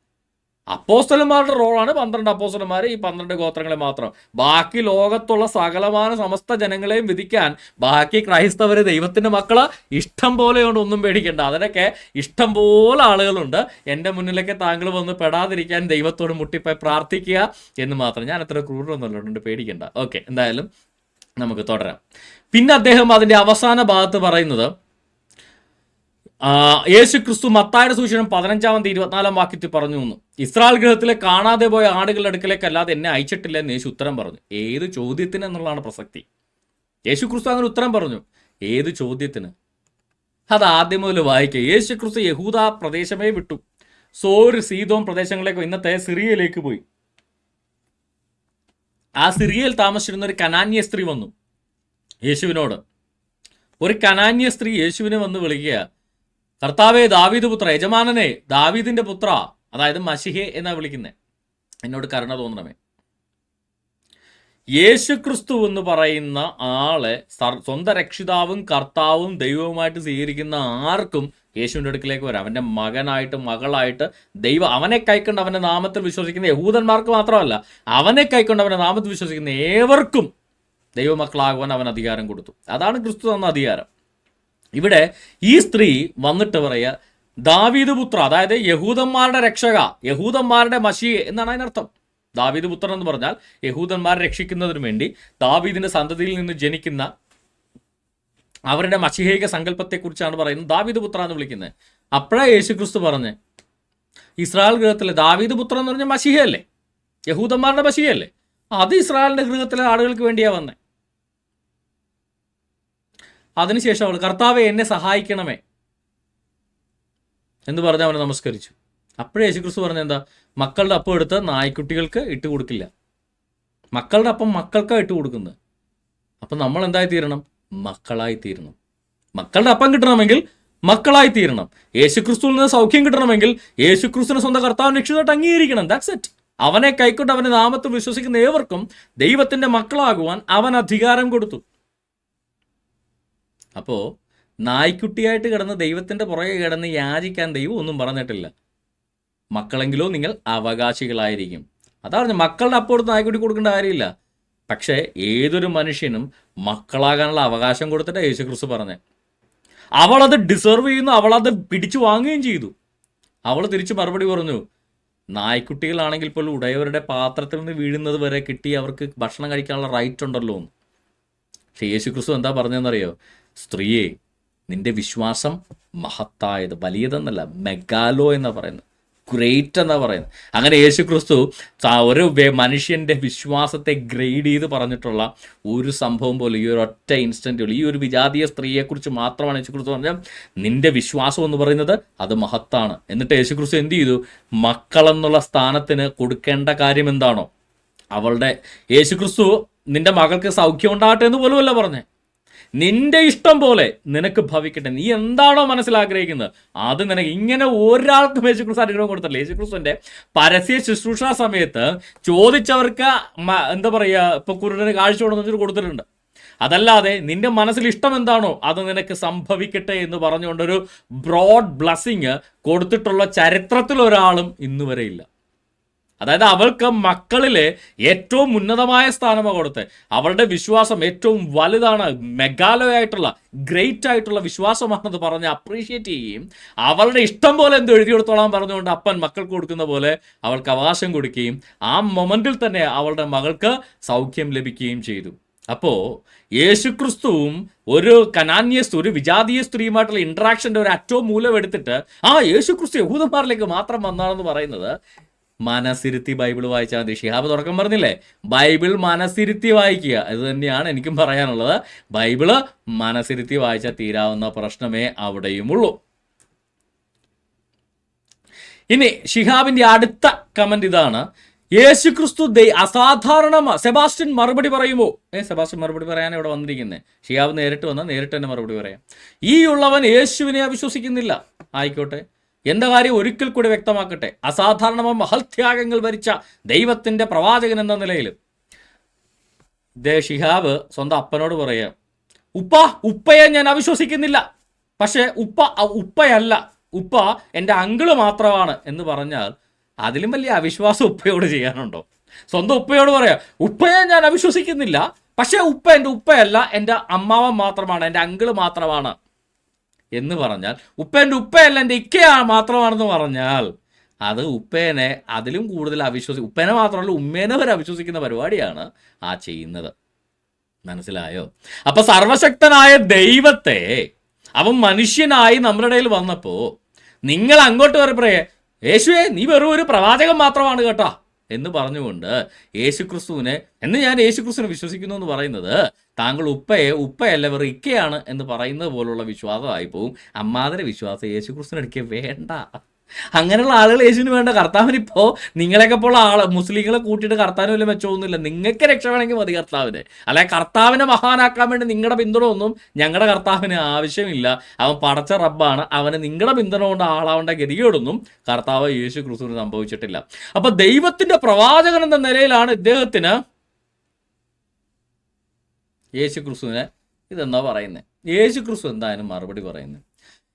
അപ്പോസ്തലന്മാരുടെ റോളാണ് 12 അപ്പോസ്തലന്മാർ, ഈ 12 ഗോത്രങ്ങളെ മാത്രം. ബാക്കി ലോകത്തുള്ള സകലമായ സമസ്ത ജനങ്ങളെയും വിധിക്കാൻ ബാക്കി ക്രൈസ്തവര് ദൈവത്തിന്റെ മക്കള് ഇഷ്ടം പോലെയുണ്ട്, ഒന്നും പേടിക്കണ്ട. അതിനൊക്കെ ഇഷ്ടം പോലെ ആളുകളുണ്ട്. എൻ്റെ മുന്നിലേക്ക് താങ്കൾ വന്ന് പെടാതിരിക്കാൻ ദൈവത്തോട് മുട്ടിപ്പോയി പ്രാർത്ഥിക്കുക എന്ന് മാത്രം. ഞാൻ അത്ര ക്രൂരൊന്നുമല്ലോണ്ട്, പേടിക്കണ്ട. ഓക്കെ, എന്തായാലും നമുക്ക് തുടരാം. പിന്നെ അദ്ദേഹം അതിൻ്റെ അവസാന ഭാഗത്ത് പറയുന്നത്, യേശുക്രിസ്തു മത്തായിയുടെ സുവിശേഷം 15-ാം അധ്യായം 24-ാം വാക്യത്തിൽ പറഞ്ഞു എന്ന്, ഇസ്രായേൽ ഗൃഹത്തിലെ കാണാതെ പോയ ആടുകളുടെ അടുക്കലേക്ക് അല്ലാതെ എന്നെ അയച്ചിട്ടില്ല എന്ന് യേശു ഉത്തരം പറഞ്ഞു. ഏത് ചോദ്യത്തിന് എന്നുള്ളതാണ് പ്രസക്തി. യേശുക്രിസ്തു അങ്ങനെ ഉത്തരം പറഞ്ഞു. ഏത് ചോദ്യത്തിന്? അത് ആദ്യം മുതൽ വായിക്കുക. യേശുക്രിസ്തു യഹൂദ പ്രദേശമേ വിട്ടു, സോർ സീദോം പ്രദേശങ്ങളിലേക്ക്, ഇന്നത്തെ സിറിയയിലേക്ക് പോയി. ആ സിറിയയിൽ താമസിച്ചിരുന്ന ഒരു കനാന്യ സ്ത്രീ വന്നു യേശുവിനോട്. ഒരു കനാന്യ സ്ത്രീ യേശുവിനെ വന്ന് വിളിക്കുക, കർത്താവേ, ദാവീദ് പുത്ര, യജമാനനെ, ദാവീദിന്റെ പുത്ര, അതായത് മശിഹെ എന്നാ വിളിക്കുന്നത്, എന്നോട് കരുണ തോന്നണമേ. യേശുക്രിസ്തു എന്ന് പറയുന്ന ആളെ സ്വന്തം രക്ഷിതാവും കർത്താവും ദൈവവുമായിട്ട് സ്വീകരിക്കുന്ന ആർക്കും യേശുവിൻ്റെ അടുക്കിലേക്ക് വരാം. അവൻ്റെ മകനായിട്ട് മകളായിട്ട് അവനെ കൈക്കൊണ്ട് അവൻ്റെ നാമത്തിൽ വിശ്വസിക്കുന്ന യഹൂദന്മാർക്ക് മാത്രമല്ല, അവനെ കൈക്കൊണ്ട് അവൻ്റെ നാമത്തിൽ വിശ്വസിക്കുന്ന ഏവർക്കും ദൈവമക്കളാകുവാൻ അവൻ അധികാരം കൊടുത്തു. അതാണ് ക്രിസ്തു തന്ന അധികാരം. ഇവിടെ ഈ സ്ത്രീ വന്നിട്ട് പറയുക, ദാവീദ് പുത്ര, അതായത് യഹൂദന്മാരുടെ രക്ഷക, യഹൂദന്മാരുടെ മശീഹ എന്നാണ് അതിനർത്ഥം. ദാവീദ് പുത്രൻ എന്ന് പറഞ്ഞാൽ യഹൂദന്മാരെ രക്ഷിക്കുന്നതിന് വേണ്ടി ദാവീദിന്റെ സന്തതിയിൽ നിന്ന് ജനിക്കുന്ന അവരുടെ മശീഹിക സങ്കല്പത്തെക്കുറിച്ചാണ് പറയുന്നത് ദാവീദ് പുത്ര എന്ന് വിളിക്കുന്നത്. അപ്പോഴാണ് യേശുക്രിസ്തു പറഞ്ഞ് ഇസ്രായേൽ ഗൃഹത്തിലെ ദാവീദ് പുത്രൻ എന്ന് പറഞ്ഞാൽ മശീഹയല്ലേ, യഹൂദന്മാരുടെ മശീഹയല്ലേ, അത് ഇസ്രായേലിന്റെ ഗൃഹത്തിലെ ആളുകൾക്ക് വേണ്ടിയാണ് വന്നത്. അതിനുശേഷം അവൾ കർത്താവെ എന്നെ സഹായിക്കണമേ എന്ന് പറഞ്ഞ് അവനെ നമസ്കരിച്ചു. അപ്പോഴേ യേശുക്രിസ്തു പറഞ്ഞ എന്താ, മക്കളുടെ അപ്പം എടുത്ത് നായ്ക്കുട്ടികൾക്ക് ഇട്ട് കൊടുക്കില്ല, മക്കളുടെ അപ്പം മക്കൾക്കാണ് ഇട്ട് കൊടുക്കുന്നത്. അപ്പം നമ്മൾ എന്തായി തീരണം? മക്കളായി തീരണം. മക്കളുടെ അപ്പം കിട്ടണമെങ്കിൽ മക്കളായി തീരണം. യേശുക്രിസ്തുവിൽ നിന്ന് സൗഖ്യം കിട്ടണമെങ്കിൽ യേശുക്രിസ്തുവിനെ സ്വന്തം കർത്താവ് രക്ഷിതായിട്ട് അംഗീകരിക്കണം. That's it. അവനെ കൈക്കൊണ്ട് അവന്റെ നാമത്തിൽ വിശ്വസിക്കുന്ന ഏവർക്കും ദൈവത്തിന്റെ മക്കളാകുവാൻ അവൻ അധികാരം കൊടുത്തു. അപ്പോൾ നായ്ക്കുട്ടിയായിട്ട് കിടന്ന് ദൈവത്തിന്റെ പുറകെ കിടന്ന് യാചിക്കാൻ ദൈവം ഒന്നും പറഞ്ഞിട്ടില്ല. മക്കളെങ്കിലോ നിങ്ങൾ അവകാശികളായിരിക്കും. അതാണ് മക്കളുടെ അപ്പം എടുത്ത് നായ്ക്കുട്ടി കൊടുക്കേണ്ട കാര്യമില്ല. പക്ഷേ ഏതൊരു മനുഷ്യനും മക്കളാകാനുള്ള അവകാശം കൊടുത്തിട്ട് യേശുക്രിസ്തു പറഞ്ഞേ. അവളത് ഡിസർവ് ചെയ്യുന്നു, അവളത് പിടിച്ചു വാങ്ങുകയും ചെയ്തു. അവൾ തിരിച്ചു മറുപടി പറഞ്ഞു, നായ്ക്കുട്ടികളാണെങ്കിൽ പോലും ഉടയവരുടെ പാത്രത്തിൽ നിന്ന് വീഴുന്നത് വരെ കിട്ടി അവർക്ക് ഭക്ഷണം കഴിക്കാനുള്ള റൈറ്റ് ഉണ്ടല്ലോ എന്ന്. പക്ഷെ യേശുക്രിസ്തു എന്താ പറഞ്ഞതെന്നറിയോ? സ്ത്രീയെ, നിന്റെ വിശ്വാസം മഹത്തായത്, വലിയതെന്നല്ല, മെഗാലോ എന്നാ പറയുന്നത്, ഗ്രേറ്റ് എന്നാ പറയുന്നത്. അങ്ങനെ യേശുക്രിസ്തു ഒരു മനുഷ്യൻ്റെ വിശ്വാസത്തെ ഗ്രേഡ് ചെയ്ത് പറഞ്ഞിട്ടുള്ള ഒരു സംഭവം പോലും ഈ ഒരു ഒറ്റ ഇൻസ്റ്റൻറ്റുള്ളൂ. ഈ ഒരു വിജാതീയ സ്ത്രീയെക്കുറിച്ച് മാത്രമാണ് യേശുക്രിസ്തു പറഞ്ഞാൽ നിന്റെ വിശ്വാസം എന്ന് പറയുന്നത് അത് മഹത്താണ്. എന്നിട്ട് യേശുക്രിസ്തു എന്ത് ചെയ്തു? മക്കളെന്നുള്ള സ്ഥാനത്തിന് കൊടുക്കേണ്ട കാര്യം എന്താണോ അവളുടെ, യേശുക്രിസ്തു നിന്റെ മകൾക്ക് സൗഖ്യം ഉണ്ടാകട്ടെ എന്ന് പോലുമല്ല പറഞ്ഞേ, നിന്റെ ഇഷ്ടം പോലെ നിനക്ക് ഭവിക്കട്ടെ, നീ എന്താണോ മനസ്സിലാഗ്രഹിക്കുന്നത് അത് നിനക്ക്. ഇങ്ങനെ ഒരാൾക്കും യേശുക്രിസ്തു അനുഗ്രഹം കൊടുത്തില്ല. യേശുക്രിസ്തുവിന്റെ പരസ്യ ശുശ്രൂഷ സമയത്ത് ചോദിച്ചവർക്ക് എന്താ പറയുക, ഇപ്പൊ കുരുടന് കാഴ്ച കൊണ്ടുവന്നിട്ട് കൊടുത്തിട്ടുണ്ട്. അതല്ലാതെ നിന്റെ മനസ്സിൽ ഇഷ്ടം എന്താണോ അത് നിനക്ക് സംഭവിക്കട്ടെ എന്ന് പറഞ്ഞുകൊണ്ടൊരു ബ്രോഡ് ബ്ലസ്സിങ് കൊടുത്തിട്ടുള്ള ചരിത്രത്തിൽ ഒരാളും ഇന്നുവരെ ഇല്ല. അതായത് അവൾക്ക് മക്കളിലെ ഏറ്റവും ഉന്നതമായ സ്ഥാനമാണ് കൊടുത്തത്. അവളുടെ വിശ്വാസം ഏറ്റവും വലുതാണ്, മെഗാലോ ആയിട്ടുള്ള ഗ്രേറ്റ് ആയിട്ടുള്ള വിശ്വാസമാണെന്ന് പറഞ്ഞ് അപ്രീഷിയേറ്റ് ചെയ്യുകയും അവളുടെ ഇഷ്ടം പോലെ എന്തോ എഴുതി കൊടുത്തോളാൻ പറഞ്ഞുകൊണ്ട് അപ്പൻ മക്കൾക്ക് കൊടുക്കുന്ന പോലെ അവൾക്ക് അവകാശം കൊടുക്കുകയും ആ മൊമെന്റിൽ തന്നെ അവളുടെ മകൾക്ക് സൗഖ്യം ലഭിക്കുകയും ചെയ്തു. അപ്പോൾ യേശുക്രിസ്തുവും ഒരു കനാന്യ സ്ത്രീ, ഒരു വിജാതീയ സ്ത്രീയുമായിട്ടുള്ള ഇന്ററാക്ഷൻ്റെ ഒരു അറ്റവും മൂലം എടുത്തിട്ട് യേശുക്രിസ്തു യഹൂദന്മാരിലേക്ക് മാത്രം വന്നാണെന്ന് പറയുന്നത് മനസ്സിരുത്തി ബൈബിൾ വായിച്ചാൽ മതി. ഷിഹാബ് തുടക്കം പറഞ്ഞില്ലേ, ബൈബിൾ മനസ്സിരുത്തി വായിക്കുക. ഇത് തന്നെയാണ് എനിക്കും പറയാനുള്ളത്. ബൈബിള് മനസ്സിരുത്തി വായിച്ചാൽ തീരാവുന്ന പ്രശ്നമേ അവിടെയുമുള്ളൂ. ഇനി ഷിഹാബിന്റെ അടുത്ത കമന്റ് ഇതാണ്, യേശുക്രിസ്തു അസാധാരണ. സെബാസ്റ്റ്യൻ മറുപടി പറയുമോ? സെബാസ്റ്റ്യൻ മറുപടി പറയാൻ ഇവിടെ വന്നിരിക്കുന്നത്. ഷിഹാബ് നേരിട്ട് വന്നാൽ നേരിട്ട് തന്നെ മറുപടി പറയാം. ഈ ഉള്ളവൻ യേശുവിനെ അവിശ്വസിക്കുന്നില്ല. ആയിക്കോട്ടെ, എന്താ കാര്യം ഒരിക്കൽ കൂടി വ്യക്തമാക്കട്ടെ. അസാധാരണമായ മഹത്യാഗങ്ങൾ ഭരിച്ച ദൈവത്തിന്റെ പ്രവാചകൻ എന്ന നിലയിൽ ഷിഹാബ് സ്വന്തം അപ്പനോട് പറയാം, ഉപ്പയെ ഞാൻ അവിശ്വസിക്കുന്നില്ല, പക്ഷേ ഉപ്പയല്ല, ഉപ്പ എൻ്റെ അങ്കിള് മാത്രമാണ് എന്ന് പറഞ്ഞാൽ അതിലും വലിയ അവിശ്വാസം ഉപ്പയോട് ചെയ്യാനുണ്ടോ? സ്വന്തം ഉപ്പയോട് പറയാം, ഉപ്പയെ ഞാൻ അവിശ്വസിക്കുന്നില്ല, പക്ഷേ ഉപ്പ എൻ്റെ ഉപ്പയല്ല, എൻ്റെ അമ്മാവൻ മാത്രമാണ്, എൻ്റെ അങ്കിള് മാത്രമാണ് എന്ന് പറഞ്ഞാൽ, ഉപ്പേൻ്റെ ഉപ്പയല്ല എൻ്റെ ഇക്കയാണ് മാത്രമാണെന്ന് പറഞ്ഞാൽ അത് ഉപ്പേനെ അതിലും കൂടുതൽ ഉപ്പേനെ മാത്രമല്ല ഉമ്മേനെ വരെ അവിശ്വസിക്കുന്ന പരിപാടിയാണ് ആ ചെയ്യുന്നത്. മനസ്സിലായോ? അപ്പൊ സർവശക്തനായ ദൈവത്തെ അവൻ മനുഷ്യനായി നമ്മുടെ ഇടയിൽ വന്നപ്പോ നിങ്ങൾ അങ്ങോട്ട് വരെ പറയേ, യേശുവേ നീ വെറും ഒരു പ്രവാചകൻ മാത്രമാണ് കേട്ടോ എന്ന് പറഞ്ഞുകൊണ്ട് യേശുക്രിസ്തുവിനെ ഞാൻ യേശുക്രിസ്തുവിനെ വിശ്വസിക്കുന്നു എന്ന് പറയുന്നത് താങ്കൾ ഉപ്പയല്ല വെറും ഇക്കയാണ് എന്ന് പറയുന്നത് പോലുള്ള വിശ്വാസമായി പോവും. അമ്മാതിരി വിശ്വാസം യേശുക്രിസ്തുവിനെടുക്കുക വേണ്ട. അങ്ങനെയുള്ള ആളുകൾ യേശുവിന് വേണ്ട. കർത്താവിനിപ്പോൾ നിങ്ങളെയൊക്കെ പോലുള്ള മുസ്ലിങ്ങളെ കൂട്ടിയിട്ട് കർത്താവിന് വല്ല മെച്ചമൊന്നുമില്ല. നിങ്ങൾക്ക് രക്ഷ വേണമെങ്കിൽ മതി കർത്താവിന്. അല്ലെ കർത്താവിനെ മഹാനാക്കാൻ വേണ്ടി നിങ്ങളുടെ പിന്തുണ ഒന്നും ഞങ്ങളുടെ കർത്താവിന് ആവശ്യമില്ല. അവൻ പടച്ച റബ്ബാണ്. അവന് നിങ്ങളുടെ പിന്തുണ കൊണ്ട് ആളാവേണ്ട ഗതികേടൊന്നും കർത്താവ് യേശു ക്രിസ്തുവിന് സംഭവിച്ചിട്ടില്ല. അപ്പൊ ദൈവത്തിന്റെ പ്രവാചകൻ എന്ന നിലയിലാണ് ഇദ്ദേഹത്തിന് യേശു ക്രിസ്തുവിനെ ഇതെന്താ പറയുന്നത്. യേശു ക്രിസ്തു എന്തായാലും മറുപടി പറയുന്നത്,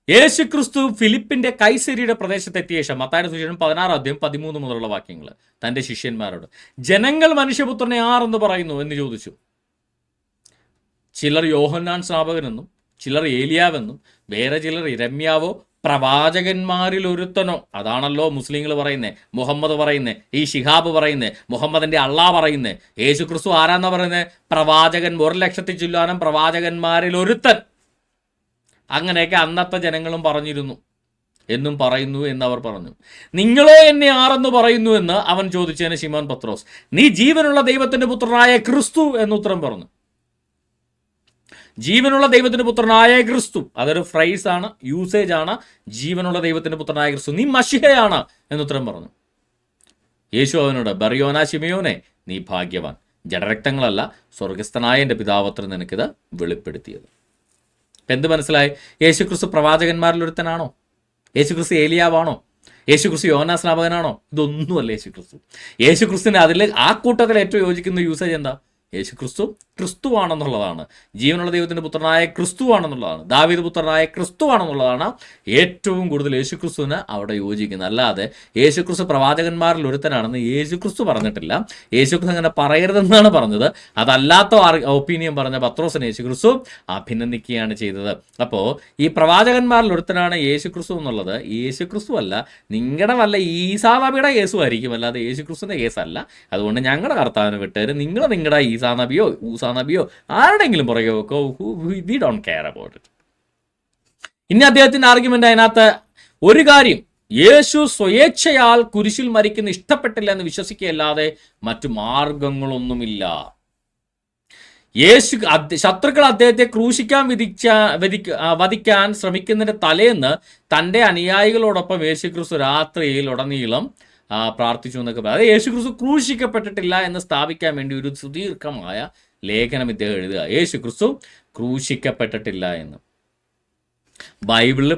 യേശുക്രിസ്തു ഫിലിപ്പിന്റെ കൈസരിയുടെ പ്രദേശത്തെത്തിയ ശേഷം മത്തായിയുടെ സുവിശേഷം 16:13 മുതലുള്ള വാക്യങ്ങൾ തന്റെ ശിഷ്യന്മാരോട്, ജനങ്ങൾ മനുഷ്യപുത്രനെ ആരെന്ന് പറയുന്നു എന്ന് ചോദിച്ചു. ചിലർ യോഹന്നാൻ സ്നാപകനെന്നും ചിലർ ഏലിയാവെന്നും വേറെ ചിലർ ഇരമ്യാവോ പ്രവാചകന്മാരിൽ ഒരുത്തനോ, അതാണല്ലോ മുസ്ലിങ്ങൾ പറയുന്നേ, മുഹമ്മദ് പറയുന്നേ, ഈ ഷിഹാബ് പറയുന്നേ, മുഹമ്മദിന്റെ അള്ളാഹ് പറയുന്നേ. യേശു ക്രിസ്തു ആരാന്നാ പറയുന്നത്? പ്രവാചകൻ, 1,00,000 ചില്ലാനം പ്രവാചകന്മാരിൽ ഒരുത്തൻ. അങ്ങനെയൊക്കെ അന്നത്തെ ജനങ്ങളും പറഞ്ഞിരുന്നു എന്നും പറയുന്നു എന്നവർ പറഞ്ഞു. നിങ്ങളോ എന്നെ ആരെന്ന് പറയുന്നു എന്ന് അവൻ ചോദിച്ചതിന് ശിമോൻ പത്രോസ്, നീ ജീവനുള്ള ദൈവത്തിന്റെ പുത്രനായ ക്രിസ്തു എന്നുത്തരം പറഞ്ഞു. ജീവനുള്ള ദൈവത്തിന്റെ പുത്രനായ ക്രിസ്തു, അതൊരു ഫ്രൈസ് ആണ്, യൂസേജ് ആണ്. ജീവനുള്ള ദൈവത്തിന്റെ പുത്രനായ ക്രിസ്തു, നീ മശിഹയാണ് എന്നുത്തരം പറഞ്ഞു. യേശു അവനോട്, ബറിയോന ശിമയോനെ, നീ ഭാഗ്യവാൻ, ജഡരക്തങ്ങളല്ല സ്വർഗസ്ഥനായ എൻ്റെ പിതാവത്ര നിനക്കിത് വെളിപ്പെടുത്തിയത്. ഇപ്പം എന്ത് മനസ്സിലായി? യേശു ക്രിസ്തു പ്രവാചകന്മാരിൽ ഒരുത്തനാണോ? യേശു ക്രിസ്തു ഏലിയാവാണോ? യേശു ക്രിസ്തു യോഹന്നാൻ സ്നാപകനാണോ? ഇതൊന്നുമല്ല യേശു ക്രിസ്തു. യേശു ക്രിസ്തുവിന് അതിൽ ആ കൂട്ടത്തിൽ ഏറ്റവും യോജിക്കുന്ന യൂസേജ് എന്താ? യേശു ക്രിസ്തു ക്രിസ്തുവാണെന്നുള്ളതാണ്. ജീവനുള്ള ദൈവത്തിൻ്റെ പുത്രനായ ക്രിസ്തുവാണെന്നുള്ളതാണ്. ദാവീദ് പുത്രനായ ക്രിസ്തുവാണെന്നുള്ളതാണ് ഏറ്റവും കൂടുതൽ യേശു ക്രിസ്തുവിന് അവിടെ യോജിക്കുന്നത്. അല്ലാതെ യേശു ക്രിസ്തു പ്രവാചകന്മാരിൽ ഒരുത്തനാണെന്ന് യേശു ക്രിസ്തു പറഞ്ഞിട്ടില്ല. യേശു ക്രിസ്തു അങ്ങനെ പറയരുതെന്നാണ് പറഞ്ഞത്. അതല്ലാത്ത ഒപ്പീനിയൻ പറഞ്ഞ പത്രോസിനെ യേശു ക്രിസ്തു അഭിനന്ദിക്കുകയാണ് ചെയ്തത്. അപ്പോൾ ഈ പ്രവാചകന്മാരിൽ ഒരുത്തനാണ് യേശു ക്രിസ്തു എന്നുള്ളത് യേശു ക്രിസ്തു അല്ല, നിങ്ങളുടെ വല്ല ഈസാ നബിയുടെ കേസു ആയിരിക്കും, അല്ലാതെ യേശു ക്രിസ്തുവിൻ്റെ കേസല്ല. അതുകൊണ്ട് ഞങ്ങളുടെ കർത്താവിനെ വിട്ടേര്, നിങ്ങളുടെ ഈസാ നബിയോ ഊസാ നബിയോ ആരുടെങ്കിലും പുറകെ വെക്കോ, we don't care about it. ഇനി അദ്ദേഹത്തിന്റെ ആർഗ്യുമെന്റ് അതിനകത്ത് ഒരു കാര്യം, യേശു സ്വയേച്ഛയാൽ കുരിശിൽ മരിക്കുന്ന ഇഷ്ടപ്പെട്ടില്ല എന്ന് വിശ്വസിക്കുകയല്ലാതെ മറ്റു മാർഗങ്ങളൊന്നുമില്ല. ശത്രുക്കൾ അദ്ദേഹത്തെ ക്രൂശിക്കാൻ വധിക്കാൻ ശ്രമിക്കുന്നതിന്റെ തലേന്ന് തൻ്റെ അനുയായികളോടൊപ്പം യേശുക്രിസ്തു രാത്രിയിൽ ഉടനീളം പ്രാർത്ഥിച്ചു എന്നൊക്കെ പറയാം. അതായത് യേശുക്രിസ്തു ക്രൂശിക്കപ്പെട്ടിട്ടില്ല എന്ന് സ്ഥാപിക്കാൻ വേണ്ടി ഒരു സുദീർഘമായ ലേഖനം ഇദ്ദേഹം എഴുതുക, യേശുക്രിസ്തു ക്രൂശിക്കപ്പെട്ടിട്ടില്ല എന്ന്. ബൈബിളിൽ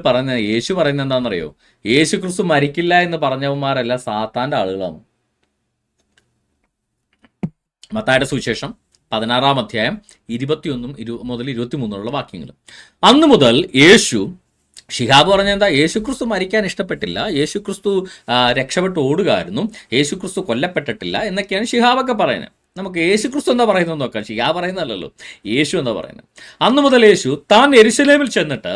യേശു പറയുന്നത് എന്താണെന്നറിയോ? യേശുക്രിസ്തു മരിക്കില്ല എന്ന് പറഞ്ഞവന്മാരെല്ലാം സാത്താൻ്റെ ആളുകളാണ്. മത്തായിയുടെ സുവിശേഷം 16-ാം അധ്യായം 21 മുതൽ 23 വാക്യങ്ങൾ. അന്നു മുതൽ യേശു, ഷിഹാബ് പറഞ്ഞ എന്താ? യേശുക്രിസ്തു മരിക്കാൻ ഇഷ്ടപ്പെട്ടില്ല, യേശുക്രിസ്തു രക്ഷപ്പെട്ട് ഓടുകയായിരുന്നു, യേശുക്രിസ്തു കൊല്ലപ്പെട്ടിട്ടില്ല എന്നൊക്കെയാണ് ഷിഹാബൊക്കെ പറയുന്നത്. നമുക്ക് യേശുക്രിസ്തു എന്താ പറയുന്നത് നോക്കാം. ഷിഹാബ് പറയുന്നതല്ലോ, യേശു എന്താ പറയുന്നത്? അന്നു മുതൽ യേശു താൻ യെരുശലേമിൽ ചെന്നിട്ട്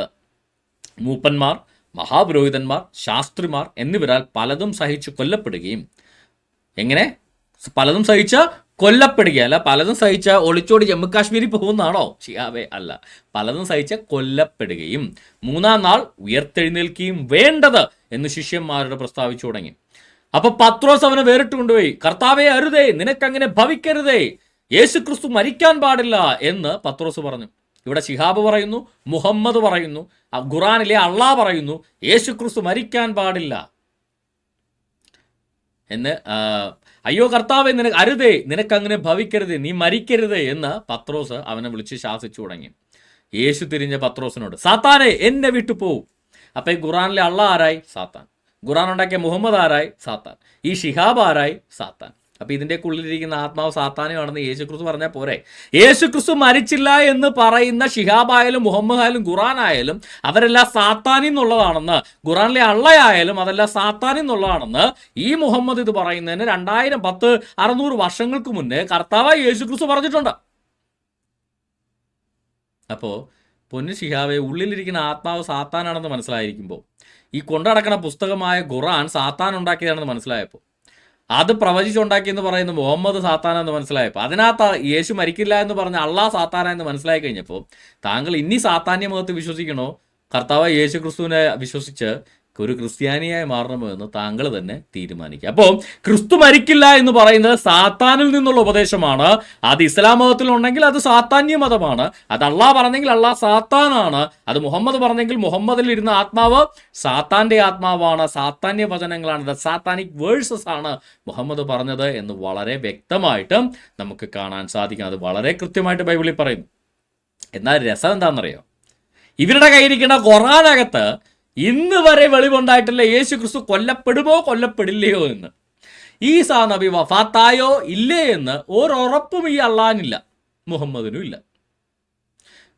മൂപ്പന്മാർ, മഹാപുരോഹിതന്മാർ, ശാസ്ത്രിമാർ എന്നിവരാൽ പലതും സഹിച്ച് കൊല്ലപ്പെടുകയും, എങ്ങനെ പലതും സഹിച്ച കൊല്ലപ്പെടുകയല്ല, പലതും സഹിച്ച ഒളിച്ചോടി ജമ്മു കാശ്മീരിൽ പോകുന്നതാണോ? ഷിഹാബേ അല്ല, പലതും സഹിച്ച കൊല്ലപ്പെടുകയും 3-ാം നാൾ ഉയർത്തെഴുന്നേൽക്കുകയും വേണ്ടത് എന്ന് ശിഷ്യന്മാരോട് പ്രസ്താവിച്ചു തുടങ്ങി. അപ്പൊ പത്രോസ് അവനെ വേറിട്ട് കൊണ്ടുപോയി, കർത്താവേ അരുതേ, നിനക്കങ്ങനെ ഭവിക്കരുതേ, യേശുക്രിസ്തു മരിക്കാൻ പാടില്ല എന്ന് പത്രോസ് പറഞ്ഞു. ഇവിടെ ഷിഹാബ് പറയുന്നു, മുഹമ്മദ് പറയുന്നു, ഖുറാനിലെ അള്ളാഹ് പറയുന്നു യേശുക്രിസ്തു മരിക്കാൻ പാടില്ല എന്ന്. അയ്യോ കർത്താവേ, നിനക്ക് അരുതേ, നിനക്കങ്ങനെ ഭവിക്കരുതേ, നീ മരിക്കരുതേ എന്ന് പത്രോസ് അവനെ വിളിച്ച് ശാസിച്ചു തുടങ്ങി. യേശു തിരിഞ്ഞ പത്രോസിനോട്, സാത്താനെ എന്നെ വിട്ടു പോവും. അപ്പം ഈ ഖുറാനിലെ അള്ളാഹ് ആരായി? സാത്താൻ. ഖുറാൻ ഉണ്ടാക്കിയ മുഹമ്മദ് ആരായി? സാത്താൻ. ഈ ഷിഹാബ് ആരായി? സാത്താൻ. അപ്പം ഇതിൻ്റെ ഉള്ളിലിരിക്കുന്ന ആത്മാവ് സാത്താനുമാണെന്ന് യേശുക്രിസ്തു പറഞ്ഞാൽ പോരെ? യേശുക്രിസ്തു മരിച്ചില്ല എന്ന് പറയുന്ന ഷിഹാബായാലും മുഹമ്മദ് ആയാലും ഖുറാൻ ആയാലും അവരെല്ലാം സാത്താനിൽ നിന്നുള്ളതാണെന്ന്, ഖുറാനിലെ അള്ളയായാലും അതെല്ലാം സാത്താനിൽ നിന്നുള്ളതാണെന്ന് ഈ മുഹമ്മദ് ഇത് പറയുന്നതിന് 600 വർഷങ്ങൾക്ക് മുന്നേ കർത്താവായ യേശുക്രിസ്തു പറഞ്ഞിട്ടുണ്ട്. അപ്പോൾ പൊന്നു ഷിഹാബെ, ഉള്ളിലിരിക്കുന്ന ആത്മാവ് സാത്താനാണെന്ന് മനസ്സിലായിരിക്കുമ്പോൾ, ഈ കൊണ്ടടക്കണ പുസ്തകമായ ഖുറാൻ സാത്താൻ ഉണ്ടാക്കിയതാണെന്ന് മനസ്സിലായപ്പോൾ, അത് പ്രവചിച്ചുണ്ടാക്കിയെന്ന് പറയുന്ന മുഹമ്മദ് സാത്താനെന്ന് മനസ്സിലായപ്പോൾ, അതിനകത്ത് യേശു മരിക്കില്ല എന്ന് പറഞ്ഞ അള്ളാഹ് സാത്താന എന്ന് മനസ്സിലായി കഴിഞ്ഞപ്പോൾ, താങ്കൾ ഇനി സാത്താന്യ മതത്തിൽ വിശ്വസിക്കണോ, കർത്താവ് യേശു ക്രിസ്തുവിനെ വിശ്വസിച്ച് ഒരു ക്രിസ്ത്യാനിയായി മാറണമോ എന്ന് താങ്കൾ തന്നെ തീരുമാനിക്കുക. അപ്പോൾ ക്രിസ്തു മരിക്കില്ല എന്ന് പറയുന്നത് സാത്താനിൽ നിന്നുള്ള ഉപദേശമാണ്. അത് ഇസ്ലാം മതത്തിലുണ്ടെങ്കിൽ അത് സാത്താന്യ മതമാണ്. അത് അള്ളാഹ് പറഞ്ഞെങ്കിൽ അള്ളാഹ് സാത്താനാണ്. അത് മുഹമ്മദ് പറഞ്ഞെങ്കിൽ മുഹമ്മദിൽ ഇരുന്ന ആത്മാവ് സാത്താന്റെ ആത്മാവാണ്. സാത്താന്യ വചനങ്ങളാണ്, സാത്താനിക് വേഴ്സസ് ആണ് മുഹമ്മദ് പറഞ്ഞത് എന്ന് വളരെ വ്യക്തമായിട്ട് നമുക്ക് കാണാൻ സാധിക്കും. അത് വളരെ കൃത്യമായിട്ട് ബൈബിളിൽ പറയുന്നു. എന്നാൽ രസം എന്താണെന്നറിയോ? ഇവരുടെ കയ്യിരിക്കുന്ന ഖുറാനകത്ത് ഇന്ന് വരെ വെളിവുണ്ടായിട്ടില്ല യേശു ക്രിസ്തു കൊല്ലപ്പെടുമോ കൊല്ലപ്പെടില്ലയോ എന്ന്. ഈസാ നബി വഫാത്തായോ ഇല്ലേ എന്ന് ഒരുറപ്പും ഈ അള്ളാഹിനില്ല, മുഹമ്മദിനും ഇല്ല.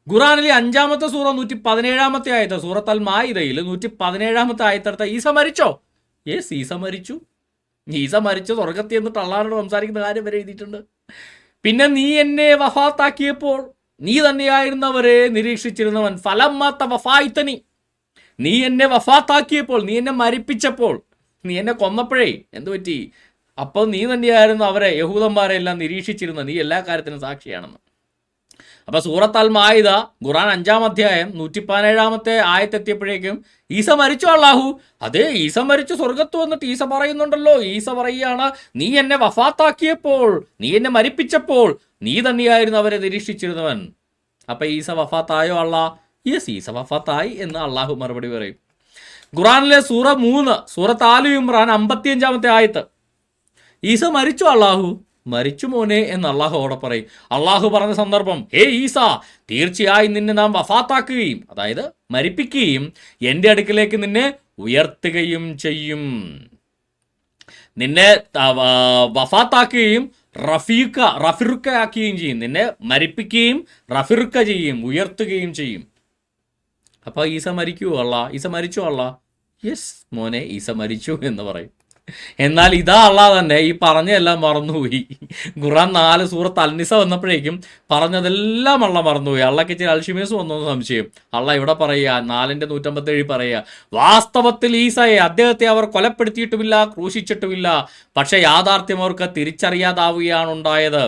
ഖുറാനിലെ 5-ാമത്തെ സൂറ 117-ാമത്തെ ആയത്ത്, സൂറത്ത് അൽ മാഇദയിൽ 117-ാമത്തെ ആയത്തെടുത്ത ഈസ മരിച്ചോ? യേസ്, ഈസ മരിച്ചു. ഈസ മരിച്ചു സ്വർഗത്തിൽ എന്നിട്ട് അള്ളാഹിനോട് സംസാരിക്കുന്ന കാര്യം വരെ എഴുതിയിട്ടുണ്ട്. പിന്നെ നീ എന്നെ വഫാത്താക്കിയപ്പോൾ നീ തന്നെയായിരുന്നവരെ നിരീക്ഷിച്ചിരുന്നവൻ, ഫലമ്മത്ത വഫായിത്തനി, നീ എന്നെ വഫാത്താക്കിയപ്പോൾ, നീ എന്നെ മരിപ്പിച്ചപ്പോൾ, നീ എന്നെ കൊന്നപ്പോഴേ എന്തു പറ്റി? അപ്പോൾ നീ തന്നെയായിരുന്നു അവരെ, യഹൂദന്മാരെ എല്ലാം നിരീക്ഷിച്ചിരുന്നത്, നീ എല്ലാ കാര്യത്തിനും സാക്ഷിയാണെന്ന്. അപ്പോൾ സൂറത്ത് അൽ മാഇദ ഖുർആൻ 5-ാം അധ്യായം 117-ാമത്തെ ആയത്തെത്തിയപ്പോഴേക്കും ഈസ മരിച്ചു. അല്ലാഹു അതേ, ഈസ മരിച്ചു, സ്വർഗത്ത് വന്നിട്ട് ഈസ പറയുന്നുണ്ടല്ലോ. ഈസ പറയുകയാണ്, നീ എന്നെ വഫാത്താക്കിയപ്പോൾ, നീ എന്നെ മരിപ്പിച്ചപ്പോൾ നീ തന്നെയായിരുന്നു അവരെ നിരീക്ഷിച്ചിരുന്നവൻ. അപ്പം ഈസ വഫാത്തായോ അല്ലാ? യെസ്, ഈസ വഫാത്തായി എന്ന് അള്ളാഹു മറുപടി പറയും. ഖുർആനിലെ സൂറത്ത് ആലു ഇമ്രാൻ 55-ാമത്തെ ആയത്ത്, ഈസ മരിച്ചു അല്ലാഹു, മരിച്ചു മോനെ എന്ന് അള്ളാഹു അവിടെ പറയും. അള്ളാഹു പറഞ്ഞ സന്ദർഭം, ഹേ ഈസ, തീർച്ചയായും നിന്നെ നാം വഫാത്താക്കുകയും, അതായത് മരിപ്പിക്കുകയും, എൻ്റെ അടുക്കിലേക്ക് നിന്നെ ഉയർത്തുകയും ചെയ്യും. നിന്നെ വഫാത്താക്കുകയും റഫിറുക്കയാക്കുകയും ചെയ്യും. നിന്നെ മരിപ്പിക്കുകയും റഫിറുക്ക ചെയ്യും, ഉയർത്തുകയും ചെയ്യും. അപ്പോൾ ഈസ മരിക്കുമോ അല്ലാ? ഈസ മരിച്ചു അല്ലാ? യെസ് മോനെ, ഈസ മരിച്ചു എന്ന് പറയും. എന്നാൽ ഇതാ അള്ളാ തന്നെ ഈ പറഞ്ഞതെല്ലാം മറന്നുപോയി. ഖുർആൻ 4 സൂറത്ത് അൽനിസ വന്നപ്പോഴേക്കും പറഞ്ഞതെല്ലാം അള്ള മറന്നുപോയി. അള്ളക്ക് ഇച്ചിരി അൽഷിമേസ് വന്നോന്ന് സംശയം. അള്ള ഇവിടെ പറയുക, 4:157 പറയുക, വാസ്തവത്തിൽ ഈസയെ, അദ്ദേഹത്തെ അവർ കൊലപ്പെടുത്തിയിട്ടുമില്ല, ക്രൂശിച്ചിട്ടുമില്ല, പക്ഷെ യാഥാർത്ഥ്യം അവർക്ക് തിരിച്ചറിയാതാവുകയാണ് ഉണ്ടായത്.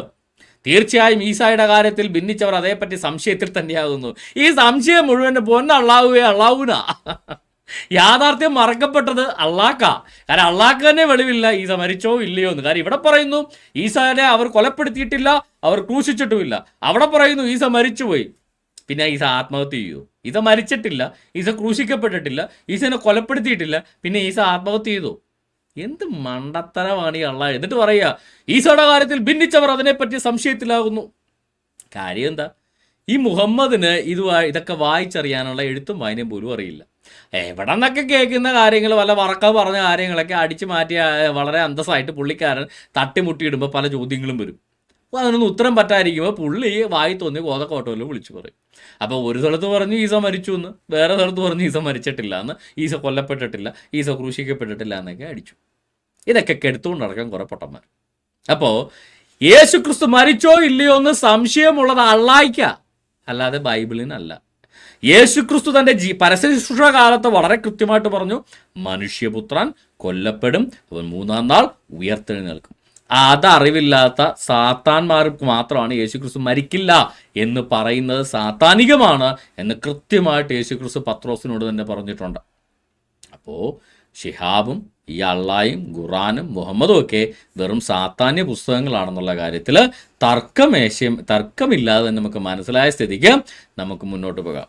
തീർച്ചയായും ഈസായുടെ കാര്യത്തിൽ ഭിന്നിച്ചവർ അതേപ്പറ്റി സംശയത്തിൽ തന്നെയാകുന്നു. ഈ സംശയം മുഴുവൻ അള്ളാഹുന. യാഥാർത്ഥ്യം മറക്കപ്പെട്ടത് അള്ളാഹ്ക്കാ. കാരണം അള്ളാഹ്ക്ക് തന്നെ വെളിവില്ല ഈസ മരിച്ചോ ഇല്ലയോ എന്ന്. കാരണം ഇവിടെ പറയുന്നു ഈസയെ അവർ കൊലപ്പെടുത്തിയിട്ടില്ല, അവർ ക്രൂശിച്ചിട്ടുമില്ല. അവിടെ പറയുന്നു ഈസ മരിച്ചുപോയി. പിന്നെ ഈസ ആത്മഹത്യ ചെയ്തു? ഈസ മരിച്ചിട്ടില്ല, ഈസ ക്രൂശിക്കപ്പെട്ടിട്ടില്ല, ഈസനെ കൊലപ്പെടുത്തിയിട്ടില്ല, പിന്നെ ഈസ ആത്മഹത്യ ചെയ്തു? എന്ത് മണ്ടത്തരമാണ് ഈ അള്ളാഹ്. എന്നിട്ട് പറയുക, ഈസയുടെ കാര്യത്തിൽ ഭിന്നിച്ചവർ അതിനെപ്പറ്റി സംശയത്തിലാകുന്നു. കാര്യം എന്താ? ഈ മുഹമ്മദിന് ഇതൊക്കെ വായിച്ചറിയാനുള്ള എഴുത്തും വായനയും പോലും അറിയില്ല. എവിടെ നിന്നൊക്കെ കേൾക്കുന്ന കാര്യങ്ങൾ, വല്ല വറക്ക പറഞ്ഞ കാര്യങ്ങളൊക്കെ അടിച്ചു മാറ്റി വളരെ അന്തസ്സായിട്ട് പുള്ളിക്കാരൻ തട്ടിമുട്ടിയിടുമ്പോൾ പല ചോദ്യങ്ങളും വരും. അപ്പോൾ അതിനൊന്നും ഉത്തരം പറ്റാതിരിക്കുമ്പോൾ പുള്ളി വായി തോന്നി കോതക്കോട്ടോലും വിളിച്ചു പറയും. അപ്പോൾ ഒരു സ്ഥലത്ത് പറഞ്ഞു ഈസ മരിച്ചു എന്ന്, വേറെ സ്ഥലത്ത് പറഞ്ഞു ഈസ മരിച്ചിട്ടില്ല എന്ന്, ഈസ കൊല്ലപ്പെട്ടിട്ടില്ല, ഈസ ക്രൂശിക്കപ്പെട്ടിട്ടില്ല എന്നൊക്കെ അടിച്ചു. ഇതൊക്കെ കെടുത്തുകൊണ്ട് നടക്കാൻ കുറേ പൊട്ടന്മാർ. അപ്പോൾ യേശു ക്രിസ്തു മരിച്ചോ ഇല്ലയോ എന്ന് സംശയമുള്ളത് അള്ളായിക്ക, അല്ലാതെ ബൈബിളിനല്ല. യേശു ക്രിസ്തു തൻ്റെ പരസ്യശുശ്രൂഷ കാലത്ത് വളരെ കൃത്യമായിട്ട് പറഞ്ഞു, മനുഷ്യപുത്രൻ കൊല്ലപ്പെടും, അവൻ 3-ാം നാൾ ഉയർത്തെഴുന്നേൽക്കും. അതറിവില്ലാത്ത സാത്താന്മാർക്ക് മാത്രമാണ് യേശു ക്രിസ്തു മരിക്കില്ല എന്ന് പറയുന്നത് സാത്താനികമാണ് എന്ന് കൃത്യമായിട്ട് യേശു ക്രിസ്തു പത്രോസിനോട് തന്നെ പറഞ്ഞിട്ടുണ്ട്. അപ്പോൾ ഷിഹാബും ഈ അള്ളായും ഖുറാനും മുഹമ്മദും ഒക്കെ വെറും സാത്താന്യ പുസ്തകങ്ങളാണെന്നുള്ള കാര്യത്തിൽ തർക്കമില്ലാതെ തന്നെ നമുക്ക് മനസ്സിലായ സ്ഥിതിക്ക് നമുക്ക് മുന്നോട്ട് പോകാം.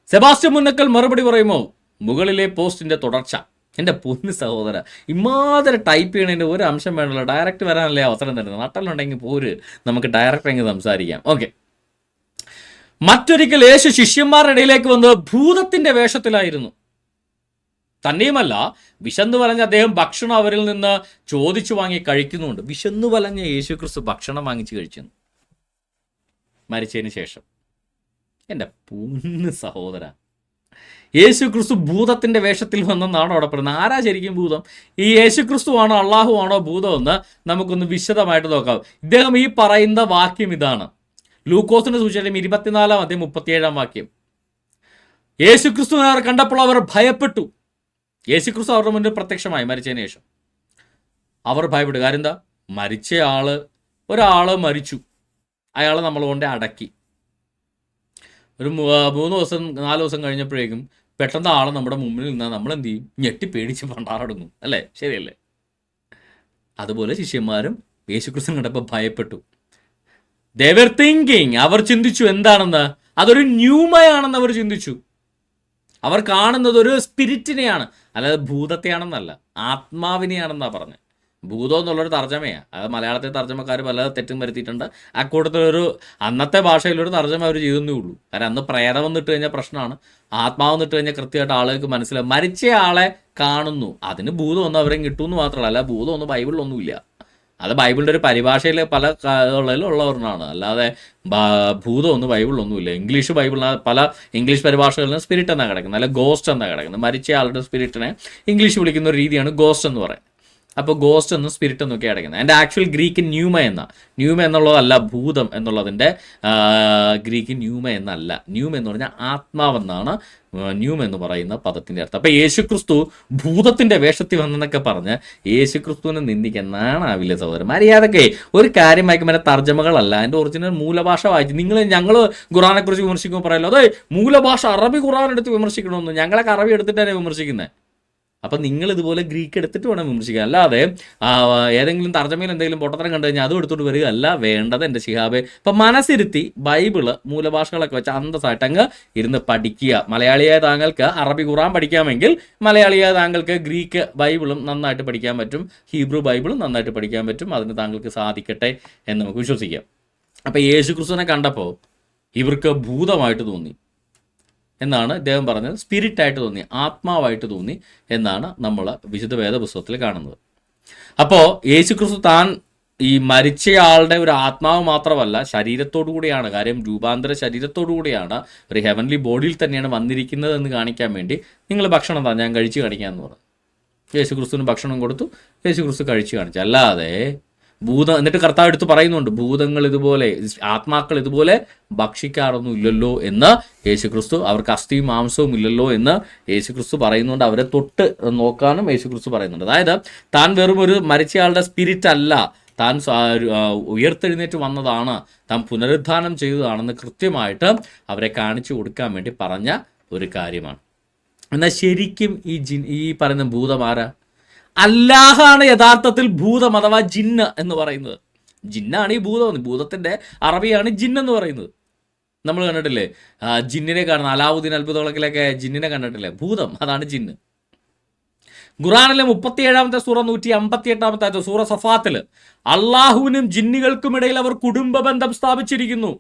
സെബാസ്റ്റ്യൻ മുന്നക്കൽ മറുപടി പറയുമോ, മുകളിലെ പോസ്റ്റിൻ്റെ തുടർച്ച. എൻ്റെ പൊന്നു സഹോദര, ഇമാതിരി ടൈപ്പ് ചെയ്യണതിൻ്റെ ഒരു അംശം വേണമല്ലോ, ഡയറക്റ്റ് വരാനല്ലേ അവസരം തരുന്നത്. നട്ടലുണ്ടെങ്കിൽ പോര്, നമുക്ക് ഡയറക്റ്റ് അങ്ങ് സംസാരിക്കാം. ഓക്കെ. മറ്റൊരിക്കൽ യേശു ശിഷ്യന്മാരുടെ ഇടയിലേക്ക് വന്നത് ഭൂതത്തിൻ്റെ വേഷത്തിലായിരുന്നു. തന്നെയുമല്ല, വിശന്നു വലഞ്ഞ അദ്ദേഹം ഭക്ഷണം അവരിൽ നിന്ന് ചോദിച്ചു വാങ്ങി കഴിക്കുന്നുണ്ട്. വിശന്നു വലഞ്ഞ യേശു ക്രിസ്തു ഭക്ഷണം വാങ്ങിച്ച് കഴിച്ചു മരിച്ചതിന് ശേഷം. എൻ്റെ പൊന്ന് സഹോദര, യേശു ക്രിസ്തു ഭൂതത്തിൻ്റെ വേഷത്തിൽ വന്നെന്നാണോ അവിടെ പറയുന്നത്? ആരാ ശരിക്കും ഭൂതം? ഈ യേശു ക്രിസ്തു ആണോ അള്ളാഹു ആണോ ഭൂതമെന്ന് നമുക്കൊന്ന് വിശദമായിട്ട് നോക്കാം. ഇദ്ദേഹം ഈ പറയുന്ന വാക്യം ഇതാണ്, ലൂക്കോസിന്റെ സുവിശേഷം 24-ാം അധ്യായം 37-ാം വാക്യം. യേശു ക്രിസ്തുവിനെ അവർ കണ്ടപ്പോൾ അവർ ഭയപ്പെട്ടു. യേശു ക്രിസ്തു അവരുടെ മുന്നിൽ പ്രത്യക്ഷമായി മരിച്ചതിന് ശേഷം. അവർ ഭയപ്പെട്ടു. കാര്യം എന്താ? ഒരാൾ മരിച്ചു, അയാളെ നമ്മൾ കൊണ്ട് അടക്കി. ഒരു 3 ദിവസം 4 ദിവസം കഴിഞ്ഞപ്പോഴേക്കും പെട്ടെന്ന് ആൾ നമ്മുടെ മുമ്പിൽ നിന്നാൽ നമ്മൾ എന്ത് ചെയ്യും? ഞെട്ടി പേടിച്ച് പണ്ടാറടങ്ങും, അല്ലേ? ശരിയല്ലേ? അതുപോലെ ശിഷ്യന്മാരും യേശുക്രിസ്തു കണ്ടപ്പോൾ ഭയപ്പെട്ടു. They were thinking, അവർ ചിന്തിച്ചു എന്താണെന്ന്, അതൊരു ന്യൂമയാണെന്ന് അവർ ചിന്തിച്ചു. അവർ കാണുന്നത് ഒരു സ്പിരിറ്റിനെയാണ്, അല്ലാതെ ഭൂതത്തെയാണെന്നല്ല, ആത്മാവിനെയാണെന്നാണ് പറഞ്ഞത്. ഭൂതം എന്നുള്ളൊരു തർജ്ജമയാണ്. അത് മലയാളത്തെ തർജ്ജമക്കാർ പല തെറ്റും വരുത്തിയിട്ടുണ്ട്. അക്കൂട്ടത്തിലൊരു അന്നത്തെ ഭാഷയിലൊരു തർജ്ജമ അവർ ചെയ്തേ ഉള്ളൂ. കാരണം അന്ന് പ്രേതം വന്നിട്ട് കഴിഞ്ഞാൽ പ്രശ്നമാണ്, ആത്മാവ് നിട്ട് കഴിഞ്ഞാൽ കൃത്യമായിട്ട് ആളുകൾക്ക് മനസ്സിലാവും. മരിച്ച ആളെ കാണുന്നു, അതിന് ഭൂതം ഒന്നും അവരെ കിട്ടുമെന്ന് മാത്രമല്ല, അല്ല ഭൂതം ഒന്നും ബൈബിളിലൊന്നുമില്ല. അത് ബൈബിളിൻ്റെ ഒരു പരിഭാഷയിൽ പല ഉള്ളവരാണ്, അല്ലാതെ ഭൂതം ഒന്നും ബൈബിളിലൊന്നുമില്ല. പല ഇംഗ്ലീഷ് പരിഭാഷകളിലും സ്പിരിറ്റ് എന്നാണ് കിടക്കുന്നത്, അല്ല ഗോസ്റ്റ് എന്നാണ് കിടക്കുന്നത്. മരിച്ച ആളുടെ സ്പിരിറ്റിനെ ഇംഗ്ലീഷ് വിളിക്കുന്ന ഒരു രീതിയാണ് ഗോസ്റ്റ് എന്ന് പറയുന്നത്. അപ്പോൾ ഗോസ്റ്റ് എന്നും സ്പിരിറ്റ് എന്നൊക്കെ അടയ്ക്കുന്നത്. അതിൻ്റെ ആക്ച്വൽ ഗ്രീക്ക് ന്യൂമ എന്നുള്ളതല്ല ഭൂതം എന്നുള്ളതിൻ്റെ ഗ്രീക്ക് ന്യൂമ എന്നല്ല. ന്യൂമ എന്ന് പറഞ്ഞാൽ ആത്മാവെന്നാണ് ന്യൂം എന്ന് പറയുന്ന പദത്തിൻ്റെ അർത്ഥം. അപ്പോൾ യേശുക്രിസ്തു ഭൂതത്തിൻ്റെ വേഷത്തിൽ വന്നെന്നൊക്കെ പറഞ്ഞ് യേശുക്രിസ്തുവിനെ നിന്ദിക്കാനാവില്ല സഹോദരൻ. മര്യാദക്കെ ഒരു കാര്യം വായിക്കുമ്പോൾ തർജ്ജമകളല്ല, അതിൻ്റെ ഒറിജിനൽ മൂലഭാഷ വായിച്ച് ഞങ്ങൾ ഖുറാനെക്കുറിച്ച് വിമർശിക്കുമ്പോൾ പറയല്ലോ അതെ മൂലഭാഷ അറബി ഖുറാൻ എടുത്ത് വിമർശിക്കണമെന്ന്. ഞങ്ങളൊക്കെ അറബി എടുത്തിട്ടാണ് വിമർശിക്കുന്നത്. അപ്പം നിങ്ങൾ ഇതുപോലെ ഗ്രീക്ക് എടുത്തിട്ട് വേണം വിമർശിക്കാൻ, അല്ലാതെ ഏതെങ്കിലും തർജ്ജമയിൽ എന്തെങ്കിലും പൊട്ടത്തരം കണ്ടു കഴിഞ്ഞാൽ അതും എടുത്തോട്ട് വരിക അല്ല വേണ്ടത് എൻ്റെ ശിഹാബെ. അപ്പം മനസ്സിരുത്തി ബൈബിള് മൂലഭാഷകളൊക്കെ വെച്ച് അന്തസ്സായിട്ട് അങ്ങ് ഇരുന്ന് പഠിക്കുക. മലയാളിയായ താങ്കൾക്ക് അറബി ഖുറാൻ പഠിക്കാമെങ്കിൽ മലയാളിയായ താങ്കൾക്ക് ഗ്രീക്ക് ബൈബിളും നന്നായിട്ട് പഠിക്കാൻ പറ്റും, ഹീബ്രു ബൈബിളും നന്നായിട്ട് പഠിക്കാൻ പറ്റും. അതിന് താങ്കൾക്ക് സാധിക്കട്ടെ എന്ന് നമുക്ക് വിശ്വസിക്കാം. അപ്പം യേശുക്രിസ്തുവിനെ കണ്ടപ്പോൾ ഇവർക്ക് ഭൂതമായിട്ട് തോന്നി എന്നാണ് ഇദ്ദേഹം പറഞ്ഞത്. സ്പിരിറ്റായിട്ട് തോന്നി, ആത്മാവായിട്ട് തോന്നി എന്നാണ് നമ്മൾ വിശുദ്ധ വേദപുസ്തകത്തിൽ കാണുന്നത്. അപ്പോൾ യേശുക്രിസ്തു താൻ ഈ മരിച്ചയാളുടെ ഒരു ആത്മാവ് മാത്രമല്ല ശരീരത്തോടു കൂടിയാണ്, കാര്യം രൂപാന്തര ശരീരത്തോടു കൂടിയാണ്, ഒരു ഹെവൻലി ബോഡിയിൽ തന്നെയാണ് വന്നിരിക്കുന്നത് എന്ന് കാണിക്കാൻ വേണ്ടി നിങ്ങൾ ഭക്ഷണം താ ഞാൻ കഴിച്ച് കാണിക്കാമെന്ന് പറഞ്ഞു. യേശുക്രിസ്തുവിന് ഭക്ഷണം കൊടുത്തു, യേശുക്രിസ്തു കഴിച്ച് കാണിച്ചു. അല്ലാതെ എന്നിട്ട് കർത്താവ് എടുത്ത് പറയുന്നുണ്ട് ഭൂതങ്ങൾ ഇതുപോലെ ആത്മാക്കൾ ഇതുപോലെ ഭക്ഷിക്കാറൊന്നും ഇല്ലല്ലോ എന്ന് യേശുക്രിസ്തു, അവർക്ക് അസ്ഥിയും മാംസവും ഇല്ലല്ലോ എന്ന് യേശുക്രിസ്തു പറയുന്നുണ്ട്. അവരെ തൊട്ട് നോക്കാനും യേശുക്രിസ്തു പറയുന്നുണ്ട്. അതായത് താൻ വെറും ഒരു മരിച്ചയാളുടെ സ്പിരിറ്റ് അല്ല, താൻ ഉയർത്തെഴുന്നേറ്റ് വന്നതാണ്, താൻ പുനരുദ്ധാനം ചെയ്തതാണെന്ന് കൃത്യമായിട്ട് അവരെ കാണിച്ചു കൊടുക്കാൻ വേണ്ടി പറഞ്ഞ ഒരു കാര്യമാണ്. എന്നാൽ ശരിക്കും ഈ പറയുന്ന ഭൂതമാരാ? അല്ലാഹാണ് യഥാർത്ഥത്തിൽ ഭൂതം അഥവാ ജിന്ന് എന്ന് പറയുന്നത്. ജിന്നാണ് ഈ ഭൂതം. ഭൂതത്തിൻ്റെ അറബിയാണ് ജിന്ന് എന്ന് പറയുന്നത്. നമ്മൾ കണ്ടിട്ടില്ലേ ജിന്നിനെ കാണുന്ന അലാവുദ്ദീൻ അത്ഭുതങ്ങളൊക്കെ ജിന്നിനെ കണ്ടിട്ടില്ലേ? ഭൂതം, അതാണ് ജിന്ന്. ഖുറാനിലെ 37-ാമത്തെ സൂറ 158-ാമത്തെ സൂറ സഫാത്തിൽ അള്ളാഹുവിനും ജിന്നുകൾക്കുമിടയിൽ അവർ കുടുംബ ബന്ധം സ്ഥാപിച്ചിരിക്കുന്നു.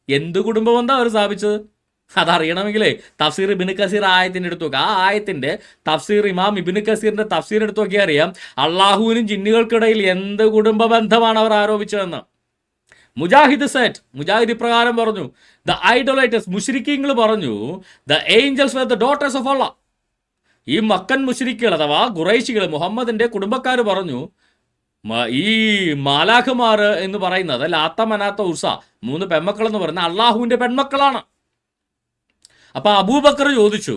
എന്ത് കുടുംബ ബന്ധം അവർ സ്ഥാപിച്ചത്? അതറിയണമെങ്കിലേ തഫ്സീർ ഇബ്നു കസീർ ആയത്തിൻ്റെ എടുത്ത് നോക്കുക. ആ ആയത്തിൻ്റെ തഫ്സീർ ഇമാം ഇബ്നു കസീറിൻ്റെ തഫ്സീർ എടുത്ത് നോക്കിയാൽ അറിയാം അള്ളാഹുവിനും ജിന്നുകൾക്കിടയിൽ എന്ത് കുടുംബ ബന്ധമാണ് അവർ ആരോപിച്ചതെന്ന്. മുജാഹിദ് ഇപ്രകാരം പറഞ്ഞു, ദ ഐഡോലൈറ്റേഴ്സ് മുശ്രിക്കീങ്ങൾ പറഞ്ഞു, the angels were the daughters of Allah. ഈ മക്കൻ മുശ്രിക്കുകൾ അഥവാ ഖുറൈശികൾ മുഹമ്മദിൻ്റെ കുടുംബക്കാർ പറഞ്ഞു ഈ മാലാഖമാർ എന്ന് പറയുന്നത് ലാത്ത മനാത്ത ഉസ 3 പെൺമക്കൾ എന്ന് പറയുന്നത് അള്ളാഹുവിൻ്റെ പെൺമക്കളാണ്. അപ്പൊ അബൂബക്കർ ചോദിച്ചു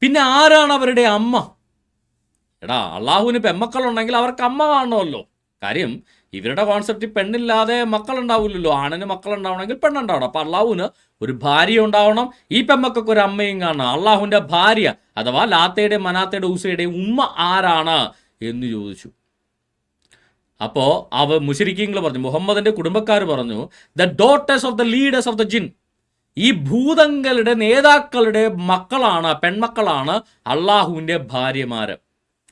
പിന്നെ ആരാണ് അവരുടെ അമ്മ? എടാ അള്ളാഹുവിന് പെൺമക്കളുണ്ടെങ്കിൽ അവർക്ക് അമ്മ കാണണമല്ലോ. കാര്യം ഇവരുടെ കോൺസെപ്റ്റ് പെണ്ണില്ലാതെ മക്കളുണ്ടാവില്ലല്ലോ. ആണിന് മക്കളുണ്ടാവണമെങ്കിൽ പെണ്ണുണ്ടാവണം. അപ്പം അള്ളാഹുവിന് ഒരു ഭാര്യ ഉണ്ടാവണം, ഈ പെമ്മക്കൊക്കെ ഒരു അമ്മയും കാണണം. അള്ളാഹുവിൻ്റെ ഭാര്യ അഥവാ ലാത്തയുടെയും മനാത്തയുടെ ഊസയുടെയും ഉമ്മ ആരാണ് എന്ന് ചോദിച്ചു. അപ്പോൾ മുശ്രിക്കീങ്ങൾ പറഞ്ഞു, മുഹമ്മദിൻ്റെ കുടുംബക്കാർ പറഞ്ഞു, the daughters of the leaders of the jinn. ഈ ഭൂതങ്ങളുടെ നേതാക്കളുടെ മക്കളാണ്, പെൺമക്കളാണ് അള്ളാഹുവിൻ്റെ ഭാര്യമാർ.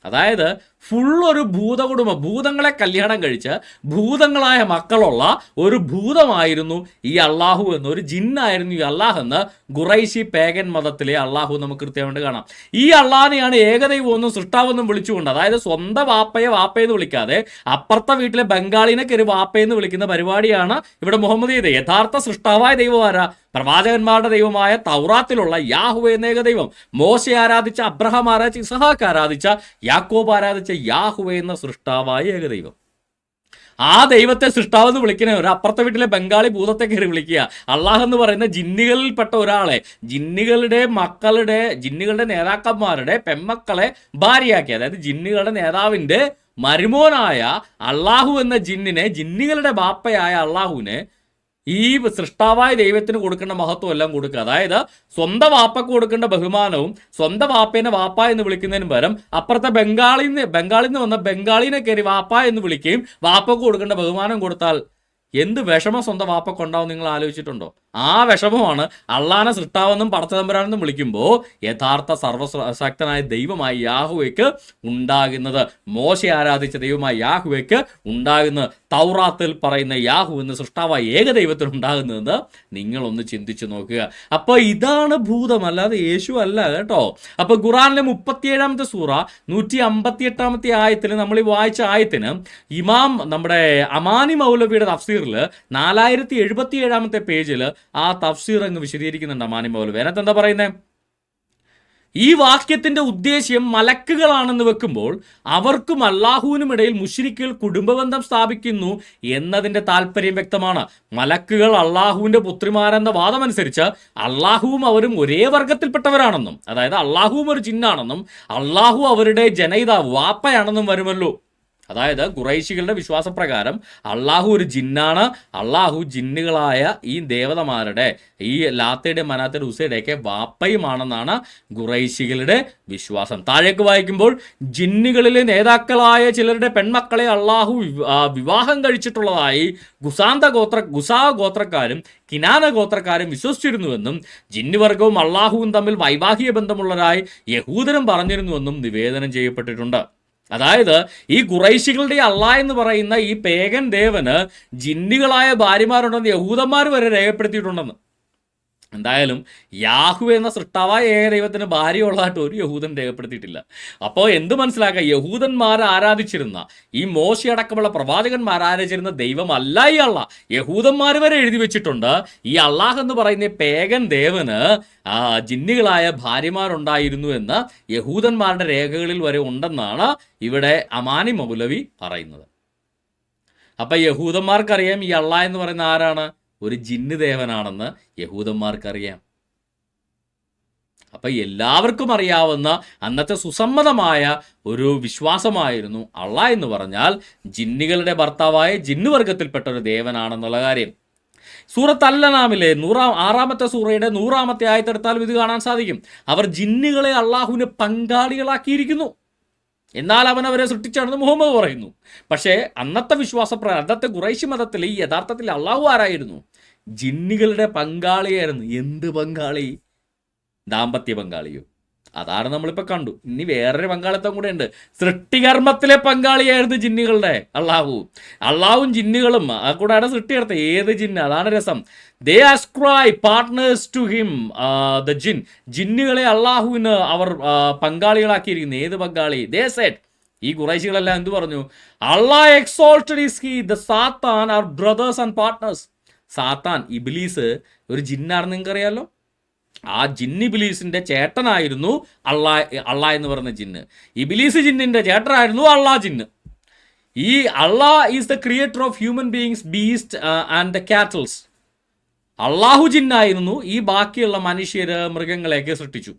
അതായത് ഫുള്ളൊരു ഭൂതകുടുംബം, ഭൂതങ്ങളെ കല്യാണം കഴിച്ച് ഭൂതങ്ങളായ മക്കളുള്ള ഒരു ഭൂതമായിരുന്നു ഈ അള്ളാഹു എന്ന്, ഒരു ജിന്നായിരുന്നു ഈ അള്ളാഹ് എന്ന് ഖുറൈശി പേഗൻ മതത്തിലെ അള്ളാഹു നമുക്ക് കൃത്യമായിട്ട് കാണാം. ഈ അള്ളാഹിനെയാണ് ഏകദൈവമെന്നും സൃഷ്ടാവെന്നും വിളിച്ചുകൊണ്ട്, അതായത് സ്വന്തം വാപ്പയെന്ന് വിളിക്കാതെ അപ്പുറത്തെ വീട്ടിലെ ബംഗാളിനെ കയറി വാപ്പയെന്ന് വിളിക്കുന്ന പരിപാടിയാണ് ഇവിടെ മുഹമ്മദീയത. യഥാർത്ഥ സൃഷ്ടാവായ ദൈവം ആരാ? പ്രവാചകന്മാരുടെ ദൈവമായ തൗറാത്തിലുള്ള യാഹുവേ എന്ന ഏകദൈവം. മോശെ ആരാധിച്ച, അബ്രഹാം ആരാധിച്ച, ഇസ്ഹാക്ക് ആരാധിച്ച, യാക്കോബ് ആരാധിച്ച യാഹുവേ എന്ന സൃഷ്ടാവായ ഏകദൈവം. ആ ദൈവത്തെ സൃഷ്ടാവെന്ന് വിളിക്കുന്നവർ അപ്പുറത്തെ വീട്ടിലെ ബംഗാളി ഭൂതത്തെ കയറി വിളിക്കുക അള്ളാഹ് എന്ന് പറയുന്ന ജിന്നുകളിൽപ്പെട്ട ഒരാളെ, ജിന്നുകളുടെ നേതാക്കന്മാരുടെ പെൺമക്കളെ ഭാര്യയാക്കി, അതായത് ജിന്നുകളുടെ നേതാവിൻ്റെ മരുമോനായ അള്ളാഹു എന്ന ജിന്നിനെ, ജിന്നുകളുടെ ബാപ്പയായ അള്ളാഹുവിനെ ഈ സൃഷ്ടാവായ ദൈവത്തിന് കൊടുക്കേണ്ട മഹത്വം എല്ലാം കൊടുക്കുക. അതായത് സ്വന്തം വാപ്പക്ക് കൊടുക്കേണ്ട ബഹുമാനവും സ്വന്തം വാപ്പേനെ വാപ്പ എന്ന് വിളിക്കുന്നതിന് പകരം അപ്പുറത്തെ ബംഗാളിൽ നിന്ന് വന്ന ബംഗാളിനെ കയറി വാപ്പ എന്ന് വിളിക്കുകയും വാപ്പക്ക് കൊടുക്കേണ്ട ബഹുമാനം കൊടുത്താൽ എന്ത് വിഷമം സ്വന്തം വാപ്പക്ക് ഉണ്ടാവും നിങ്ങൾ ആലോചിച്ചിട്ടുണ്ടോ? ആ വിഷമമാണ് അള്ളാനെ സൃഷ്ടാവെന്നും പടച്ചതമ്പരാനെന്നും വിളിക്കുമ്പോൾ യഥാർത്ഥ സർവശക്തനായ ദൈവമായി യാഹുവയ്ക്ക് ഉണ്ടാകുന്നത്, മോശ ആരാധിച്ച ദൈവമായി യാഹുവയ്ക്ക് ഉണ്ടാകുന്നത്, തൗറാത്തിൽ പറയുന്ന യാഹു എന്ന് സൃഷ്ടാവായ ഏകദൈവത്തിന് ഉണ്ടാകുന്നതെന്ന് നിങ്ങളൊന്ന് ചിന്തിച്ചു നോക്കുക. അപ്പോൾ ഇതാണ് ഭൂതം, അല്ലാതെ യേശു അല്ല കേട്ടോ. അപ്പോൾ ഖുറാനിലെ 37-ാമത്തെ സൂറ 158-ാമത്തെ ആയത്തിൽ നമ്മൾ ഈ വായിച്ച ആയത്തിന് ഇമാം നമ്മുടെ അമാനി മൗലവിയുടെ തഫ്സീറിൽ 4077-ാമത്തെ പേജിൽ ആ തഫ്സീർ അങ്ങ് വിശദീകരിക്കുന്നുണ്ട് അമാനി മൗലവി. അതിനകത്ത് എന്താ പറയുന്നത്? ഈ വാക്യത്തിന്റെ ഉദ്ദേശ്യം മലക്കുകളാണെന്ന് വെക്കുമ്പോൾ അവർക്കും അള്ളാഹുവിനും ഇടയിൽ മുശ്രിക്കുകൾ കുടുംബബന്ധം സ്ഥാപിക്കുന്നു എന്നതിന്റെ താല്പര്യം വ്യക്തമാണ്. മലക്കുകൾ അള്ളാഹുവിന്റെ പുത്രിമാരെന്ന വാദമനുസരിച്ച് അള്ളാഹുവും അവരും ഒരേ വർഗത്തിൽപ്പെട്ടവരാണെന്നും, അതായത് അള്ളാഹുവും ഒരു ജിന്നാണെന്നും അള്ളാഹു അവരുടെ ജനയിതാവ് വാപ്പയാണെന്നും വരുമല്ലോ. അതായത് ഖുറൈശികളുടെ വിശ്വാസപ്രകാരം അള്ളാഹു ഒരു ജിന്നാണ്, അള്ളാഹു ജിന്നുകളായ ഈ ദേവതമാരുടെ, ഈ ലാത്തയുടെ മനാത്തയുടെ ഉസയുടെയൊക്കെ വാപ്പയുമാണെന്നാണ് ഖുറൈശികളുടെ വിശ്വാസം. താഴേക്ക് വായിക്കുമ്പോൾ ജിന്നുകളിലെ നേതാക്കളായ ചിലരുടെ പെൺമക്കളെ അള്ളാഹു വിവാഹം കഴിച്ചിട്ടുള്ളതായി ഗുസാ ഗോത്രക്കാരും കിനാന ഗോത്രക്കാരും വിശ്വസിച്ചിരുന്നുവെന്നും ജിന്നുവർഗവും അള്ളാഹുവും തമ്മിൽ വൈവാഹിക ബന്ധമുള്ളതായി യഹൂദരും പറഞ്ഞിരുന്നുവെന്നും നിവേദനം ചെയ്യപ്പെട്ടിട്ടുണ്ട്. അതായത് ഈ ഖുറൈശികളുടെ അള്ളാഹ് എന്ന് പറയുന്ന ഈ പേഗൻ ദേവന് ജിന്നുകളായ ഭാര്യമാരുണ്ടെന്ന് യഹൂദന്മാർ വരെ രേഖപ്പെടുത്തിയിട്ടുണ്ടെന്ന്. എന്തായാലും യാഹു എന്ന സൃഷ്ടാവായ ഏക ദൈവത്തിന് ഭാര്യയുള്ളതായിട്ട് ഒരു യഹൂദൻ രേഖപ്പെടുത്തിയിട്ടില്ല. അപ്പോൾ എന്ത് മനസ്സിലാക്കുക, യഹൂദന്മാർ ആരാധിച്ചിരുന്ന, ഈ മോശെ അടക്കമുള്ള പ്രവാചകന്മാർ ആരാധിച്ചിരുന്ന ദൈവമല്ല ഈ അള്ളാഹ്. യഹൂദന്മാർ വരെ എഴുതി വെച്ചിട്ടുണ്ട് ഈ അള്ളാഹ് എന്ന് പറയുന്ന പേഗൻ ദേവന് ജിന്നുകളായ ഭാര്യമാരുണ്ടായിരുന്നു എന്ന് യഹൂദന്മാരുടെ രേഖകളിൽ വരെ ഉണ്ടെന്നാണ് ഇവിടെ അമാനി മൗലവി പറയുന്നത്. അപ്പം യഹൂദന്മാർക്കറിയാം ഈ അള്ളാഹ് എന്ന് പറയുന്ന ആരാണ്, ഒരു ജിന്ന് ദേവനാണെന്ന് യഹൂദന്മാർക്കറിയാം. അപ്പം എല്ലാവർക്കും അറിയാവുന്ന അന്നത്തെ സുസമ്മതമായ ഒരു വിശ്വാസമായിരുന്നു അള്ളാഹ് എന്ന് പറഞ്ഞാൽ ജിന്നുകളുടെ ഭർത്താവായ ജിന്നുവർഗത്തിൽപ്പെട്ട ഒരു ദേവനാണെന്നുള്ള കാര്യം. സൂറത്ത് അൽ-അൻആമിലെ 6-ാമത്തെ സൂറയുടെ 100-ാമത്തെ ആയത്തെടുത്താലും ഇത് കാണാൻ സാധിക്കും. അവർ ജിന്നുകളെ അള്ളാഹുവിന് പങ്കാളികളാക്കിയിരിക്കുന്നു, എന്നാൽ അവൻ അവരെ സൃഷ്ടിച്ചാണെന്ന് മുഹമ്മദ് പറയുന്നു. പക്ഷേ അന്നത്തെ വിശ്വാസപ്രകാരം അന്നത്തെ ഖുറൈശി മതത്തിൽ ഈ യഥാർത്ഥത്തിൽ അള്ളാഹു ആരായിരുന്നു, ജിന്നുകളുടെ പങ്കാളിയായിരുന്നു. എന്ത് പങ്കാളി? ദാമ്പത്യ പങ്കാളിയോ? അതാണ് നമ്മളിപ്പോൾ കണ്ടു. ഇനി വേറൊരു പങ്കാളിത്തം കൂടെ ഉണ്ട്, സൃഷ്ടികർമ്മത്തിലെ പങ്കാളിയായിരുന്നു ജിന്നുകളുടെ അള്ളാഹുവും ജിന്നുകളും കൂടാണ് സൃഷ്ടിയെടുത്തത്. ഏത് ജിന്ന്? അതാണ് രസം. They ascribe partners to him the jinn. ജിന്നുകളെ അള്ളാഹുവിന് അവർ പങ്കാളികളാക്കിയിരിക്കുന്നു. ഏത് പങ്കാളി? ദേ സെഡ്, ഈ ഖുറൈശികളെല്ലാം എന്ത് പറഞ്ഞു? അള്ളാഹ് എക്സോൾട്ടഡ് ഈസ് ഹി ദ സാത്താൻ ആർ ബ്രദേഴ്സ് ആൻഡ് പാർട്ട്നേഴ്സ്. സാത്താൻ, ഇബ്ലീസ് ഒരു ജിന്നാണെന്ന് നിങ്ങൾക്കറിയാലോ. ആ ജിന്ന് ഇബ്ലീസിന്റെ ചേട്ടനായിരുന്നു അള്ളാഹ് എന്ന് പറയുന്ന ജിന്ന്. ഇബ്ലീസ് ജിന്നിന്റെ ചേട്ടനായിരുന്നു അള്ളാഹ് ജിന്ന്. ഈ Allah is the creator of human beings, beast and the cattles. അള്ളാഹു ജിന്നായിരുന്നു ഈ ബാക്കിയുള്ള മനുഷ്യര് മൃഗങ്ങളെയൊക്കെ സൃഷ്ടിച്ചു.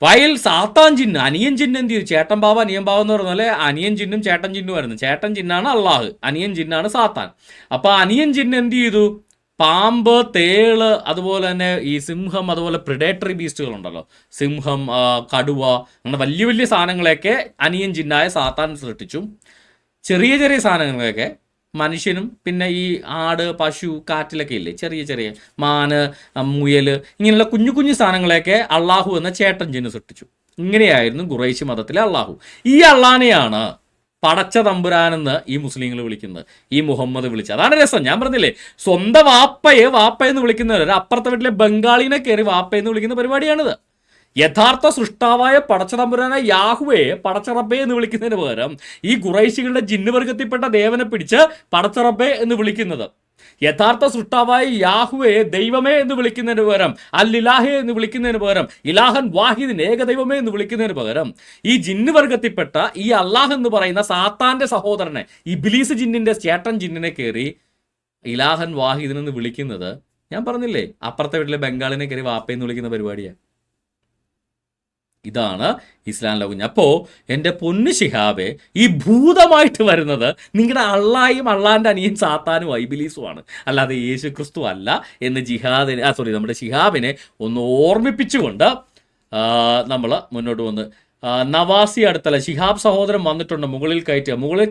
വയൽ സാത്താൻ ജിന്ന്, അനിയൻ ജിന്ന് എന്ത് ചെയ്തു? ചേട്ടൻ ബാവ അനിയൻ ബാവ എന്ന് പറഞ്ഞാൽ അനിയൻ ജിന്നും ചേട്ടൻ ജിന്നും ആയിരുന്നു. ചേട്ടൻ ജിന്നാണ് അള്ളാഹ്, അനിയൻ ജിന്നാണ് സാത്താൻ. അപ്പോൾ അനിയൻ ജിന്ന് എന്ത് ചെയ്തു? പാമ്പ്, തേള്, അതുപോലെ തന്നെ ഈ സിംഹം, അതുപോലെ പ്രിഡേറ്ററി ബീസ്റ്റുകളുണ്ടല്ലോ, സിംഹം, കടുവ, അങ്ങനെ വലിയ വലിയ സാധനങ്ങളെയൊക്കെ അനിയൻ ജിന്നായ സാത്താൻ സൃഷ്ടിച്ചു. ചെറിയ ചെറിയ സാധനങ്ങളൊക്കെ മനുഷ്യനും, പിന്നെ ഈ ആട്, പശു, കാറ്റിലൊക്കെ ഇല്ലേ ചെറിയ ചെറിയ മാന്, മുയൽ, ഇങ്ങനെയുള്ള കുഞ്ഞു കുഞ്ഞു സാധനങ്ങളെയൊക്കെ അള്ളാഹു എന്ന ചേട്ടൻ ജിന്ന് സൃഷ്ടിച്ചു. ഇങ്ങനെയായിരുന്നു ഖുറൈശി മതത്തിലെ അള്ളാഹു. ഈ അള്ളാഹിനെയാണ് പടച്ച തമ്പുരാനെന്ന് ഈ മുസ്ലിങ്ങൾ വിളിക്കുന്നത്, ഈ മുഹമ്മദ് വിളിച്ചത്. അതാണ് രസം. ഞാൻ പറഞ്ഞില്ലേ, സ്വന്തം വാപ്പയെന്ന് വിളിക്കുന്നവർ അപ്പുറത്തെ വീട്ടിലെ ബംഗാളിനെ കയറി വാപ്പയെന്ന് വിളിക്കുന്ന പരിപാടിയാണിത്. യഥാർത്ഥ സൃഷ്ടാവായ പടച്ച തമ്പുരാനായ യാഹുവയെ പടച്ചറബേ എന്ന് വിളിക്കുന്നതിന് പകരം ഈ ഖുറൈശികളുടെ ജിന്നുവർഗത്തിൽപ്പെട്ട ദേവനെ പിടിച്ച് പടച്ചറബേ എന്ന് വിളിക്കുന്നത്, യഥാർത്ഥ സൃഷ്ടാവായ യാഹുവയെ ദൈവമേ എന്ന് വിളിക്കുന്നതിന് പകരം അൽ-ഇലാഹെ എന്ന് വിളിക്കുന്നതിന് പകരം ഇലാഹൻ വാഹിദിൻ ഏകദൈവമേ എന്ന് വിളിക്കുന്നതിന് പകരം ഈ ജിന്ന് വർഗത്തിൽപ്പെട്ട ഈ അള്ളാഹ് എന്ന് പറയുന്ന സാത്താന്റെ സഹോദരനെ, ഇബ്ലീസ് ജിന്നിന്റെ ചേട്ടൻ ജിന്നിനെ കയറി ഇലാഹൻ വാഹിദിൻ എന്ന് വിളിക്കുന്നത്, ഞാൻ പറഞ്ഞില്ലേ അപ്പുറത്തെ വീട്ടിലെ ബംഗാളിനെ കയറി വാപ്പയെന്ന് വിളിക്കുന്ന പരിപാടിയാണ്. ഇതാണ് ഇസ്ലാം ലോകം. അപ്പോൾ എൻ്റെ പൊന്നു ശിഹാബെ, ഈ ഭൂതമായിട്ട് വരുന്നത് നിങ്ങളുടെ അള്ളായും അള്ളാൻ്റെ അനിയൻ സാത്താനും ഇബ്ലീസുമാണ്, അല്ലാതെ യേശു ക്രിസ്തു അല്ല എന്ന് നമ്മുടെ ശിഹാബിനെ ഒന്ന് ഓർമ്മിപ്പിച്ചുകൊണ്ട് നമ്മൾ മുന്നോട്ട് വന്ന് നവാസി അടുത്തല്ല ശിഹാബ് സഹോദരൻ വന്നിട്ടുണ്ട്. മുകളിൽ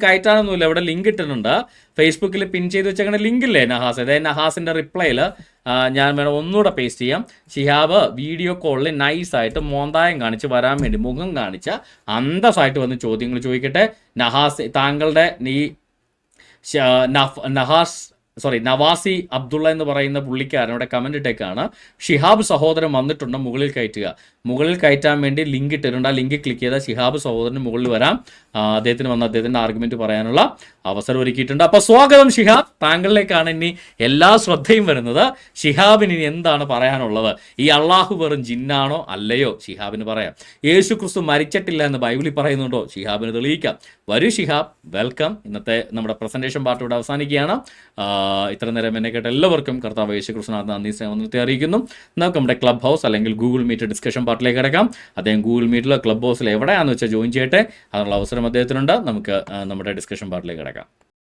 കയറ്റാനൊന്നുമില്ല, ഇവിടെ ലിങ്ക് ഇട്ടിട്ടുണ്ട്, ഫേസ്ബുക്കിൽ പിൻ ചെയ്ത് വെച്ചേക്കുന്ന ലിങ്കില്ലേ നഹാസ്, അതായത് നഹാസിൻ്റെ റിപ്ലൈയിൽ ഞാൻ വേണം ഒന്നുകൂടെ പേസ്റ്റ് ചെയ്യാം. ശിഹാബ് വീഡിയോ കോളിൽ നൈസായിട്ട് മോന്തായം കാണിച്ച് വരാൻ വേണ്ടി മുഖം കാണിച്ച അന്തസ്സായിട്ട് വന്ന് ചോദ്യങ്ങൾ ചോദിക്കട്ടെ. താങ്കളുടെ ഈ നവാസി അബ്ദുള്ള എന്ന് പറയുന്ന പുള്ളിക്കാരൻ ഇവിടെ കമൻ്റ് ഇട്ടേക്കാണ്, ഷിഹാബ് സഹോദരൻ വന്നിട്ടുണ്ട്, മുകളിൽ കയറ്റാൻ വേണ്ടി ലിങ്ക് ഇട്ടിട്ടുണ്ട്. ആ ലിങ്ക് ക്ലിക്ക് ചെയ്താൽ ഷിഹാബ് സഹോദരന് മുകളിൽ വരാം. അദ്ദേഹത്തിന് വന്ന് അദ്ദേഹത്തിൻ്റെ ആർഗ്യുമെൻറ്റ് പറയാനുള്ള അവസരം ഒരുക്കിയിട്ടുണ്ട്. അപ്പോൾ സ്വാഗതം ഷിഹാബ്, താങ്കളിലേക്കാണ് ഇനി എല്ലാ ശ്രദ്ധയും വരുന്നത്. ഷിഹാബിന് ഇനി എന്താണ് പറയാനുള്ളത്? ഈ അള്ളാഹു വെറും ജിന്നാണോ അല്ലയോ? ഷിഹാബിന് പറയാം. യേശു ക്രിസ്തു മരിച്ചിട്ടില്ല എന്ന് ബൈബിളിൽ പറയുന്നുണ്ടോ? ഷിഹാബിന് തെളിയിക്കാം. വരൂ ഷിഹാബ്, വെൽക്കം. ഇന്നത്തെ നമ്മുടെ പ്രസന്റേഷൻ പാർട്ട് ഇവിടെ അവസാനിക്കുകയാണ്. ഇത്ര നേരം എന്നെ കേട്ട എല്ലാവർക്കും കർത്താവ് യേശു ക്രിസ്തുനാഥ് നന്ദി സ്നേഹത്തെ അറിയിക്കുന്നു. നമുക്ക് നമ്മുടെ ക്ലബ് ഹൗസ് അല്ലെങ്കിൽ ഗൂഗിൾ മീറ്റ് ഡിസ്കഷൻ പാർട്ടിലേക്ക് കിടക്കാം. അദ്ദേഹം ഗൂഗിൾ മീറ്റിലോ ക്ലബ് ഹൗസിലോ എവിടെയാണെന്ന് വെച്ചാൽ ജോയിൻ ചെയ്യട്ടെ. അതിനുള്ള അവസരം അദ്ദേഹത്തിനുണ്ട്. നമുക്ക് നമ്മുടെ ഡിസ്കഷൻ പാർട്ടിലേക്ക് കിടക്കാം.